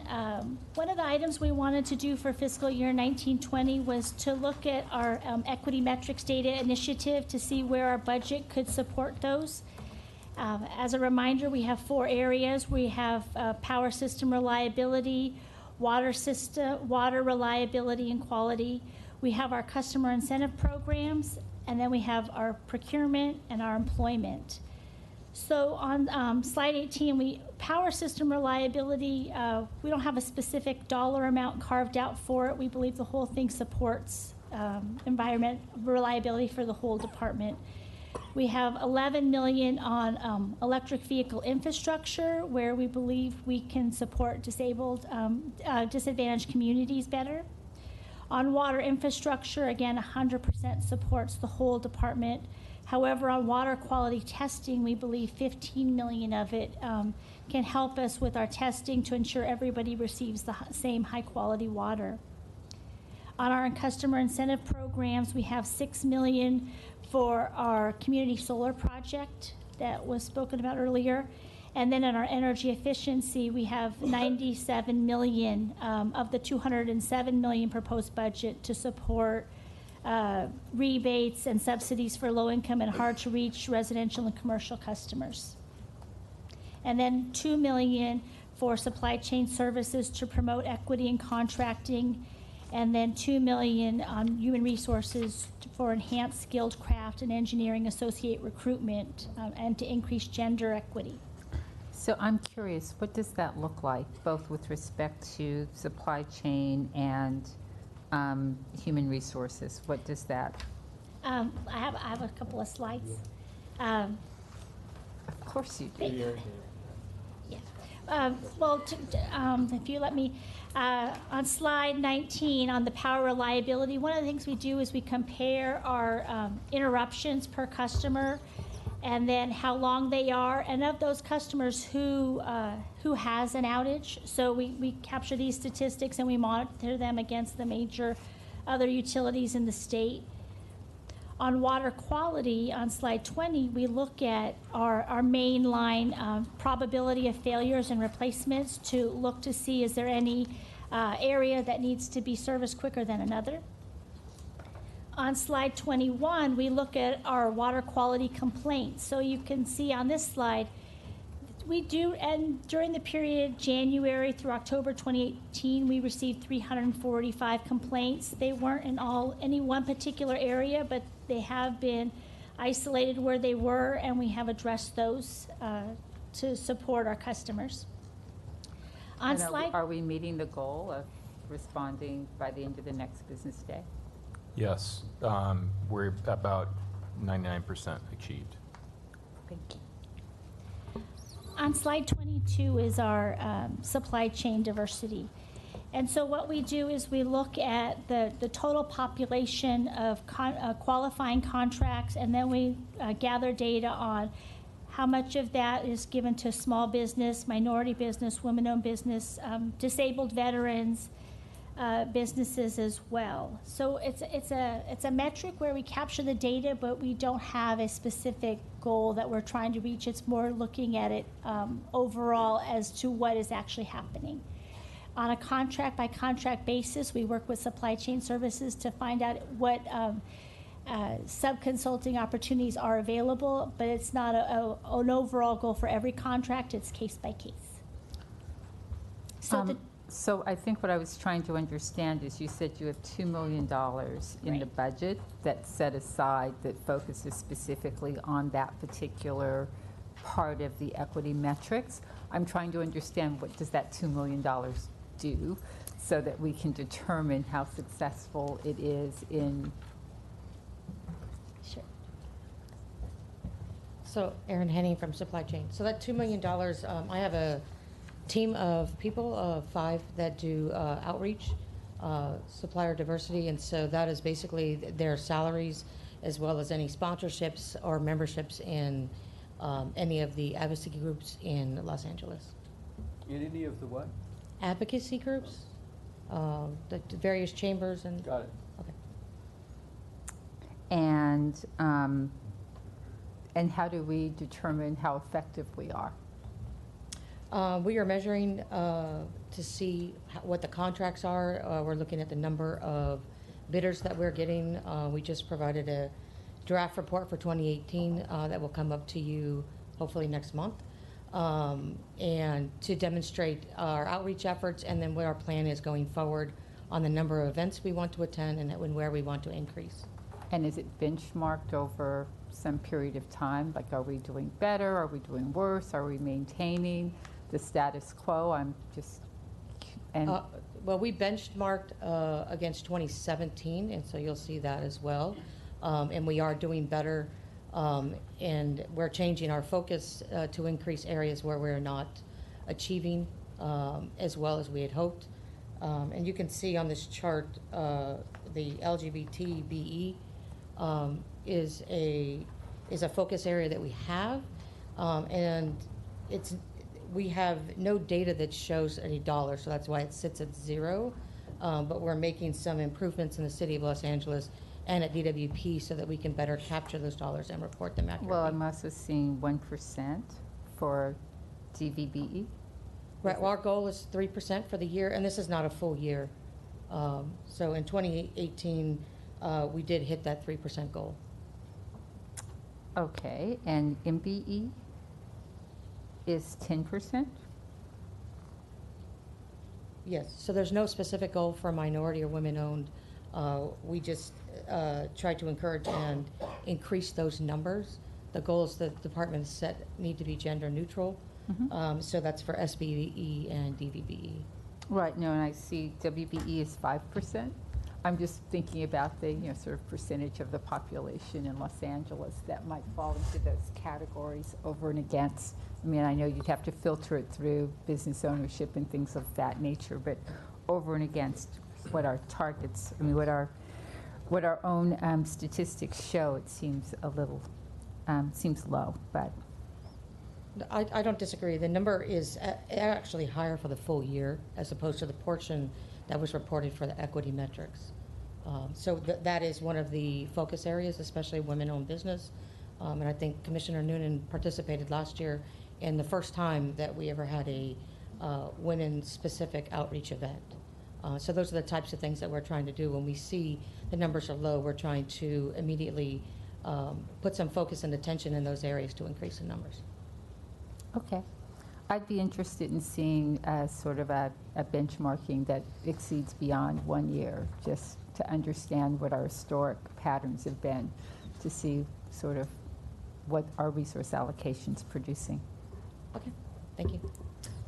one of the items we wanted to do for fiscal year 1920 was to look at our equity metrics data initiative to see where our budget could support those. As a reminder, we have 4 areas. We have power system reliability, water reliability and quality. We have our customer incentive programs, and then we have our procurement and our employment. So on slide 18, power system reliability, we don't have a specific dollar amount carved out for it. We believe the whole thing supports environment reliability for the whole department. We have $11 million on electric vehicle infrastructure, where we believe we can support disadvantaged communities better. On water infrastructure, again, 100% supports the whole department. However, on water quality testing, we believe $15 million of it can help us with our testing to ensure everybody receives the same high-quality water. On our customer incentive programs, we have $6 million for our community solar project that was spoken about earlier. And then in our energy efficiency, we have $97 million of the $207 million proposed budget to support rebates and subsidies for low-income and hard-to-reach residential and commercial customers. And then $2 million for supply chain services to promote equity in contracting, and then $2 million on human resources for enhanced skilled craft and engineering associate recruitment and to increase gender equity. So I'm curious, what does that look like, both with respect to supply chain and human resources? What does that? I have a couple of slides. Of course you do. Yeah. If you let me, on slide 19 on the power reliability, one of the things we do is we compare our interruptions per customer and then how long they are, and of those customers who has an outage. So we capture these statistics and we monitor them against the major other utilities in the state. On water quality, on slide 20, we look at our main line probability of failures and replacements to look to see is there any area that needs to be serviced quicker than another. On slide 21, we look at our water quality complaints. So you can see on this slide, we do, and during the period January through October 2018, we received 345 complaints. They weren't in any one particular area, but they have been isolated where they were, and we have addressed those to support our customers. On slide, are we meeting the goal of responding by the end of the next business day? Yes, we're about 99% achieved. Thank you. on slide 22 is our supply chain diversity. And so what we do is we look at the total population of qualifying contracts, and then we gather data on how much of that is given to small business, minority business, women-owned business, disabled veterans, businesses as well. So it's a metric where we capture the data, but we don't have a specific goal that we're trying to reach. It's more looking at it overall as to what is actually happening. On a contract-by-contract basis, we work with supply chain services to find out what sub-consulting opportunities are available, but it's not an overall goal for every contract. It's case by case. So I think what I was trying to understand is you said you have $2 million in the budget that's set aside that focuses specifically on that particular part of the equity metrics. I'm trying to understand, what does that $2 million do so that we can determine how successful it is in. Sure. So Erin Henning from Supply Chain. So that $2 million, I have a team of people, 5 that do outreach, supplier diversity, and so that is basically their salaries as well as any sponsorships or memberships in any of the advocacy groups in Los Angeles. In any of the what? Advocacy groups, the various chambers and. Got it. Okay. And how do we determine how effective we are? We are measuring to see what the contracts are. We're looking at the number of bidders that we're getting. We just provided a draft report for 2018 that will come up to you hopefully next month. And to demonstrate our outreach efforts and then what our plan is going forward on the number of events we want to attend and where we want to increase. And is it benchmarked over some period of time? Like, are we doing better? Are we doing worse? Are we maintaining the status quo? I'm just, and well, we benchmarked against 2017, and so you'll see that as well. And we are doing better, and we're changing our focus to increase areas where we're not achieving as well as we had hoped. And you can see on this chart the LGBT BE is a focus area that we have, and we have no data that shows any dollars, so that's why it sits at 0. But we're making some improvements in the city of Los Angeles and at DWP so that we can better capture those dollars and report them accurately. well, I'm also seeing 1% for DVBE. Right, well, our goal is 3% for the year, and this is not a full year. So in 2018, we did hit that 3% goal. Okay, and MBE is 10%? Yes, so there's no specific goal for minority or women-owned. We just try to encourage and increase those numbers. The goals that the department has set need to be gender neutral. So that's for SBE and DVBE. Right, no, and I see WBE is 5%. I'm just thinking about the sort of percentage of the population in Los Angeles that might fall into those categories over and against. I mean, I know you'd have to filter it through business ownership and things of that nature, but over and against what our targets, I mean, what our own statistics show, it seems a little, seems low, but. I don't disagree. The number is actually higher for the full year as opposed to the portion that was reported for the equity metrics. So that is one of the focus areas, especially women-owned business. And I think Commissioner Noonan participated last year in the first time that we ever had a women-specific outreach event. So those are the types of things that we're trying to do. When we see the numbers are low, we're trying to immediately put some focus and attention in those areas to increase the numbers. Okay. I'd be interested in seeing sort of a benchmarking that exceeds beyond 1 year, just to understand what our historic patterns have been, to see sort of what our resource allocation's producing. Okay, thank you.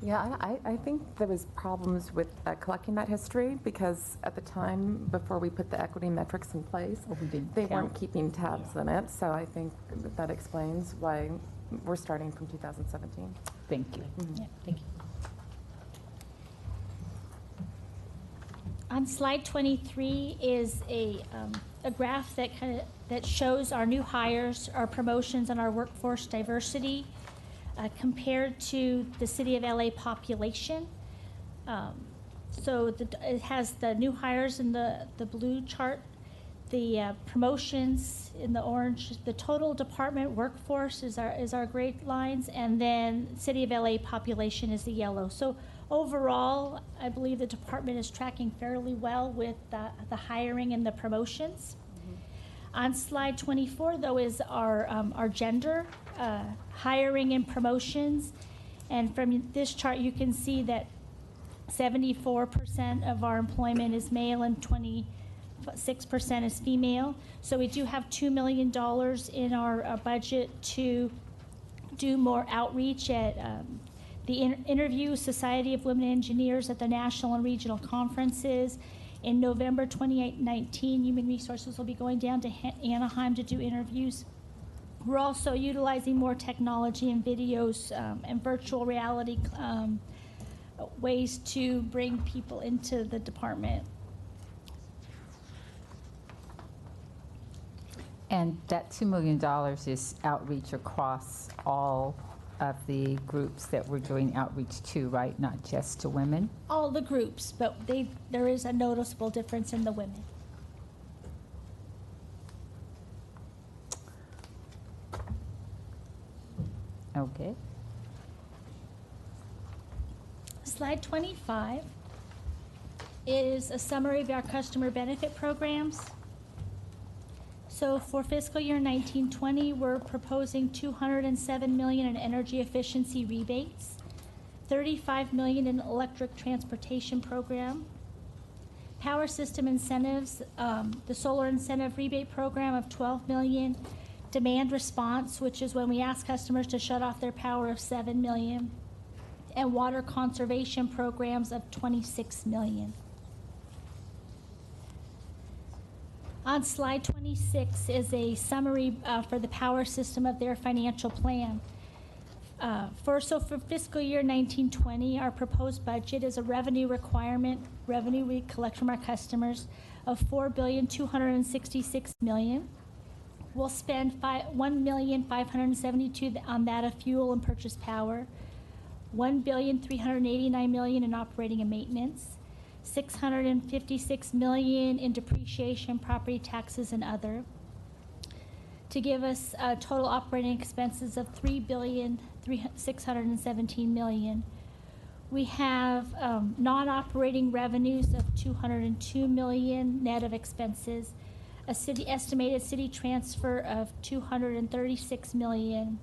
Yeah, I think there was problems with collecting that history because at the time before we put the equity metrics in place, they weren't keeping tabs on it. So I think that explains why we're starting from 2017. Thank you. Yeah, thank you. On slide 23 is a graph that shows our new hires, our promotions, and our workforce diversity compared to the City of LA population. It has the new hires in the blue chart, the promotions in the orange, the total department workforce is our gray lines, and then City of LA population is the yellow. So overall, I believe the department is tracking fairly well with the hiring and the promotions. On slide 24, though, is our gender hiring and promotions. And from this chart, you can see that 74% of our employment is male and 26% is female. So we do have $2 million in our budget to do more outreach at the Interview Society of Women Engineers at the national and regional conferences. In November 2019, Human Resources will be going down to Anaheim to do interviews. We're also utilizing more technology and videos and virtual reality ways to bring people into the department. And that $2 million is outreach across all of the groups that we're doing outreach to, right? Not just to women? All the groups, but there is a noticeable difference in the women. Okay. Slide 25 is a summary of our customer benefit programs. So for fiscal year 19-20, we're proposing $207 million in energy efficiency rebates, $35 million in electric transportation program, power system incentives, the solar incentive rebate program of $12 million, demand response, which is when we ask customers to shut off their power, of $7 million, and water conservation programs of $26 million. On slide 26 is a summary for the power system of their financial plan. For fiscal year 19-20, our proposed budget is a revenue we collect from our customers, of $4,266 million. We'll spend $1,572,000 on that of fuel and purchase power, $1,389 million in operating and maintenance, $656 million in depreciation, property taxes, and other, to give us total operating expenses of $3,617 million. We have non-operating revenues of $202 million net of expenses, estimated city transfer of $236 million,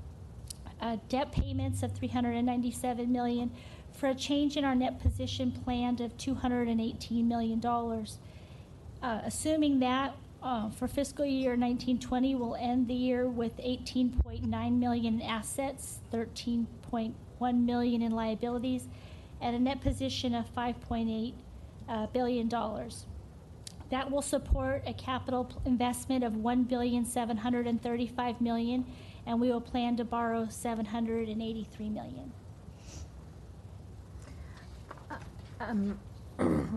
debt payments of $397 million, for a change in our net position planned of $218 million. Assuming that for fiscal year 19-20, we'll end the year with $18.9 million in assets, $13.1 million in liabilities, and a net position of $5.8 billion. That will support a capital investment of $1,735 million, and we will plan to borrow $783 million.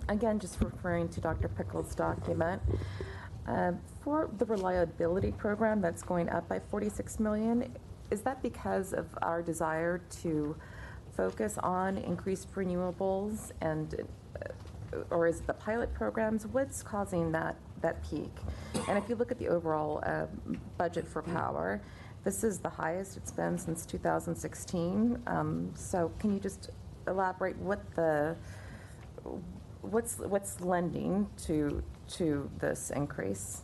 Again, just referring to Dr. Pickle's document, for the reliability program that's going up by $46 million, is that because of our desire to focus on increased renewables, and or is it the pilot programs? What's causing that peak? And if you look at the overall budget for power, this is the highest it's been since 2016. So can you just elaborate what's lending to this increase?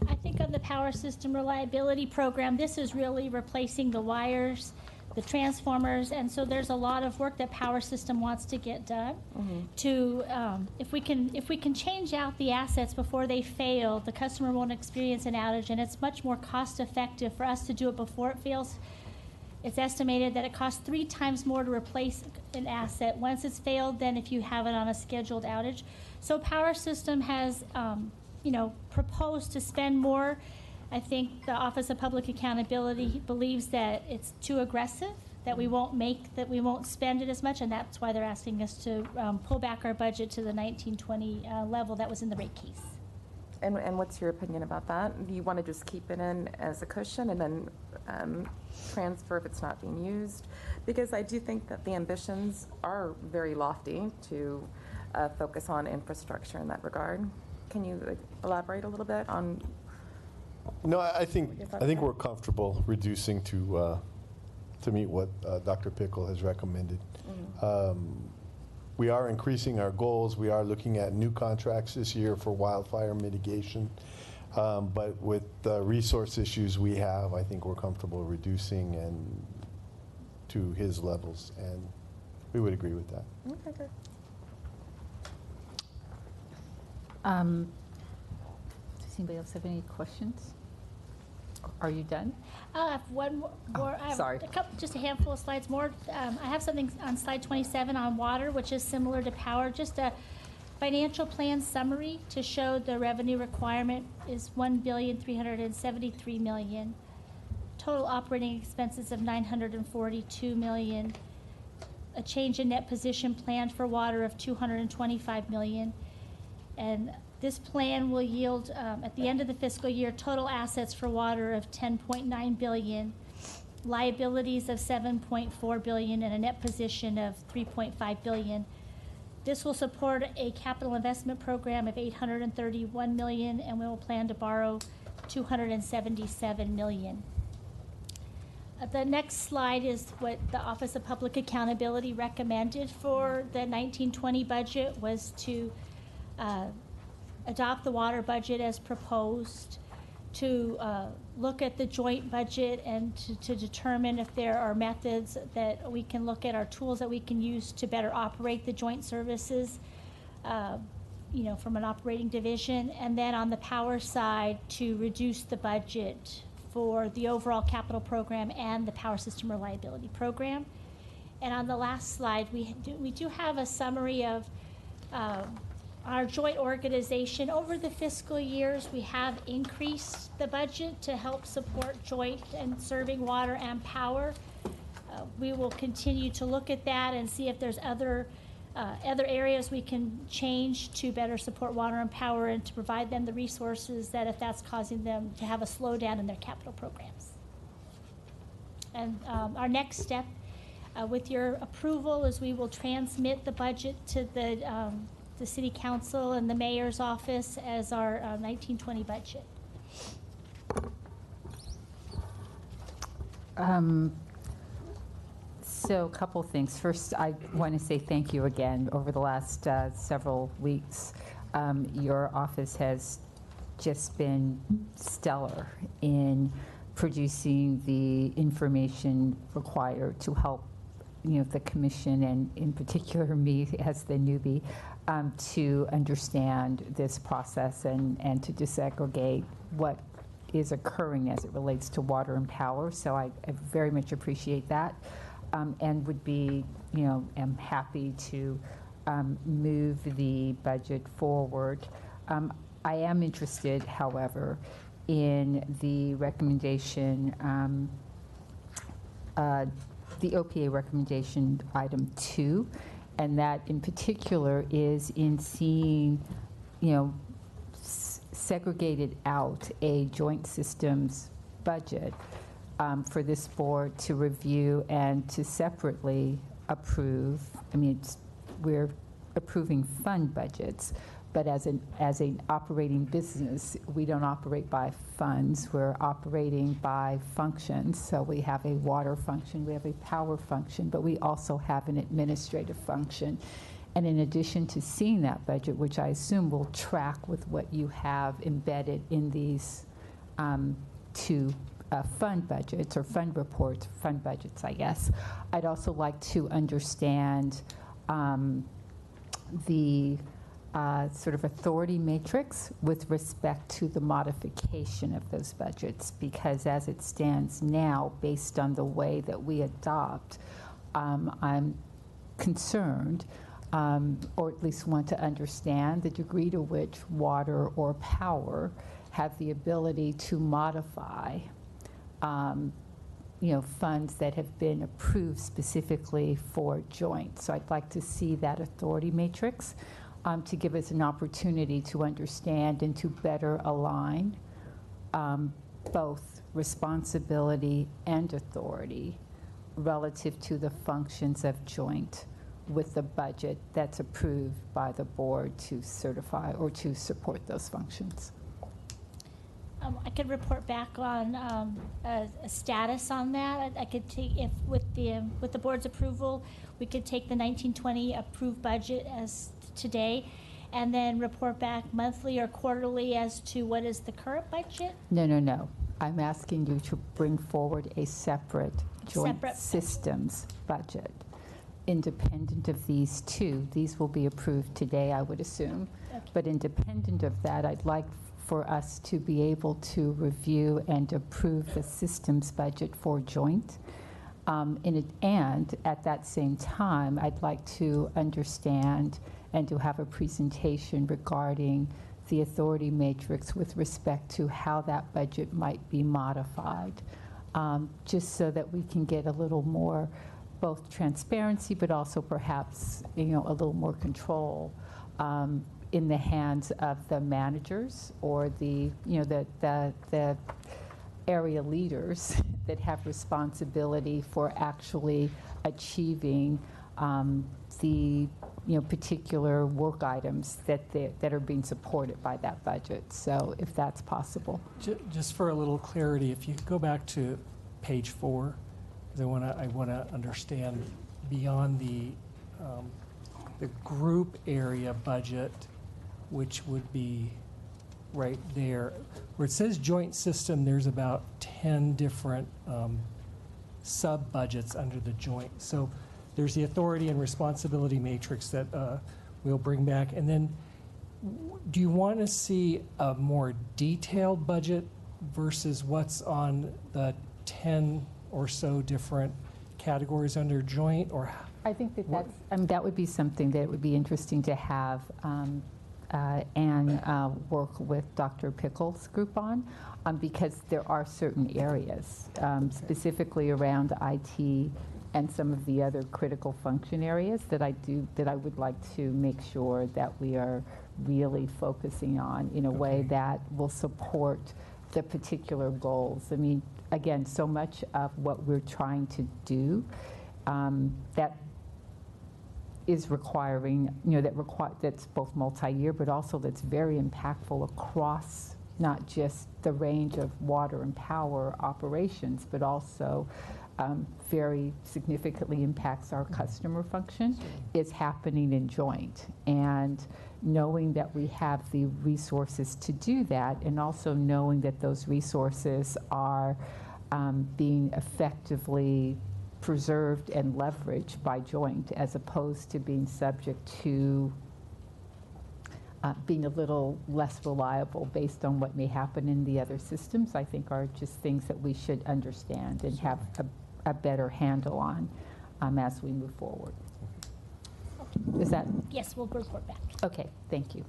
I think on the power system reliability program, this is really replacing the wires, the transformers, and so there's a lot of work that power system wants to get done. To if we can change out the assets before they fail, the customer won't experience an outage, and it's much more cost effective for us to do it before it fails. It's estimated that it costs 3 times more to replace an asset once it's failed than if you have it on a scheduled outage. So power system has proposed to spend more. I think the Office of Public Accountability believes that it's too aggressive. that we won't spend it as much, and that's why they're asking us to pull back our budget to the 1920 level that was in the rate case. And what's your opinion about that? Do you want to just keep it in as a cushion and then transfer if it's not being used? Because I do think that the ambitions are very lofty to focus on infrastructure in that regard. Can you elaborate a little bit on? No, I think we're comfortable reducing to meet what Dr. Pickle has recommended. We are increasing our goals. We are looking at new contracts this year for wildfire mitigation. But with the resource issues we have, I think we're comfortable reducing and to his levels, and we would agree with that. Okay, good. Does anybody else have any questions? Are you done? I have one more. I have sorry. Just a handful of slides more. I have something on slide 27 on water, which is similar to power. Just a financial plan summary to show the revenue requirement is $1,373 million. Total operating expenses of $942 million. A change in net position planned for water of $225 million. And this plan will yield, at the end of the fiscal year, total assets for water of $10.9 billion, liabilities of $7.4 billion, and a net position of $3.5 billion. This will support a capital investment program of $831 million, and we will plan to borrow $277 million. The next slide is what the Office of Public Accountability recommended for the 1920 budget, was to adopt the water budget as proposed, to look at the joint budget and to determine if there are methods that we can look at, our tools that we can use to better operate the joint services, from an operating division. And then on the power side, to reduce the budget for the overall capital program and the power system reliability program. And on the last slide, we do have a summary of our joint organization. Over the fiscal years, we have increased the budget to help support joint and serving water and power. We will continue to look at that and see if there's other areas we can change to better support water and power and to provide them the resources that if that's causing them to have a slowdown in their capital programs. And our next step with your approval is we will transmit the budget to the City Council and the Mayor's office as our 1920 budget. So a couple things. First, I want to say thank you again. Over the last several weeks, your office has just been stellar in producing the information required to help the commission, and in particular me as the newbie, to understand this process and to disaggregate what is occurring as it relates to water and power. So I very much appreciate that, and would be, am happy to move the budget forward. I am interested, however, in the recommendation, the OPA recommendation item 2, and that in particular is in seeing, segregated out a joint systems budget for this board to review and to separately approve. I mean, we're approving fund budgets, but as an operating business, we don't operate by funds. We're operating by functions. So we have a water function, we have a power function, but we also have an administrative function. And in addition to seeing that budget, which I assume will track with what you have embedded in these two fund budgets, or fund reports, fund budgets, I guess, I'd also like to understand the sort of authority matrix with respect to the modification of those budgets, because as it stands now, based on the way that we adopt, I'm concerned, or at least want to understand the degree to which water or power have the ability to modify funds that have been approved specifically for joint. So I'd like to see that authority matrix to give us an opportunity to understand and to better align both responsibility and authority relative to the functions of joint with the budget that's approved by the board to certify or to support those functions. I could report back on a status on that. I could take, if with the board's approval, we could take the 1920 approved budget as today, and then report back monthly or quarterly as to what is the current budget. No. I'm asking you to bring forward a separate joint systems budget, independent of these two. These will be approved today, I would assume. Okay. But independent of that, I'd like for us to be able to review and approve the systems budget for joint. And at that same time, I'd like to understand and to have a presentation regarding the authority matrix with respect to how that budget might be modified, just so that we can get a little more both transparency, but also perhaps a little more control in the hands of the managers or the area leaders that have responsibility for actually achieving the particular work items that are being supported by that budget. So if that's possible. Just for a little clarity, if you go back to page 4, because I want to understand beyond the group area budget, which would be right there. Where it says joint system, there's about 10 different sub-budgets under the joint. So there's the authority and responsibility matrix that we'll bring back. And then do you want to see a more detailed budget versus what's on the 10 or so different categories under joint? Or I think that would be something that would be interesting to have and work with Dr. Pickle's group on, because there are certain areas, specifically around IT and some of the other critical function areas that I would like to make sure that we are really focusing on in a way that will support the particular goals. I mean, again, so much of what we're trying to do that is requiring, that's both multi-year, but also that's very impactful across not just the range of water and power operations, but also very significantly impacts our customer function, is happening in joint. And knowing that we have the resources to do that, and also knowing that those resources are being effectively preserved and leveraged by joint, as opposed to being subject to being a little less reliable based on what may happen in the other systems, I think are just things that we should understand and have a better handle on as we move forward. Is that? Yes, we'll report back. Okay, thank you.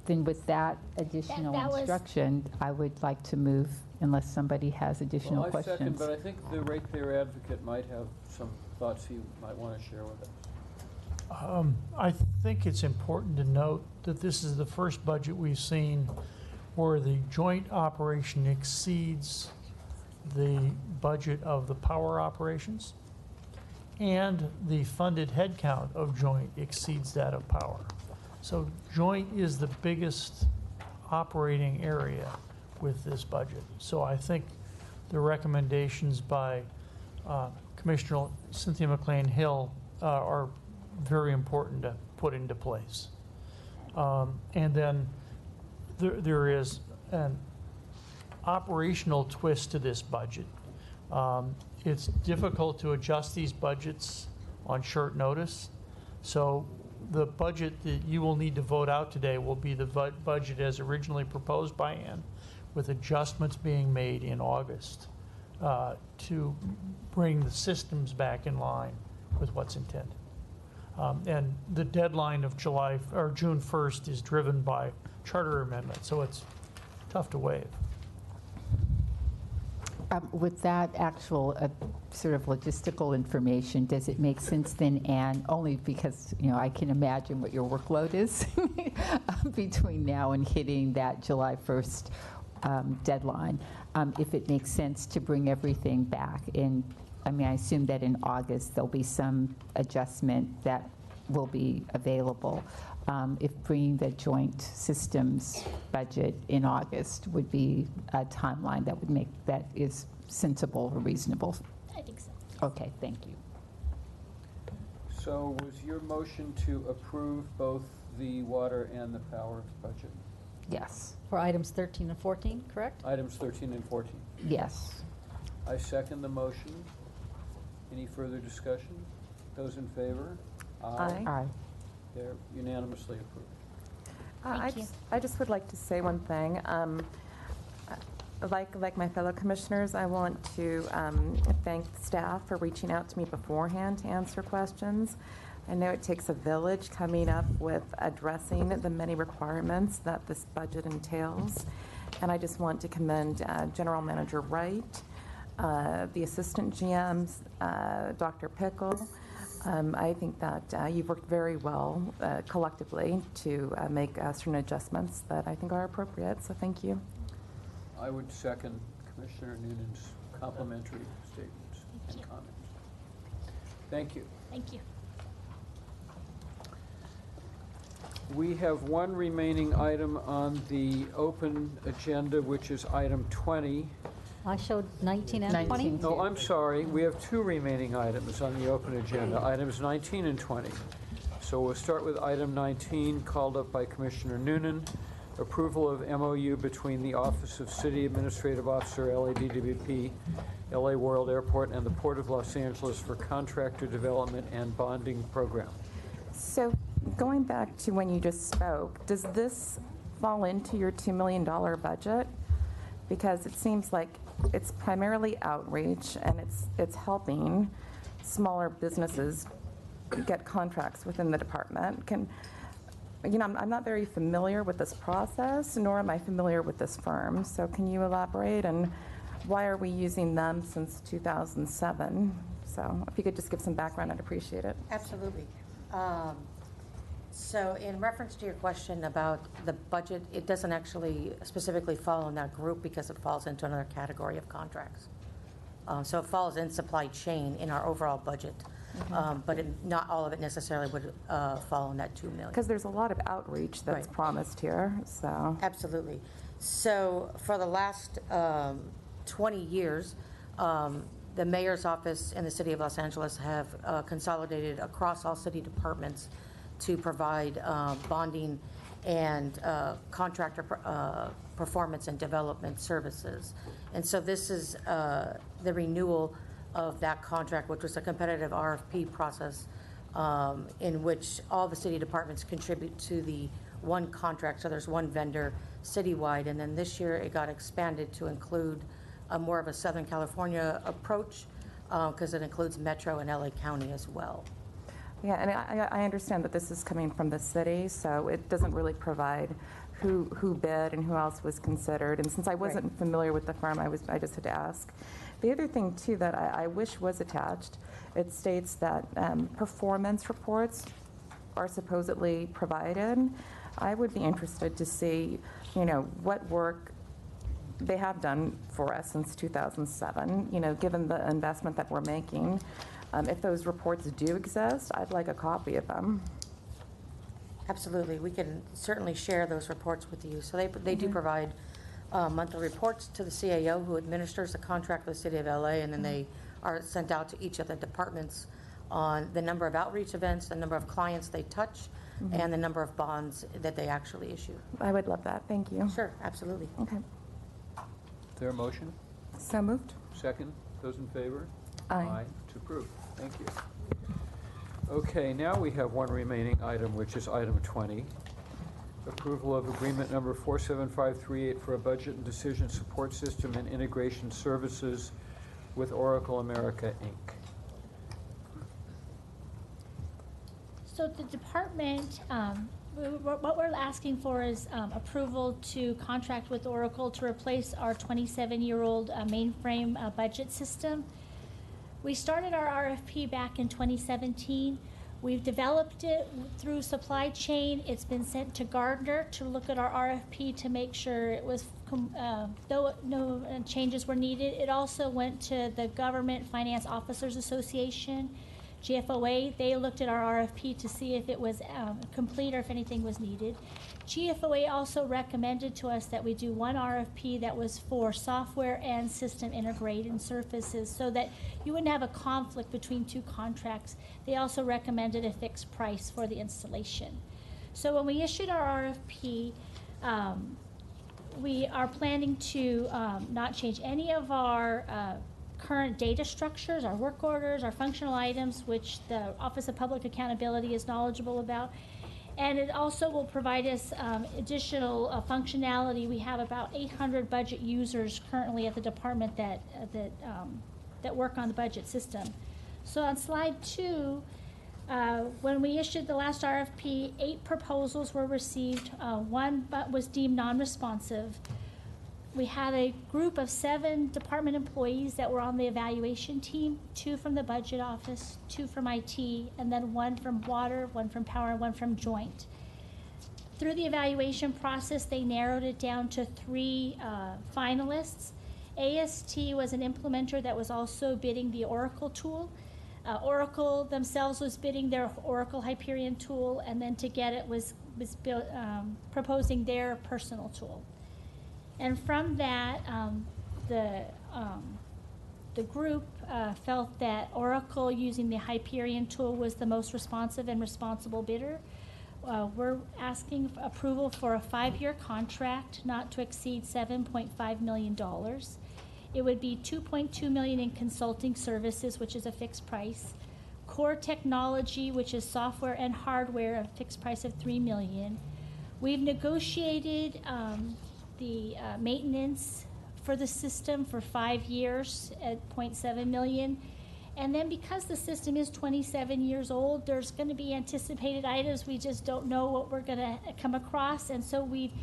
Then with that additional instruction, I would like to move, unless somebody has additional questions. I second, but I think the ratepayer advocate might have some thoughts he might want to share with us. I think it's important to note that this is the first budget we've seen where the joint operation exceeds the budget of the power operations, and the funded headcount of joint exceeds that of power. So joint is the biggest operating area with this budget. So I think the recommendations by Commissioner Cynthia McLean-Hill are very important to put into place. And then there is an operational twist to this budget. It's difficult to adjust these budgets on short notice. So the budget that you will need to vote out today will be the budget as originally proposed by Ann, with adjustments being made in August to bring the systems back in line with what's intended. And the deadline of June 1st is driven by charter amendment, so it's tough to waive. With that actual sort of logistical information, does it make sense then, Anne, only because, you know, I can imagine what your workload is between now and hitting that July 1st deadline, if it makes sense to bring everything back in? I mean, I assume that in August there'll be some adjustment that will be available. If bringing the joint systems budget in August would be a timeline that would make, that is sensible or reasonable. I think so. Okay, thank you. So was your motion to approve both the water and the power budget? Yes. For items 13 and 14, correct? Items 13 and 14. Yes. I second the motion. Any further discussion? Those in favor? Aye. Aye. They're unanimously approved. Thank you. I just would like to say one thing. Like my fellow commissioners, I want to thank staff for reaching out to me beforehand to answer questions. I know it takes a village coming up with addressing the many requirements that this budget entails. And I just want to commend General Manager Wright, the Assistant GMs, Dr. Pickle. I think that you've worked very well collectively to make certain adjustments that I think are appropriate, so thank you. I would second Commissioner Noonan's complimentary statements and comments. Thank you. Thank you. We have one remaining item on the open agenda, which is item 20. I showed 19 and 20. No, I'm sorry. We have two remaining items on the open agenda, items 19 and 20. So we'll start with item 19, called up by Commissioner Noonan. Approval of MOU between the Office of City Administrative Officer, LADWP, LA World Airport, and the Port of Los Angeles for contractor development and bonding program. So going back to when you just spoke, does this fall into your $2 million budget? Because it seems like it's primarily outreach and it's helping smaller businesses get contracts within the department. I'm not very familiar with this process, nor am I familiar with this firm. So can you elaborate, and why are we using them since 2007? So if you could just give some background, I'd appreciate it. Absolutely. So in reference to your question about the budget, it doesn't actually specifically fall in that group because it falls into another category of contracts. So it falls in supply chain in our overall budget. But not all of it necessarily would fall in that $2 million. Because there's a lot of outreach that's promised here, so. Absolutely. So for the last 20 years, the mayor's office and the city of Los Angeles have consolidated across all city departments to provide bonding and contractor performance and development services. And so this is the renewal of that contract, which was a competitive RFP process in which all the city departments contribute to the one contract. So there's one vendor citywide, and then this year it got expanded to include more of a Southern California approach because it includes Metro and LA County as well. Yeah, and I understand that this is coming from the city, so it doesn't really provide who bid and who else was considered. And since I wasn't familiar with the firm, I just had to ask. The other thing, too, that I wish was attached, it states that performance reports are supposedly provided. I would be interested to see, what work they have done for us since 2007, given the investment that we're making. If those reports do exist, I'd like a copy of them. Absolutely. We can certainly share those reports with you. So they do provide monthly reports to the CAO, who administers the contract with the City of LA, and then they are sent out to each of the departments on the number of outreach events, the number of clients they touch, and the number of bonds that they actually issue. I would love that. Thank you. Sure, absolutely. Okay. Is there a motion? So moved. Second. Those in favor? Aye. To approve. Thank you. Okay, now we have one remaining item, which is item 20. Approval of agreement number 47538 for a budget and decision support system and integration services with Oracle America, Inc. So the department what we're asking for is approval to contract with Oracle to replace our 27-year-old mainframe budget system. We started our RFP back in 2017. We've developed it through supply chain. It's been sent to Gardner to look at our RFP to make sure it was, no changes were needed. It also went to the Government Finance Officers Association, GFOA. They looked at our RFP to see if it was complete or if anything was needed. GFOA also recommended to us that we do one RFP that was for software and system integrated surfaces so that you wouldn't have a conflict between two contracts. They also recommended a fixed price for the installation. So when we issued our RFP, we are planning to not change any of our current data structures, our work orders, our functional items, which the Office of Public Accountability is knowledgeable about. And it also will provide us additional functionality. We have about 800 budget users currently at the department that work on the budget system. So on slide 2, when we issued the last RFP, 8 proposals were received. One was deemed non-responsive. We had a group of 7 department employees that were on the evaluation team, 2 from the budget office, 2 from IT, and then 1 from water, 1 from power, and 1 from joint. Through the evaluation process, they narrowed it down to 3 finalists. AST was an implementer that was also bidding the Oracle tool. Oracle themselves was bidding their Oracle Hyperion tool, and then to get it was proposing their personal tool. And from that, the group felt that Oracle using the Hyperion tool was the most responsive and responsible bidder. We're asking for approval for a 5-year contract not to exceed $7.5 million. It would be $2.2 million in consulting services, which is a fixed price. Core technology, which is software and hardware, a fixed price of $3 million. We've negotiated the maintenance for the system for 5 years at $0.7 million. And then because the system is 27 years old, there's going to be anticipated items. We just don't know what we're going to come across. And so we,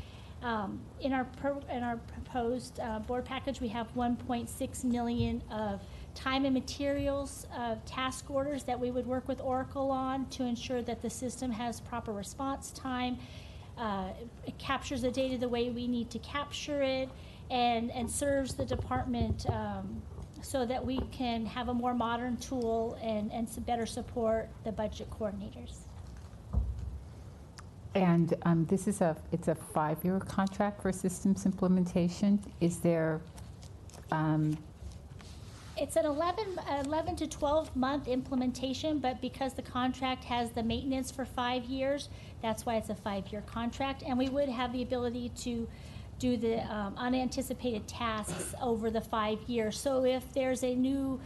in our proposed board package, we have $1.6 million of time and materials task orders that we would work with Oracle on to ensure that the system has proper response time. It captures the data the way we need to capture it, and serves the department so that we can have a more modern tool and to better support the budget coordinators. And this is it's a 5-year contract for systems implementation. Is there? It's an 11 to 12 month implementation, but because the contract has the maintenance for 5 years, that's why it's a 5-year contract. And we would have the ability to do the unanticipated tasks over the 5 years. So if there's a new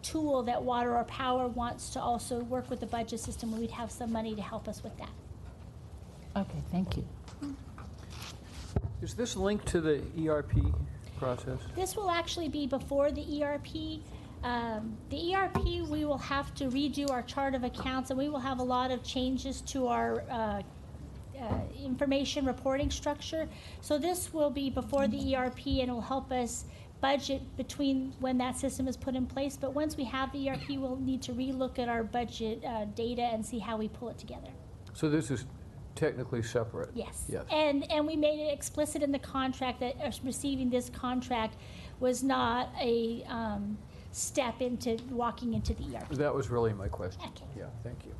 tool that water or power wants to also work with the budget system, we'd have some money to help us with that. Okay, thank you. Is this linked to the ERP process? This will actually be before the ERP. The ERP, we will have to redo our chart of accounts, and we will have a lot of changes to our information reporting structure. So this will be before the ERP, and it will help us budget between when that system is put in place. But once we have the ERP, we'll need to relook at our budget data and see how we pull it together. So this is technically separate? Yes. Yes. And we made it explicit in the contract that us receiving this contract was not a step into walking into the ERP. That was really my question. Okay. Yeah, thank you.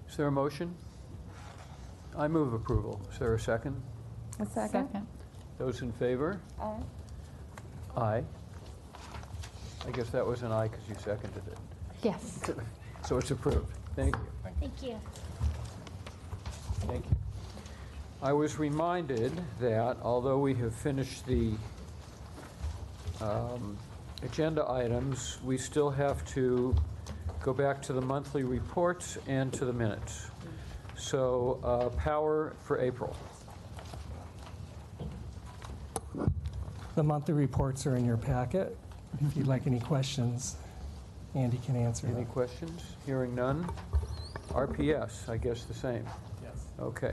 Is there a motion? I move approval. Is there a second? A second. Those in favor? Aye. Aye. I guess that was an aye because you seconded it. Yes. So it's approved. Thank you. Thank you. Thank you. I was reminded that although we have finished the agenda items, we still have to go back to the monthly reports and to the minutes. So power for April. The monthly reports are in your packet. If you'd like any questions, Andy can answer Any them. questions? Hearing none. RPS, I guess the same. Okay.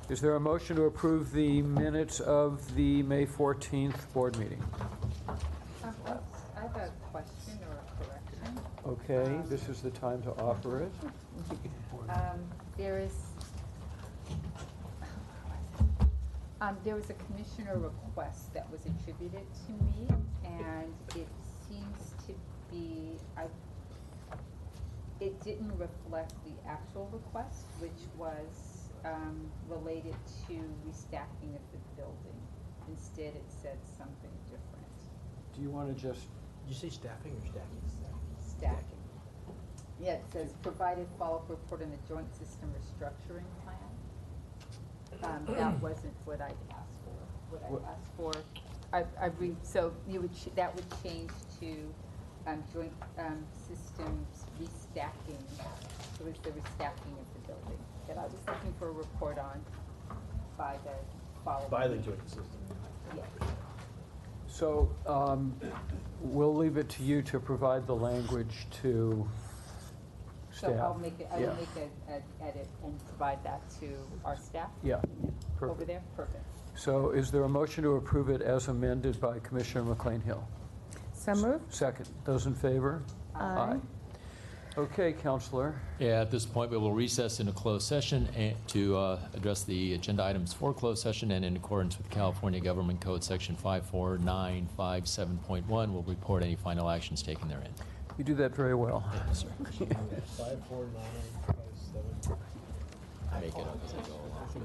Is there a motion to approve the minutes of the May 14th board meeting? I have a question or a correction. Okay, this is the time to offer it. There was a commissioner request that was attributed to me, and it seems to be, it didn't reflect the actual request, which was related to restacking of the building. Instead, it said something different. Do you want to just... Did you say staffing or stacking? Stacking. Yeah, it says provided follow-up report on the joint system restructuring plan. That wasn't what I asked for. What I asked for, so you would that would change to joint systems restacking. It was the restacking of the building that I was looking for a report on by the follow-up. By the joint system. Yes. So we'll leave it to you to provide the language to staff. So I'll make it, I Yeah. will make an edit and provide that to our staff? Yeah. Over Perfect. there? Perfect. So is there a motion to approve it as amended by Commissioner McLean-Hill? So moved. Second. Those in favor? Aye. Okay, Counselor. Yeah, at this point, we will recess into closed session to address the agenda items for closed session, and in accordance with California Government Code Section 54957.1, we'll report any final actions taken therein. You do that very well. Yes, sir. 54957. Make it up as I go along.